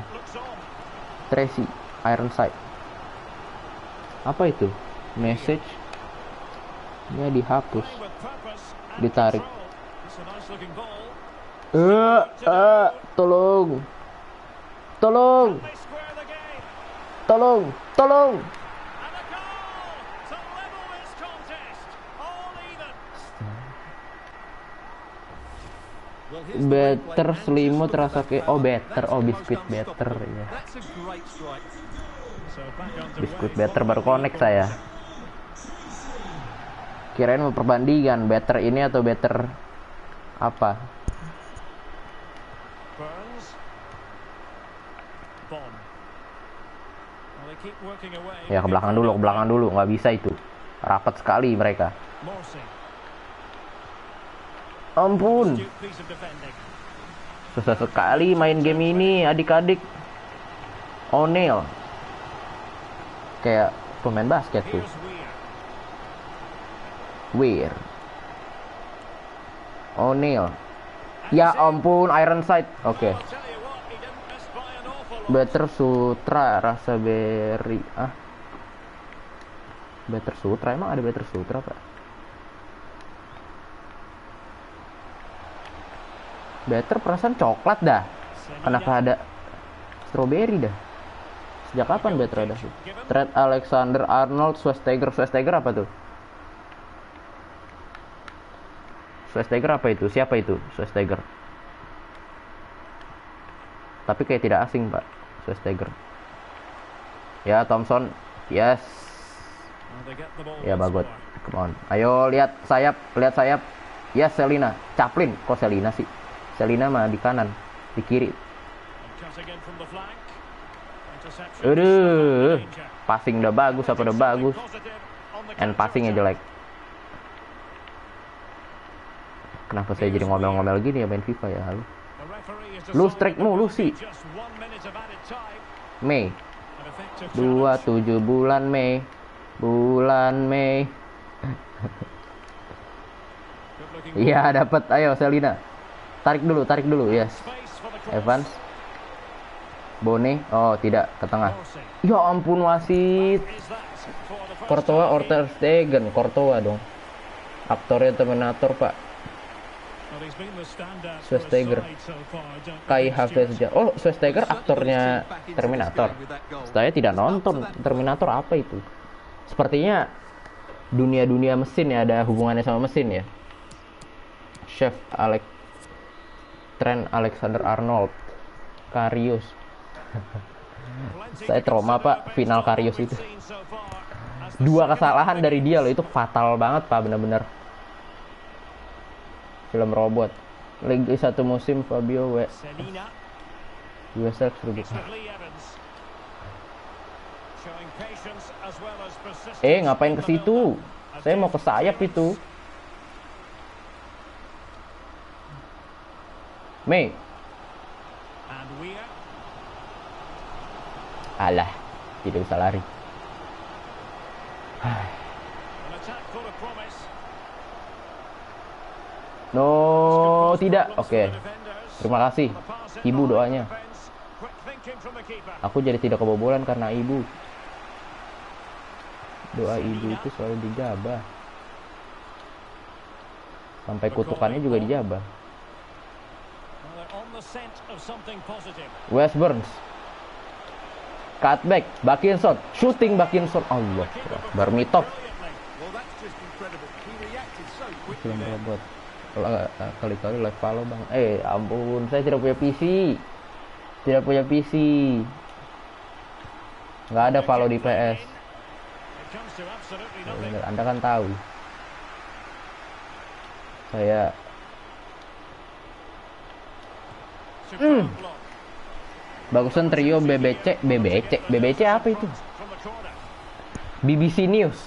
Tracy Ironside. Apa itu? Message nya dihapus, ditarik. Tolong. Better selimut rasa kayak biskuit better ya. Biskuit better baru connect saya. Kirain mau perbandingan better ini atau better apa? Ya ke belakang dulu, nggak bisa itu. Rapat sekali mereka. Ampun. Susah sekali main game ini adik-adik. O'Neil. Kayak pemain basket tuh. Weir. O'Neil. Ya ampun, Ironside. Oke. Better Sutra rasa berry. Better Sutra, emang ada Better Sutra, Pak? Better perasaan coklat dah. Kenapa ada strawberry dah? Sejak kapan Better ada sih? Trent Alexander-Arnold, Schweinsteiger apa tuh? Schweinsteiger apa itu? Siapa itu? Schweinsteiger. Tapi kayak tidak asing, Pak. Schweinsteiger. Ya, Thompson. Yes. Ya, bagus. Come on. Ayo lihat sayap. Yes, Selina. Chaplin. Kok Selina sih? Selina mah di kanan, di kiri. Aduh, passing udah bagus, and passingnya jelek. Kenapa saya jadi ngomel-ngomel gini ya main FIFA ya? Lu strike mulu sih. Mei 27 bulan Mei. Iya dapat. Ayo Selina. Tarik dulu, yes. Evans. Bone. Oh, tidak, ke tengah. Ya ampun, wasit. Courtois or Ter Stegen? Courtois dong. Aktornya Terminator, Pak. Schweinsteiger. Kai Havertz. Oh, Schweinsteiger aktornya Terminator. Saya tidak nonton Terminator, apa itu? Sepertinya dunia mesin ya, ada hubungannya sama mesin ya. Chef Trent Alexander-Arnold. Karius. Saya trauma, Pak, final Karius itu. 2 kesalahan dari dia loh, itu fatal banget, Pak, bener-bener. Film robot. Liga 1 musim Fabio USL ngapain ke situ? Saya mau ke sayap itu. Mei. Alah, tidak bisa lari. No, tidak. Oke. Terima kasih Ibu doanya. looking from the keeper. Aku jadi tidak kebobolan karena ibu. Doa ibu itu selalu dijabah. Sampai kutukannya juga dijabah. Well, they're on the scent of something positive. West Burns. Cutback, Bakinson, shooting Bakinson. Allah, Barmitov. Brilliantly. Well, that's just incredible. He reacted so quickly Belum there. robot. Kali-kali live follow bang. Ampun, saya tidak punya PC. Tidak punya PC. Nggak ada follow di PS. It comes to absolutely nothing. Anda kan tahu. Saya Superb block. bagusan trio BBC apa itu? From the corner. BBC News.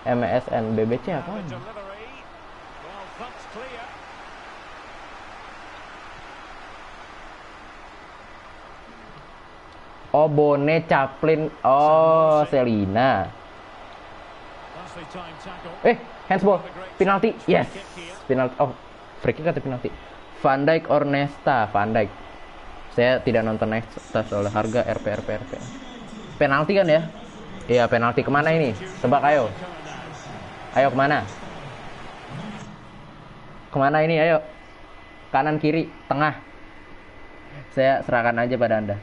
MSN BBC apa? The delivery. Well, thump's clear. Oh, Bone Chaplin. Oh, Selina. Nicely timed tackle. Handsball. Penalti. Yes. Penalti. Oh, free kick atau penalti? Van Dijk or Nesta? Van Dijk. Saya tidak nonton Nesta soalnya harga RP. Penalti kan ya? Iya, penalti. Kemana ini? Tebak ayo. Ayo kemana? Kemana ini? Ayo. Kanan, kiri, tengah. Saya serahkan aja pada Anda.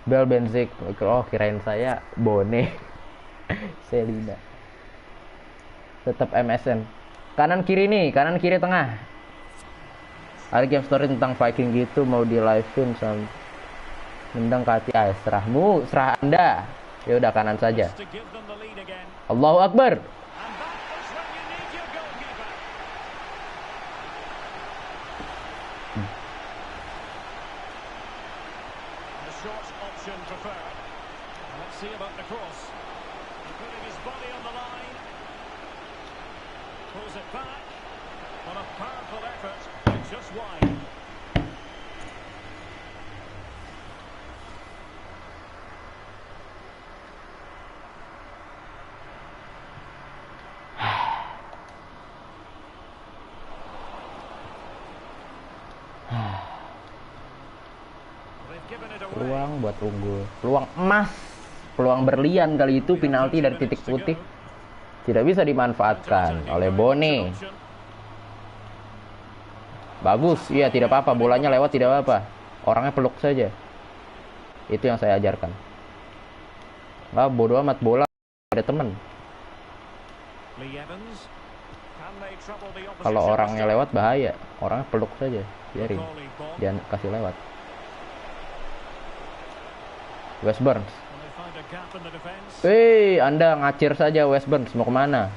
Bel Benzik. Oh, kirain saya Bone. Selina. Tetap MSN. Kanan kiri nih, kanan kiri tengah. Ada game story tentang Viking gitu mau di live-in sama nendang ke hati. Serahmu, serah Anda. Ya udah kanan saja. To give them the lead again. Allahu Akbar. And that is when you need your goalkeeper. The short option preferred. Let's see about the cross. He's putting his body on the line. Pulls it back. On a powerful effort. Just wide. They've given it away. Peluang buat unggul. Peluang emas. Peluang berlian kali itu penalti dari titik putih. Tidak bisa dimanfaatkan oleh Bone. Bagus, iya tidak apa-apa. Bolanya lewat tidak apa-apa. Orangnya peluk saja. Itu yang saya ajarkan. Nggak bodo amat bola. Ada temen. Lee Evans. Can they trouble the opposition? Kalau orangnya lewat bahaya. Orangnya peluk saja. Biarin. Macaulay ball. Jangan kasih lewat. West Burns. Can they find a gap in the defense? Anda ngacir saja West Burns. Mau kemana?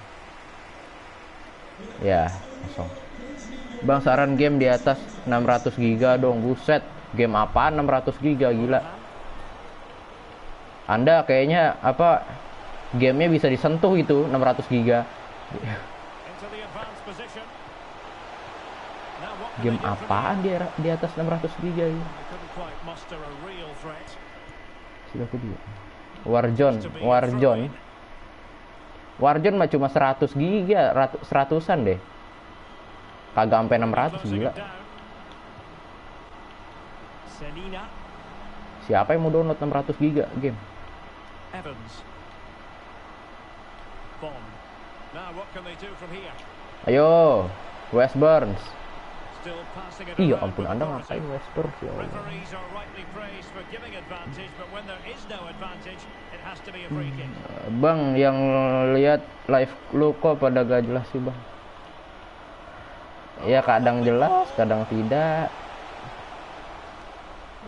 Ya, kosong. Bang, saran game di atas 600 giga dong. Buset. Game apaan 600 giga? Gila. Anda kayaknya apa gamenya bisa disentuh itu 600 giga. Into the advanced position. Now what can Game they do from apaan di atas 600 giga ini? here? They couldn't quite muster a real threat. Sudah kedua. Warjon mah cuma 100 giga, seratusan deh. Kagak sampai 600 Closing gila. it down. Selina. Siapa yang mau download 600 giga game? Evans. Bond. Now what can they do from here? Ayo, West Burns. Still passing it Iya around ampun, with Anda authority. ngapain West Burns ya Allah. Referees are rightly praised for giving advantage, but when there is no advantage, it has to be a free kick. Bang, yang lihat live lu kok pada gak jelas sih bang? Ya kadang jelas, kadang tidak.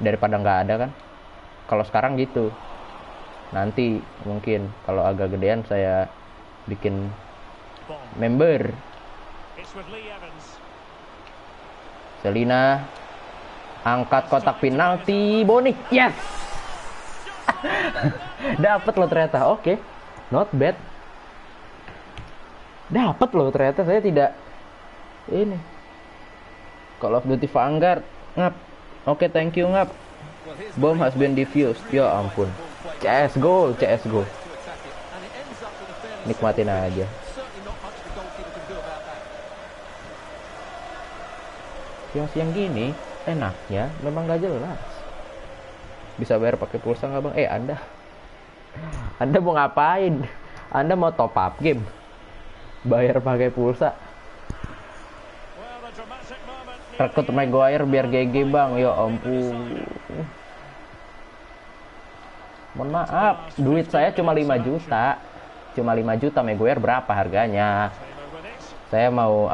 Daripada nggak ada kan? Kalau sekarang gitu. Nanti mungkin kalau agak gedean saya bikin Bond. member. It's with Lee Evans. Selina angkat kotak penalti, Boni. Yes. Dapat loh ternyata. Oke. Not bad. Dapat loh ternyata, saya tidak ini. Call of Duty Vanguard. Ngap. Oke, thank you Ngap. Well, here's Bomb has been defused. Ya ampun. CSGO. to attack it, and it ends up with a fairly Nikmatin aja. certainly not much the goalkeeper can do about that. Siang-siang gini enaknya memang gak jelas. Bisa bayar pakai pulsa nggak bang? Anda mau ngapain? Anda mau top up game? Bayar pakai pulsa? Rekrut Maguire biar GG bang. Ya ampun. Mohon maaf, duit saya cuma 5 juta. Cuma 5 juta, Maguire berapa harganya? Saya mau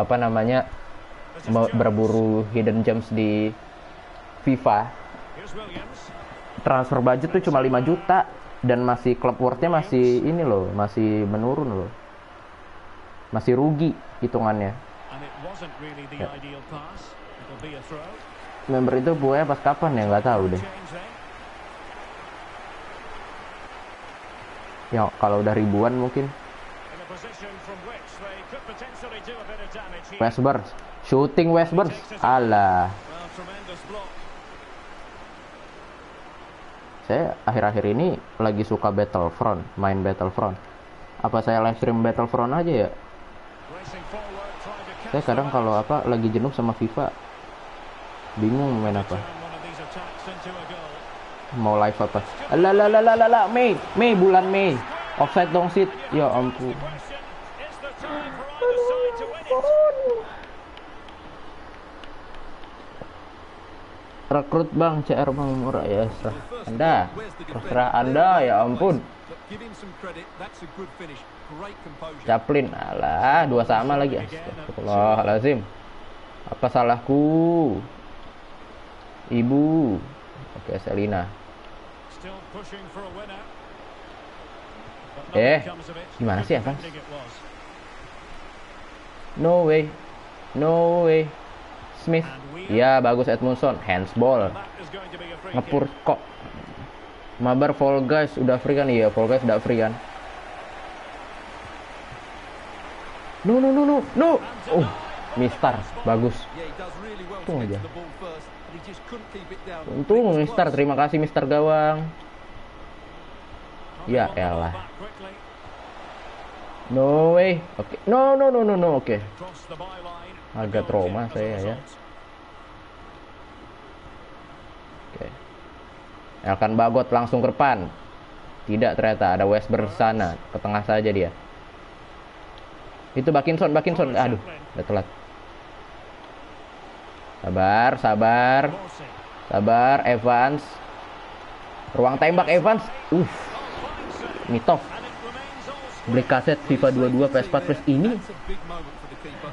mau berburu hidden gems di FIFA. Transfer budget tuh cuma 5 juta dan masih club worth-nya masih ini loh, masih menurun loh. Masih rugi hitungannya. Ya. Member itu buaya pas kapan ya, nggak tahu deh. Ya kalau udah ribuan mungkin. Westburn, shooting Westburn, alah. Saya akhir-akhir ini lagi suka Battlefront, main Battlefront. Apa saya live stream Battlefront aja ya? Saya kadang kalau lagi jenuh sama FIFA, bingung main apa. Mau live apa? Mei bulan Mei. Offside dong sit. Ya ampun. Rekrut bang, CR bang murah ya, terserah Anda, ya ampun. Chaplin, alah, 2 sama lagi. Astagfirullahaladzim. Apa salahku? Ibu. Oke, Selina. Gimana sih Evans? No way. Smith. Ya bagus Edmundson. Handsball. Ngepur kok. Mabar Fall Guys udah free kan? Iya, Fall Guys udah free kan? No. Mister bagus. Untung aja. Untung Mister, terima kasih Mister Gawang. Ya elah. No way. Oke. No. Oke. Agak trauma saya ya. Oke. Elkan Bagot langsung ke depan. Tidak, ternyata ada Westburn sana. Ke tengah saja dia. Itu Bakinson. Aduh, udah telat. Sabar, Evans. Ruang tembak Evans. Mitov. Beli kaset FIFA 22 PS4 Plus ini.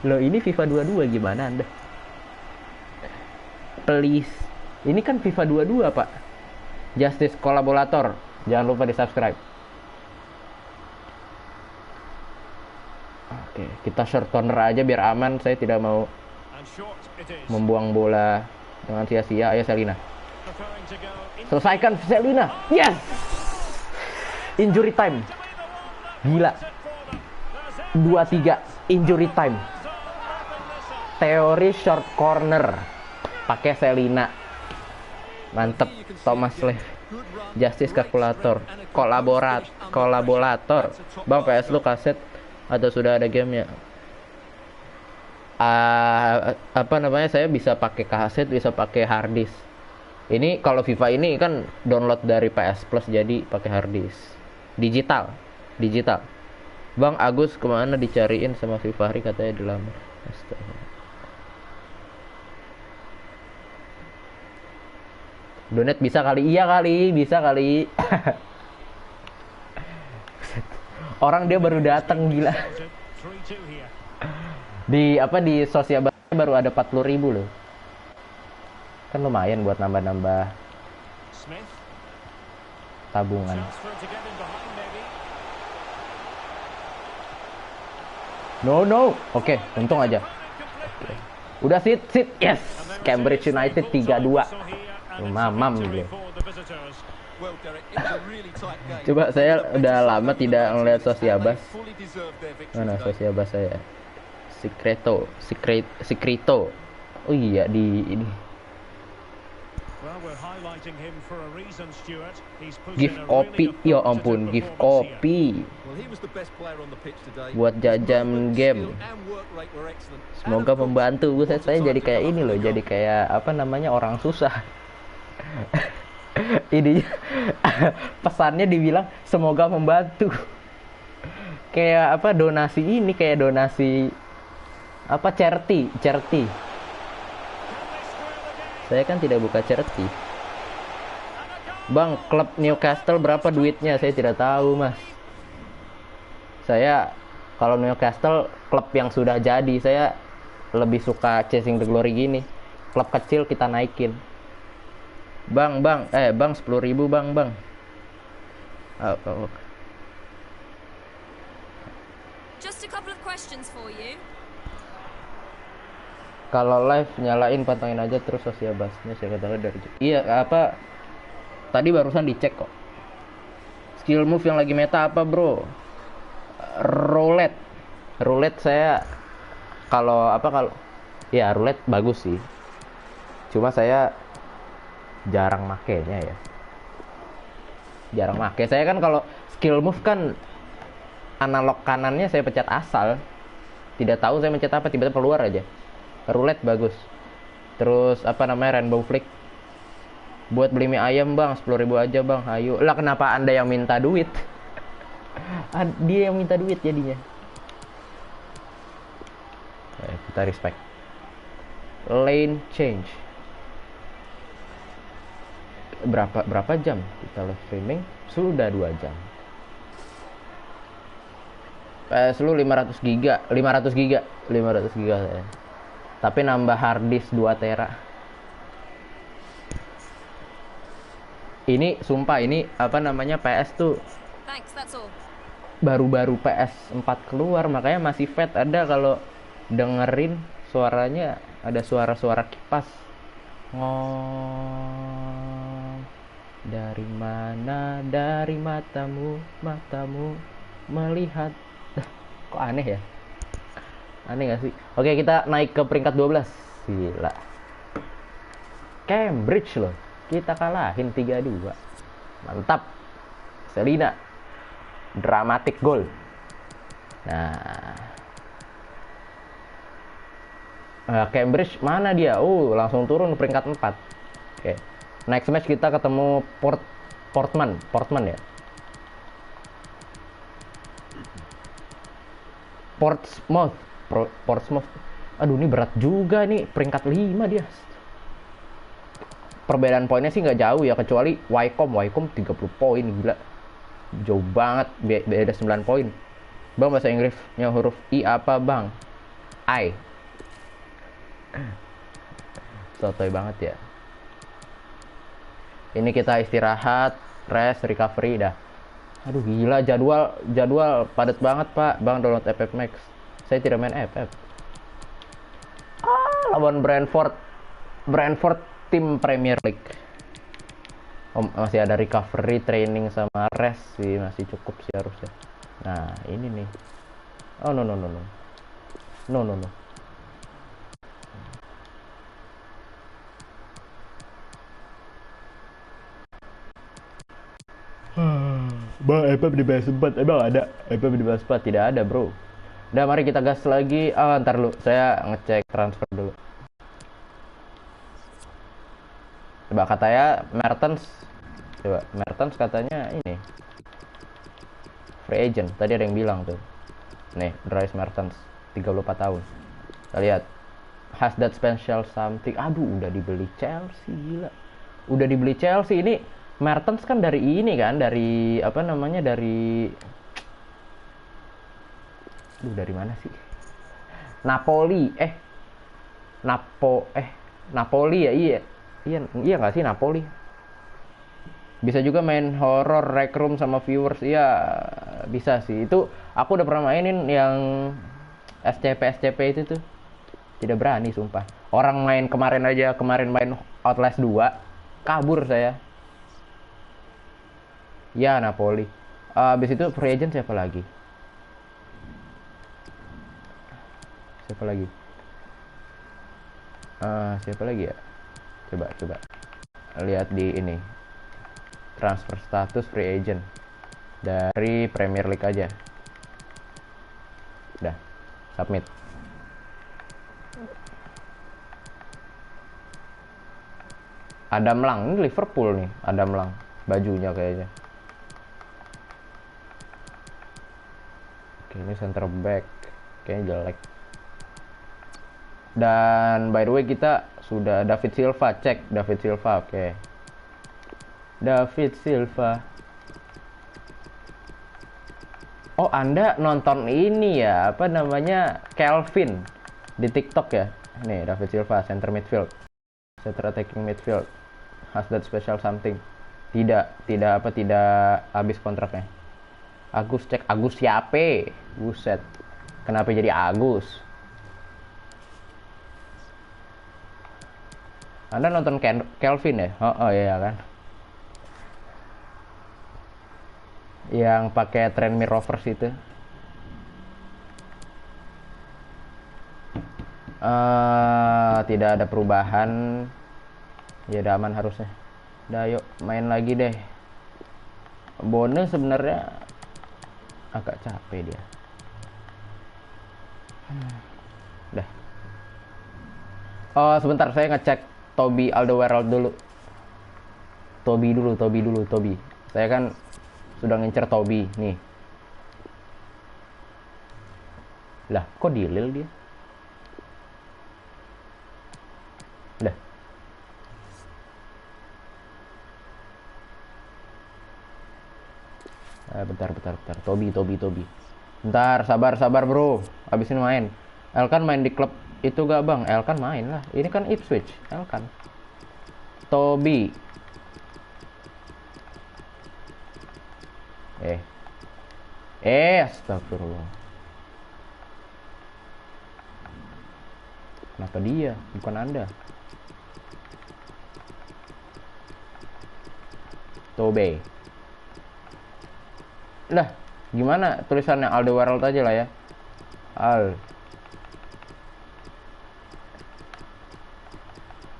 Loh, ini FIFA 22 gimana Anda? Please. Ini kan FIFA 22, Pak. Justice Kolaborator. Jangan lupa di-subscribe. Oke, kita short corner aja biar aman. Saya tidak mau membuang bola dengan sia-sia. Ayo Selina. Selesaikan Selina. Yes. Injury time. Gila. 2-3 injury time. Teori short corner pakai Selina. Mantep. Thomas Lev. Justice Calculator. Kolaborator. Bang, PS lu kaset atau sudah ada gamenya? Saya bisa pakai kaset, bisa pakai hard disk. Ini kalau FIFA ini kan download dari PS Plus, jadi pakai hard disk. Digital. Bang Agus kemana dicariin sama Fifahri, katanya dilamar. Astaga. Donet bisa kali, bisa kali. Orang dia baru datang, gila. Di sosial baru ada 40.000 loh. Kan lumayan buat nambah-nambah tabungan. No. Oke, untung aja. Oke. Udah sit. Yes. Cambridge United 3-2. Mamam gitu. Coba, saya udah lama tidak ngeliat Sosiabas. Mana Sosiabas saya? Secreto. Oh iya, di ini. Well, we're highlighting him for a reason, Stuart. He's put Give in a kopi, really ya authoritative ampun, give performance here. kopi. Well, he was the best player on the pitch today. Buat His jajam movement, game. skill and work rate were excellent. Semoga And of course, membantu. lots of Saya time jadi to kayak come ini up loh, with a jadi goal. kayak apa namanya, orang susah. Ini pesannya dibilang semoga membantu. Kayak apa, donasi ini kayak donasi apa, charity. Saya kan tidak buka charity. Bang, klub Newcastle berapa duitnya? Saya tidak tahu, Mas. Saya kalau Newcastle klub yang sudah jadi, saya lebih suka chasing the glory gini. Klub kecil kita naikin. Bang, 10.000 bang. Oh. Just a couple of questions for you. Kalau live nyalain, pantengin aja terus sosial basnya, saya katakan dari. Iya, apa? Tadi barusan dicek kok. Skill move yang lagi meta apa, bro? Roulette saya kalau ya roulette bagus sih. Cuma saya jarang makainya ya. Saya kan kalau skill move kan analog kanannya saya pencet asal. Tidak tahu saya mencet apa, tiba-tiba keluar aja. Roulette bagus. Terus apa namanya, rainbow flick. Buat beli mie ayam bang, 10.000 aja bang, ayo. Lah kenapa anda yang minta duit? Dia yang minta duit jadinya. Kita respect. Lane change. Berapa jam kita live streaming? Sudah 2 jam. Lu 500 giga saya. Tapi nambah hard disk 2 tera. Ini sumpah, ini apa namanya, PS tuh Thanks, that's all. baru-baru PS4 keluar, makanya masih fat. Ada kalau dengerin suaranya ada suara-suara kipas. Ngom, dari mana, dari matamu melihat. Kok aneh ya? Aneh gak sih? Oke, kita naik ke peringkat 12. Gila. Cambridge loh. Kita kalahin 3-2. Mantap. Selina. Dramatic goal. Nah. Cambridge mana dia? Langsung turun peringkat 4. Oke. Next match kita ketemu Portman ya. Portsmouth. Aduh, ini berat juga nih, peringkat 5 dia. Perbedaan poinnya sih nggak jauh ya, kecuali Wycombe 30 poin, gila. Jauh banget, beda 9 poin. Bang, bahasa Inggrisnya huruf I apa bang? I. Sotoy banget ya. Ini kita istirahat, rest, recovery dah. Aduh gila, jadwal padat banget pak. Bang, download FF Max. Saya tidak main FF. Lawan Brentford tim Premier League. Masih ada recovery, training sama rest sih, masih cukup sih harusnya. Nah ini nih. Oh no. Bang, FF di PS4 emang ada? FF di PS4 tidak ada bro. Udah, mari kita gas lagi. Ntar lu, saya ngecek transfer dulu. Coba katanya Mertens katanya ini free agent. Tadi ada yang bilang tuh. Nih, Dries Mertens 34 tahun. Kita lihat. Has that special something. Aduh, udah dibeli Chelsea, gila. Udah dibeli Chelsea. Ini Mertens kan dari ini kan, dari apa namanya, dari dari mana sih? Napoli. Napoli ya, iya nggak sih Napoli? Bisa juga main horror Rec Room sama viewers. Iya, bisa sih. Itu aku udah pernah mainin yang SCP itu tuh. Tidak berani sumpah. Orang main kemarin main Outlast 2, kabur saya. Ya, Napoli. Habis itu free agent siapa lagi? Siapa lagi ya? Coba. lihat di ini transfer status free agent dari Premier League aja. Udah, submit. Adam Lang, ini Liverpool nih, Adam Lang bajunya kayaknya. Oke, ini center back kayaknya jelek. Dan by the way kita sudah David Silva, cek David Silva. Oke, David Silva. Oh, Anda nonton ini ya, apa namanya, Kelvin di TikTok ya. Nih David Silva, center midfield, center attacking midfield. Has that special something? Tidak habis kontraknya. Agus, cek Agus siapa? Buset, kenapa jadi Agus? Anda nonton Kelvin ya? Oh iya kan, yang pakai Tranmere Rovers itu. Tidak ada perubahan. Ya udah aman harusnya. Udah yuk main lagi deh. Bone sebenarnya agak capek dia. Udah. Oh sebentar, saya ngecek Toby Alderweireld dulu. Toby. Saya kan sudah ngincer Toby nih. Lah kok dilil dia? Lah. Bentar. Toby. Bentar, sabar bro. Abis ini main. Elkan main di klub itu gak bang? Elkan main lah. Ini kan Ipswich. Elkan. Toby. Astagfirullah. Kenapa dia? Bukan Anda. Toby. Lah, gimana tulisannya? Alderweireld aja lah ya.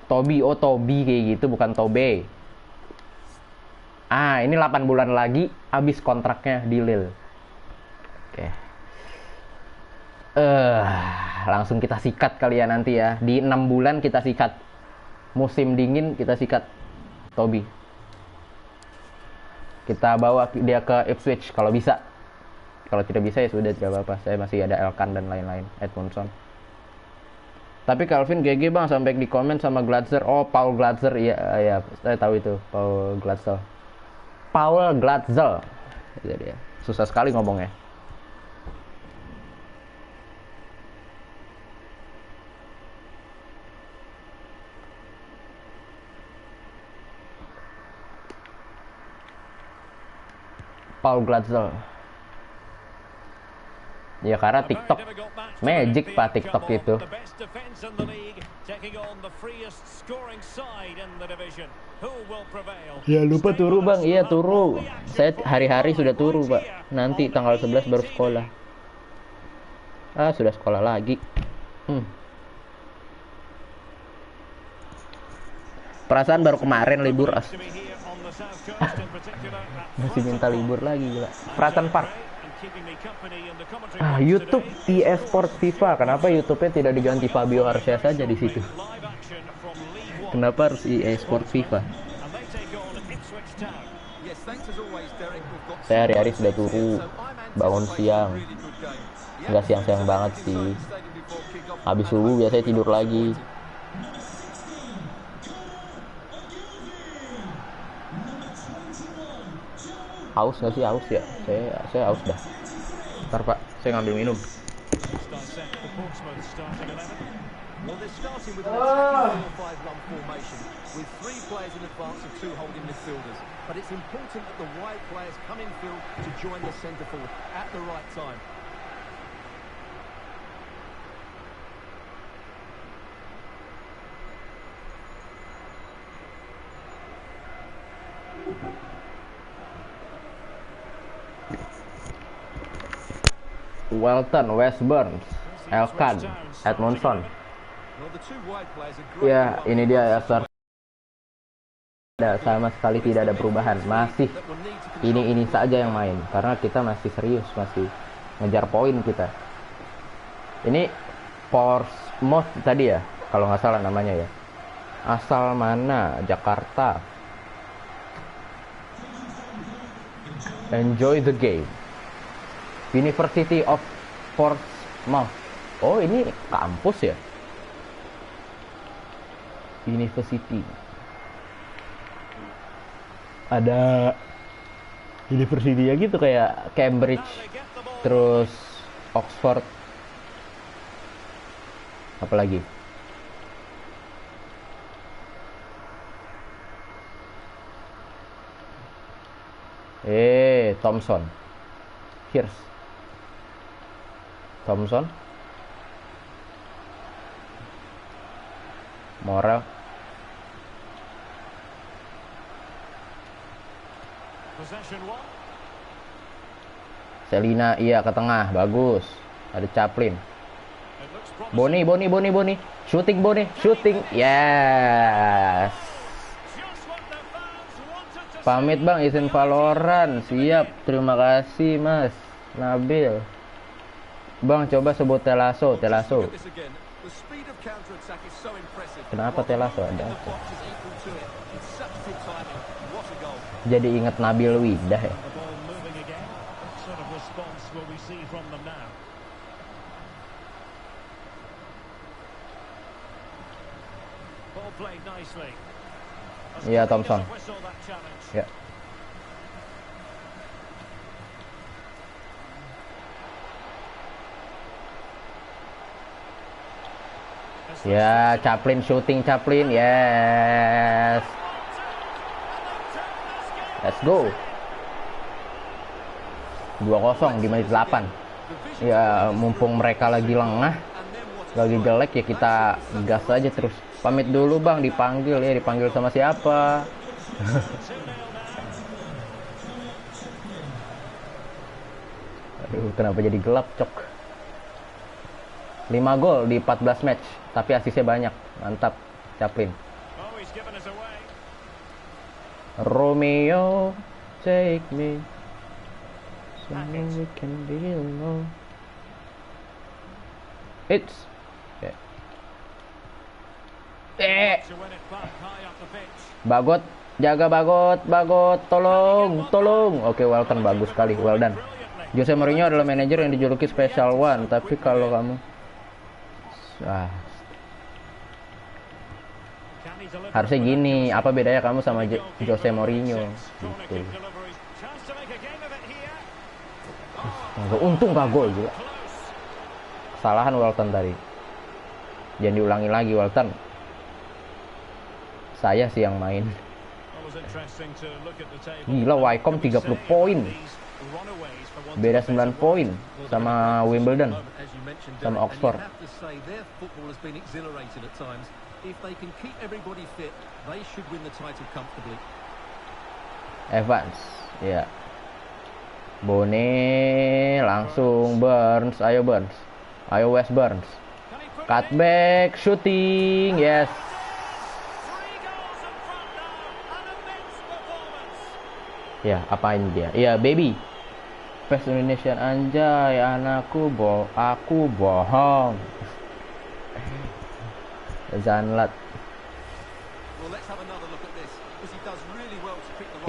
Toby, oh Toby kayak gitu, bukan Tobe. Ini 8 bulan lagi habis kontraknya di Lille. Oke. Langsung kita sikat kali ya nanti ya. Di 6 bulan kita sikat. Musim dingin kita sikat Toby. Kita bawa dia ke Ipswich kalau bisa. Kalau tidak bisa ya sudah, tidak apa-apa. Saya masih ada Elkan dan lain-lain, Edmondson. Tapi Calvin GG bang, sampai di komen sama Glatzer. Oh, Paul Glatzer, iya, saya tahu itu, Paul Glatzel. Jadi ya, susah sekali ngomongnya. Paul Glatzel. Ya karena TikTok magic pak, TikTok itu. Ya lupa turu bang, iya turu. Saya hari-hari sudah turu pak. Nanti tanggal 11 baru sekolah. Sudah sekolah lagi. Perasaan baru kemarin libur masih minta libur lagi gila. Pratan Park. YouTube eSports FIFA. Kenapa YouTube-nya tidak diganti Fabio Arsya saja di situ? Kenapa harus eSports FIFA? Saya hari-hari sudah turu, bangun siang. Nggak siang-siang banget sih. Habis subuh biasanya tidur lagi. Haus nggak sih? Haus ya? Saya haus dah. Ntar pak, saya ngambil minum. Well, they're starting with an attacking 4-5-1 formation with 3 players in advance of 2 holding midfielders. But it's important that the wide players come in field to join the centre forward at the right time. Welton, West Burns, Elkan, Edmondson. Ya, ini dia ya, sama sekali tidak ada perubahan. Masih ini saja yang main karena kita masih serius, masih ngejar poin kita. Ini Portsmouth tadi ya, kalau nggak salah namanya ya. Asal mana? Jakarta. Enjoy the game. University of Portsmouth. Oh, ini kampus ya? University. Ada university ya gitu, kayak Cambridge, terus Oxford, apalagi Thomson, Here's Thomson, Morel. Selina, iya ke tengah, bagus. Ada Chaplin. Boni. Shooting Boni, shooting. Yes. Pamit Bang, izin Valorant. Siap, terima kasih Mas Nabil. Bang, coba sebut Telaso. Kenapa Telaso ada? Jadi ingat Nabil Widah ya. Iya, Thompson. Ya. Ya, Chaplin shooting, Chaplin. Yes. Let's go. 2-0 di menit 8. Ya, mumpung mereka lagi lengah, lagi jelek, ya kita gas aja terus. Pamit dulu Bang, dipanggil sama siapa? Aduh, kenapa jadi gelap, cok. 5 gol di 14 match, tapi asisnya banyak. Mantap, Chaplin. Romeo, take me. So we can be alone. It's Bagot, jaga Bagot, tolong. Oke, Walton bagus sekali, well done. Jose Mourinho adalah manajer yang dijuluki Special One, tapi kalau kamu harusnya gini, apa bedanya kamu sama Jose Mourinho gitu. Untung gak gol juga. Kesalahan Walton tadi. Jangan diulangi lagi, Walton. Saya sih yang main. Gila, Wycombe 30 poin. Beda 9 poin sama Wimbledon, sama Oxford. Evans, ya. Bone langsung Burns, ayo Burns. Ayo West Burns. Cutback, shooting, yes. Ya, apain dia? Iya, baby. Pes Indonesian, anjay, anakku aku bohong. Zanlat.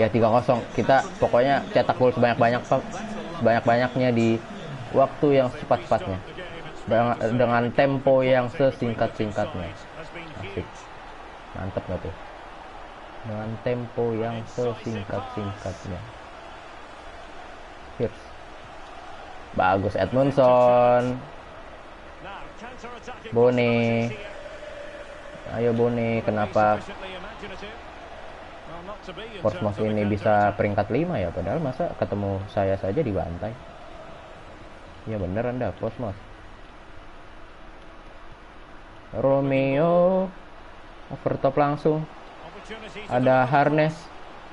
Ya 3-0. Kita pokoknya cetak gol sebanyak-banyaknya di waktu yang cepat-cepatnya. Dengan tempo yang sesingkat-singkatnya. Asik. Mantep gak tuh? Dengan tempo yang sesingkat-singkatnya. Here's. Bagus Edmundson. Bone. Ayo Bone, kenapa Portsmouth ini bisa peringkat 5 ya? Padahal masa ketemu saya saja dibantai. Ya bener Anda, Portsmouth. Romeo overtop langsung. Ada Harness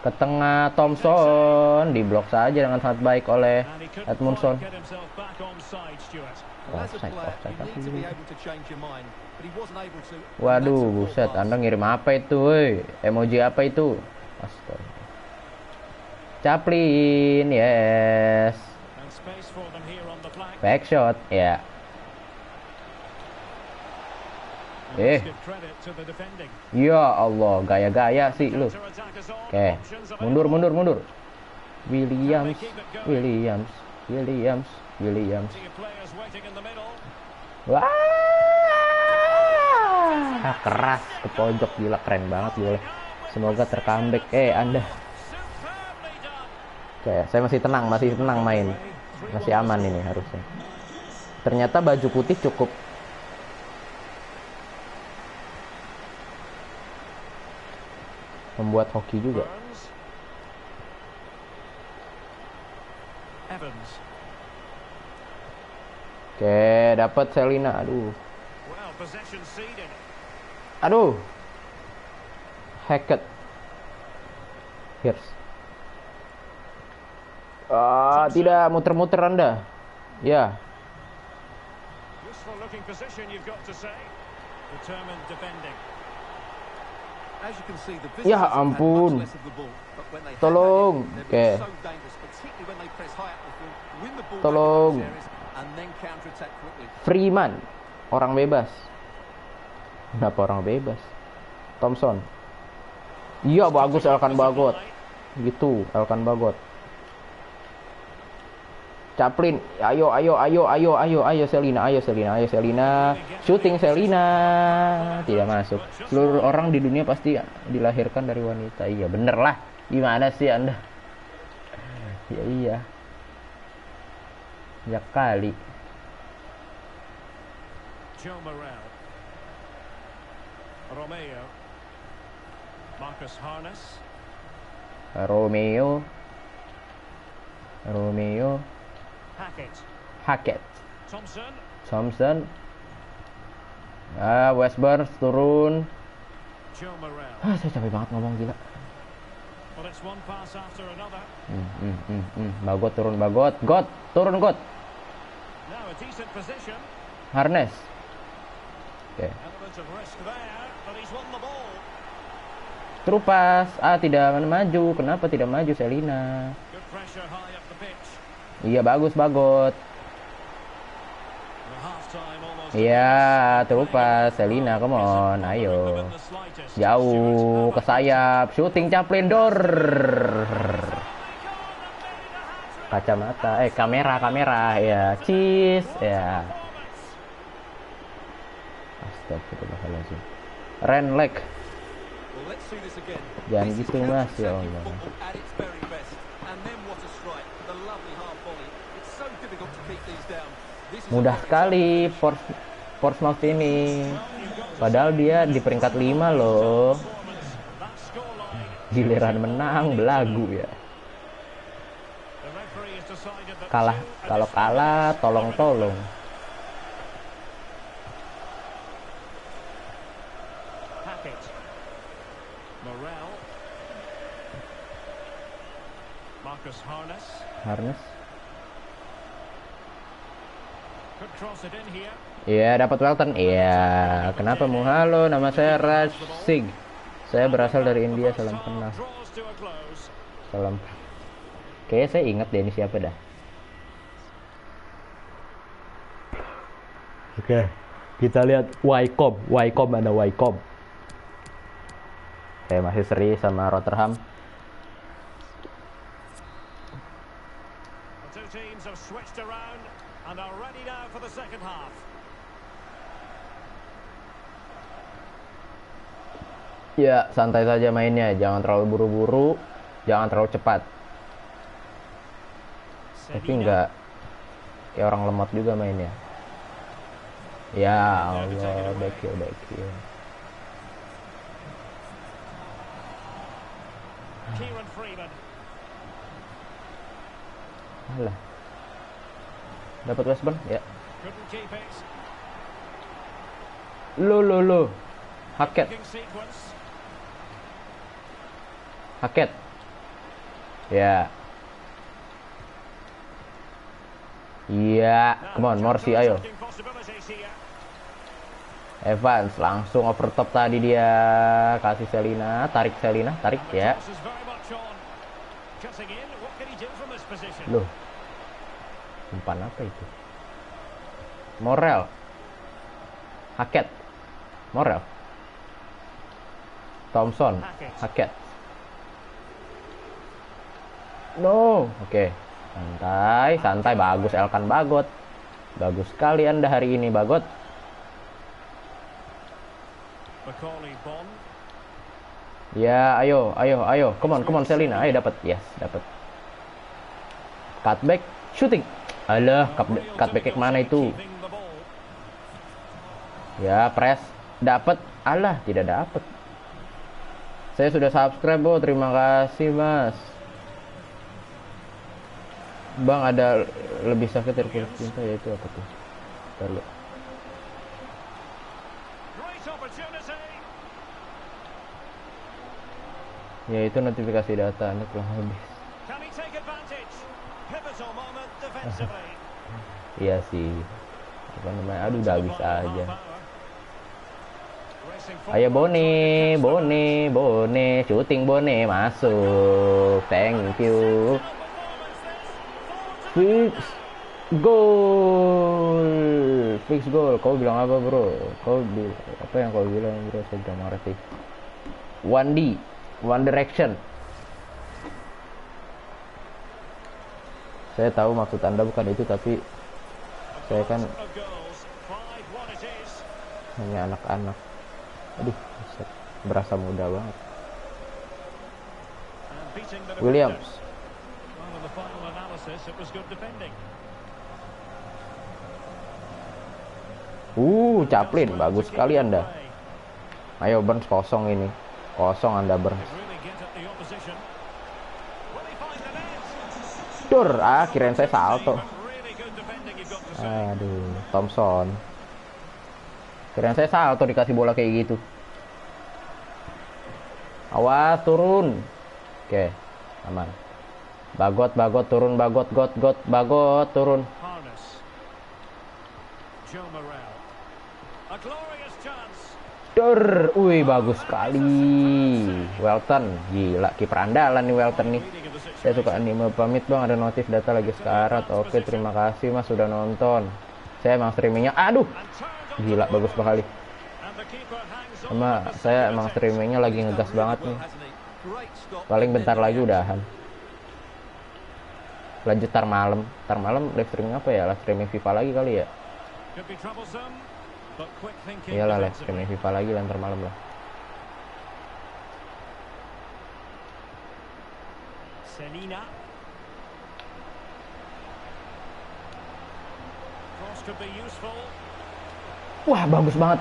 ke tengah, Thompson diblok saja dengan sangat baik oleh Edmundson. Offside. Waduh, buset, Anda ngirim apa itu, woi? Emoji apa itu? Astaga. Chaplin, yes. And space for them here on the flank. Back shot, ya. And let's give credit to the defending. Ya Allah, gaya-gaya sih lu. Counter-attack is on. Oke, Options available. mundur. Williams. See players waiting in the middle. Wah, keras ke pojok, gila, keren banget boleh. Semoga tercomeback. Anda. Superbly done. Oke, saya masih tenang main. Masih aman ini harusnya. Ternyata baju putih cukup membuat hoki juga. Burns. Evans. Oke, dapat Selina. Aduh. Well, possession ceded. Aduh. Hackett. Here's. Tidak muter-muter Anda. Ya. Useful looking position, you've got to say. Determined defending. As you can see, the Ya visitors have had ampun. much less of the ball, but when they have Tolong. had it, they've been Oke. so dangerous, particularly when they press high up the field, win the ball Tolong. back in those areas, and then counter-attack quickly. Freeman. Orang bebas. Kenapa orang bebas? Thompson. Iya, bagus Elkan Bagot. Gitu, Elkan Bagot. Chaplin, ayo Selina. Shooting Selina. Tidak masuk. Seluruh orang di dunia pasti dilahirkan dari wanita. Iya, bener lah. Gimana sih Anda? Ya iya. Ya kali. Joe Morel. Romeo. Marcus Harness. Romeo. Hackett. Thompson. Westburn turun. Joe Morel. Saya capek banget ngomong, gila. Well, it's one pass after another. Bagot turun, turun. Now a decent position. Harness. Oke. Element of risk there, but he's won the ball. Terupas. Tidak maju. Kenapa tidak maju Selina? Good pressure high up the pitch. Iya, bagus Bagot. The half-time almost. Iya, terupas Selina, come on, ayo. Jauh ke sayap, shooting Chaplin, dor. Kacamata, kamera, ya, cheese, ya. Astagfirullahaladzim. Renlek. Well, let's see this again. Jangan This is gitu, Mas, ya counter-attacking Allah. football at its very best. And then what a strike, the lovely half volley. It's so difficult to keep these down. This is a Mudah very sekali Portsmouth ini. Padahal dia di peringkat 5 loh. That scoreline. Giliran menang belagu ya. The referee has decided that Kalau kalah tolong. Hackett. Morel. Marcus Harness. Could cross it in here. Iya, dapat Welton. Iya, kenapa mu? Halo, nama saya Rashig. Saya berasal dari India. Salam kenal. Draws to a close. Salam. Kayaknya saya ingat deh ini siapa dah. Oke, kita lihat Wycombe ada Wycombe. Saya masih seri sama Rotherham. The two teams have switched around and are ready now for the second half. Ya, santai saja mainnya, jangan terlalu buru-buru, jangan terlalu cepat. Tapi enggak kayak orang lemot juga mainnya. Ya Allah, back you. Kieran Freeman. Alah. Dapat Westburn? Ya. Couldn't keep it. Lo. Hackett. Looking sequence. Ya. Iya, come on, Morsi, ayo. Counter-attacking possibilities here. Evans langsung over top tadi dia, kasih Selina, tarik ya. Cross is very much on. Cutting in, what can he do from this position? Loh, umpan apa itu? Morel, Hackett, Morel, Thompson, Hackett. No, oke. Santai, bagus Elkan Bagot. Bagus sekali Anda hari ini, Bagot. Macaulay Bonne. Ya, ayo. Come on Selina. Ayo dapat. Yes, dapat. Cutback, shooting. Alah, cutback kemana itu? Keeping the ball. Ya, press. Dapat. Alah, tidak dapat. Saya sudah subscribe, Bro. Terima kasih, Mas. Bang, ada lebih sakit dari putus cinta, yaitu apa tuh? Bentar, lu. Great opportunity. Yaitu notifikasi data Anda telah habis. Can he take advantage? Pivotal moment defensively. Iya sih. Apa namanya? Aduh, udah habis aja. Ayo Bone, shooting Bone, masuk. Thank you. Fix goal. Kau bilang apa, Bro? Apa yang kau bilang, Bro? Saya udah marah sih. 1D, One Direction. Saya tahu maksud Anda bukan itu, tapi saya kan hanya anak-anak. Aduh, berasa muda banget. Williams. Chaplin, bagus sekali Anda. Ayo Burns, kosong ini. Kosong Anda, Burns. Kirain saya salto. Aduh, Thompson. Kirain saya salto dikasih bola kayak gitu. Awas, turun. Oke, aman. Bagot turun, Bagot turun. Bagus sekali. Welton, gila, kiper andalan nih Welton nih. Saya suka anime. Pamit Bang, ada notif data lagi sekarat. Oke, terima kasih Mas sudah nonton. Saya emang streamingnya, aduh, gila, bagus sekali. Saya emang streamingnya lagi ngegas banget nih. Paling bentar lagi udahan. Lanjut tar malam live streaming apa ya? Live streaming FIFA lagi kali ya. Iyalah, live streaming FIFA lagi lantar malam lah. Selina. Cross could be useful. Wah, bagus banget.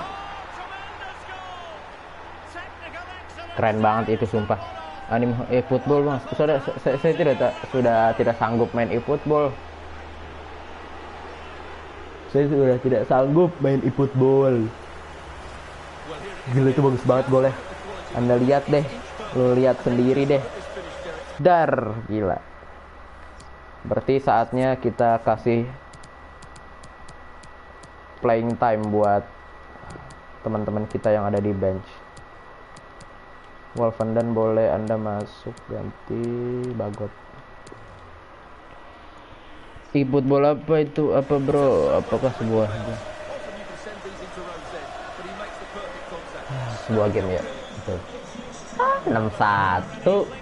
Keren banget itu, sumpah. Anime e-football, Mas. Saya sudah tidak sanggup main e-football. Saya sudah tidak sanggup main e-football. Gila, itu bagus banget golnya. Anda lihat deh. Lu lihat sendiri deh. Gila. Berarti saatnya kita kasih playing time buat teman-teman kita yang ada di bench. Wolfenden boleh Anda masuk, ganti Bagot. E-football apa itu? Apa, Bro? Apakah sebuah game ya? Betul. 6-1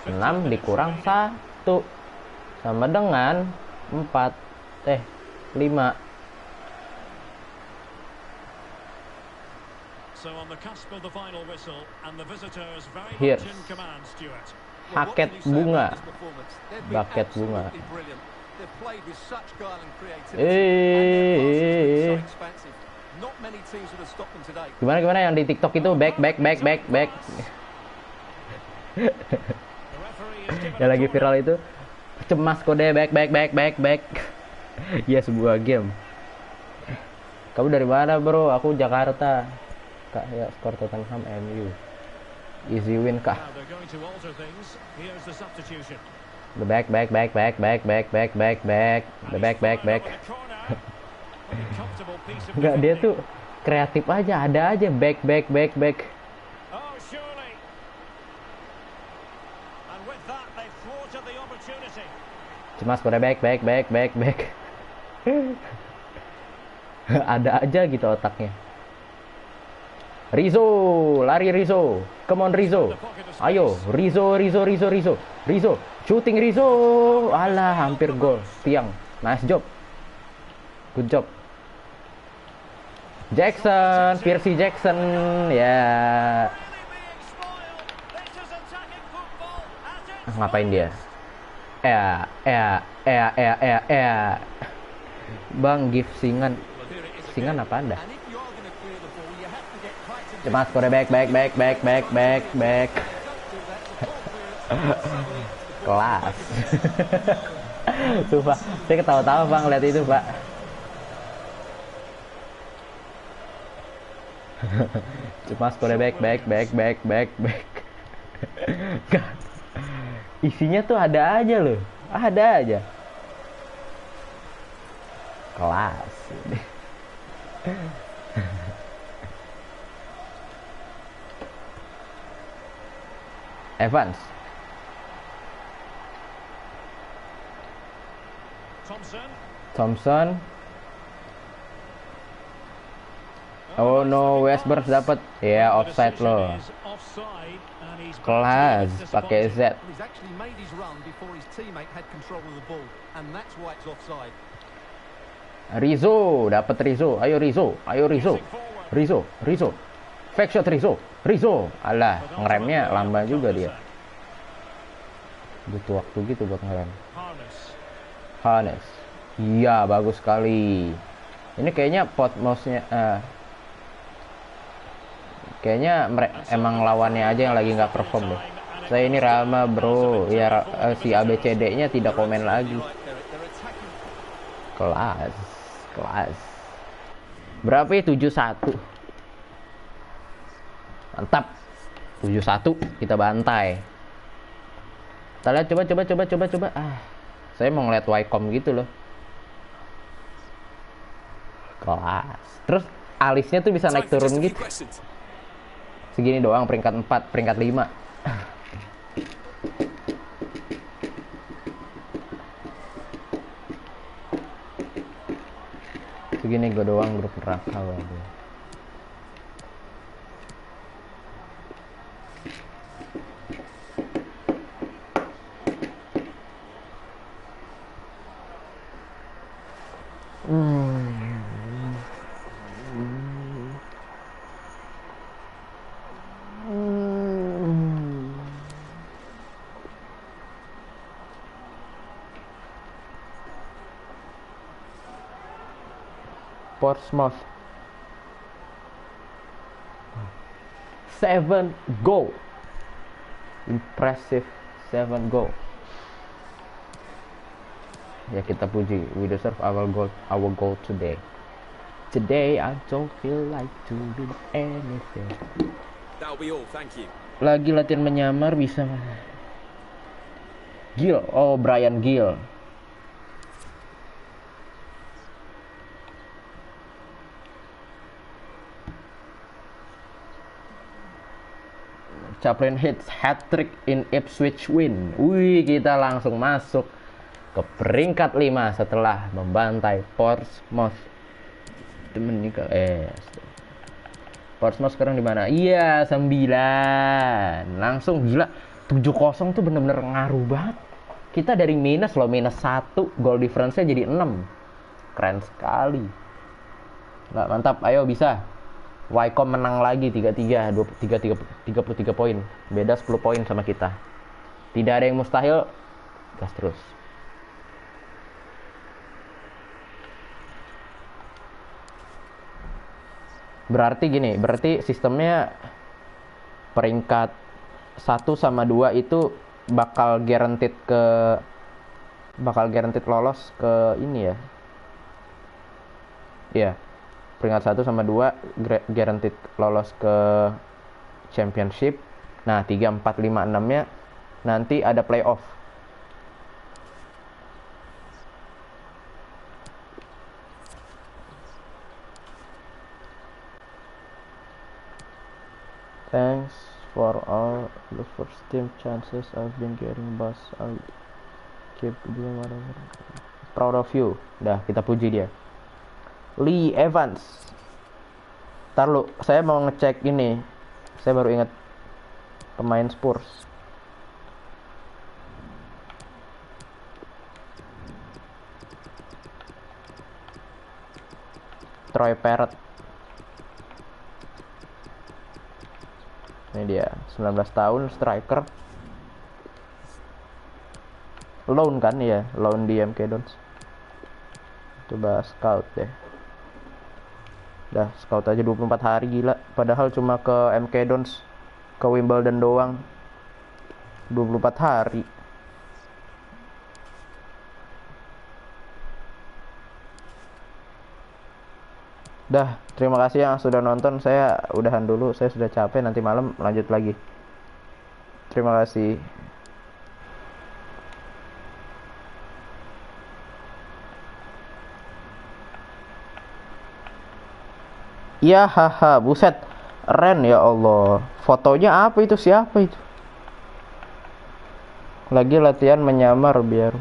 6 dikurang 1 sama dengan 5. Here's Hackett bunga. Bucket bunga. Gimana yang di TikTok itu back. Yang lagi viral itu cemas kode back. Ya, sebuah game. Kamu dari mana, Bro? Aku Jakarta. Kak, ya, skor Tottenham MU. Easy win kah? The back. The back. Enggak, dia tuh kreatif aja, ada aja back. Oh, surely. And with that, they thwarted the opportunity. Cuma pada back. Ada aja gitu otaknya. Rizzo, lari Rizzo. Come on Rizzo. Ayo, Rizzo. Shooting Rizzo. Alah, hampir gol. Tiang. Nice job. Good job. Jackson, Percy Jackson. Ya. Ngapain dia? Bang, give singan apa Anda? Cemas, kode back. Kelas. Tuh Pak, saya ketawa-tawa Bang lihat itu Pak. Cemas, kode back. Isinya tuh ada aja loh, kelas. Evans. Thompson. Oh no, Westburn dapat. Ya, offside loh. Kelas, pakai Z. Rizzo, dapat Rizzo. Ayo Rizzo. Fake shot Rizzo. Alah, ngeremnya lambat juga dia. Butuh waktu gitu buat ngerem. Harness. Iya, bagus sekali. Ini kayaknya pot mouse-nya kayaknya emang lawannya aja yang lagi nggak perform deh. Saya ini Rama bro. Ya si ABCD-nya tidak komen lagi. Kelas. Berapa ya? 7-1. Mantap. 7-1 kita bantai. Kita lihat coba. Saya mau ngeliat Wycombe gitu loh. Kelas. Terus alisnya tuh bisa naik turun gitu. Segini doang, peringkat 4, peringkat 5. Segini gue doang grup neraka. Waduh. Portsmouth 7 goal. Impressive 7 goal. Ya, kita puji, we deserve our goal today. Today I don't feel like doing anything. That'll be all, thank you. Lagi latihan menyamar bisa. Gill, oh Brian Gill. Chaplin hits hat-trick in Ipswich win. Wih, kita langsung masuk ke peringkat 5 setelah membantai Portsmouth. Portsmouth sekarang di mana? Iya, 9. Langsung gila. 7-0 tuh bener-bener ngaruh banget. Kita dari minus loh, minus 1. Goal difference-nya jadi 6. Keren sekali. Nggak, mantap. Ayo, bisa. Wycombe menang lagi 3-3, 33 poin. Beda 10 poin sama kita. Tidak ada yang mustahil. Gas terus. Berarti gini, berarti sistemnya peringkat 1 sama 2 itu bakal guaranteed lolos ke ini ya. Iya. Peringkat 1 sama 2 guaranteed lolos ke championship. Nah, 3, 4, 5, 6-nya nanti ada playoff. Thanks for all the first team chances I've been getting, boss. I'll keep doing whatever. Proud of you. Dah, kita puji dia. Lee Evans. Ntar lu, saya mau ngecek ini. Saya baru ingat pemain Spurs. Troy Parrott. Ini dia, 19 tahun, striker. Loan kan ya, loan di MK Dons. Coba scout deh. Dah, scout aja 24 hari, gila. Padahal cuma ke MK Dons, ke Wimbledon doang. 24 hari. Dah, terima kasih yang sudah nonton. Saya udahan dulu, saya sudah capek. Nanti malam lanjut lagi. Terima kasih. Ya, haha, buset. Ren, ya Allah. Fotonya apa itu? Siapa itu? Lagi latihan menyamar biar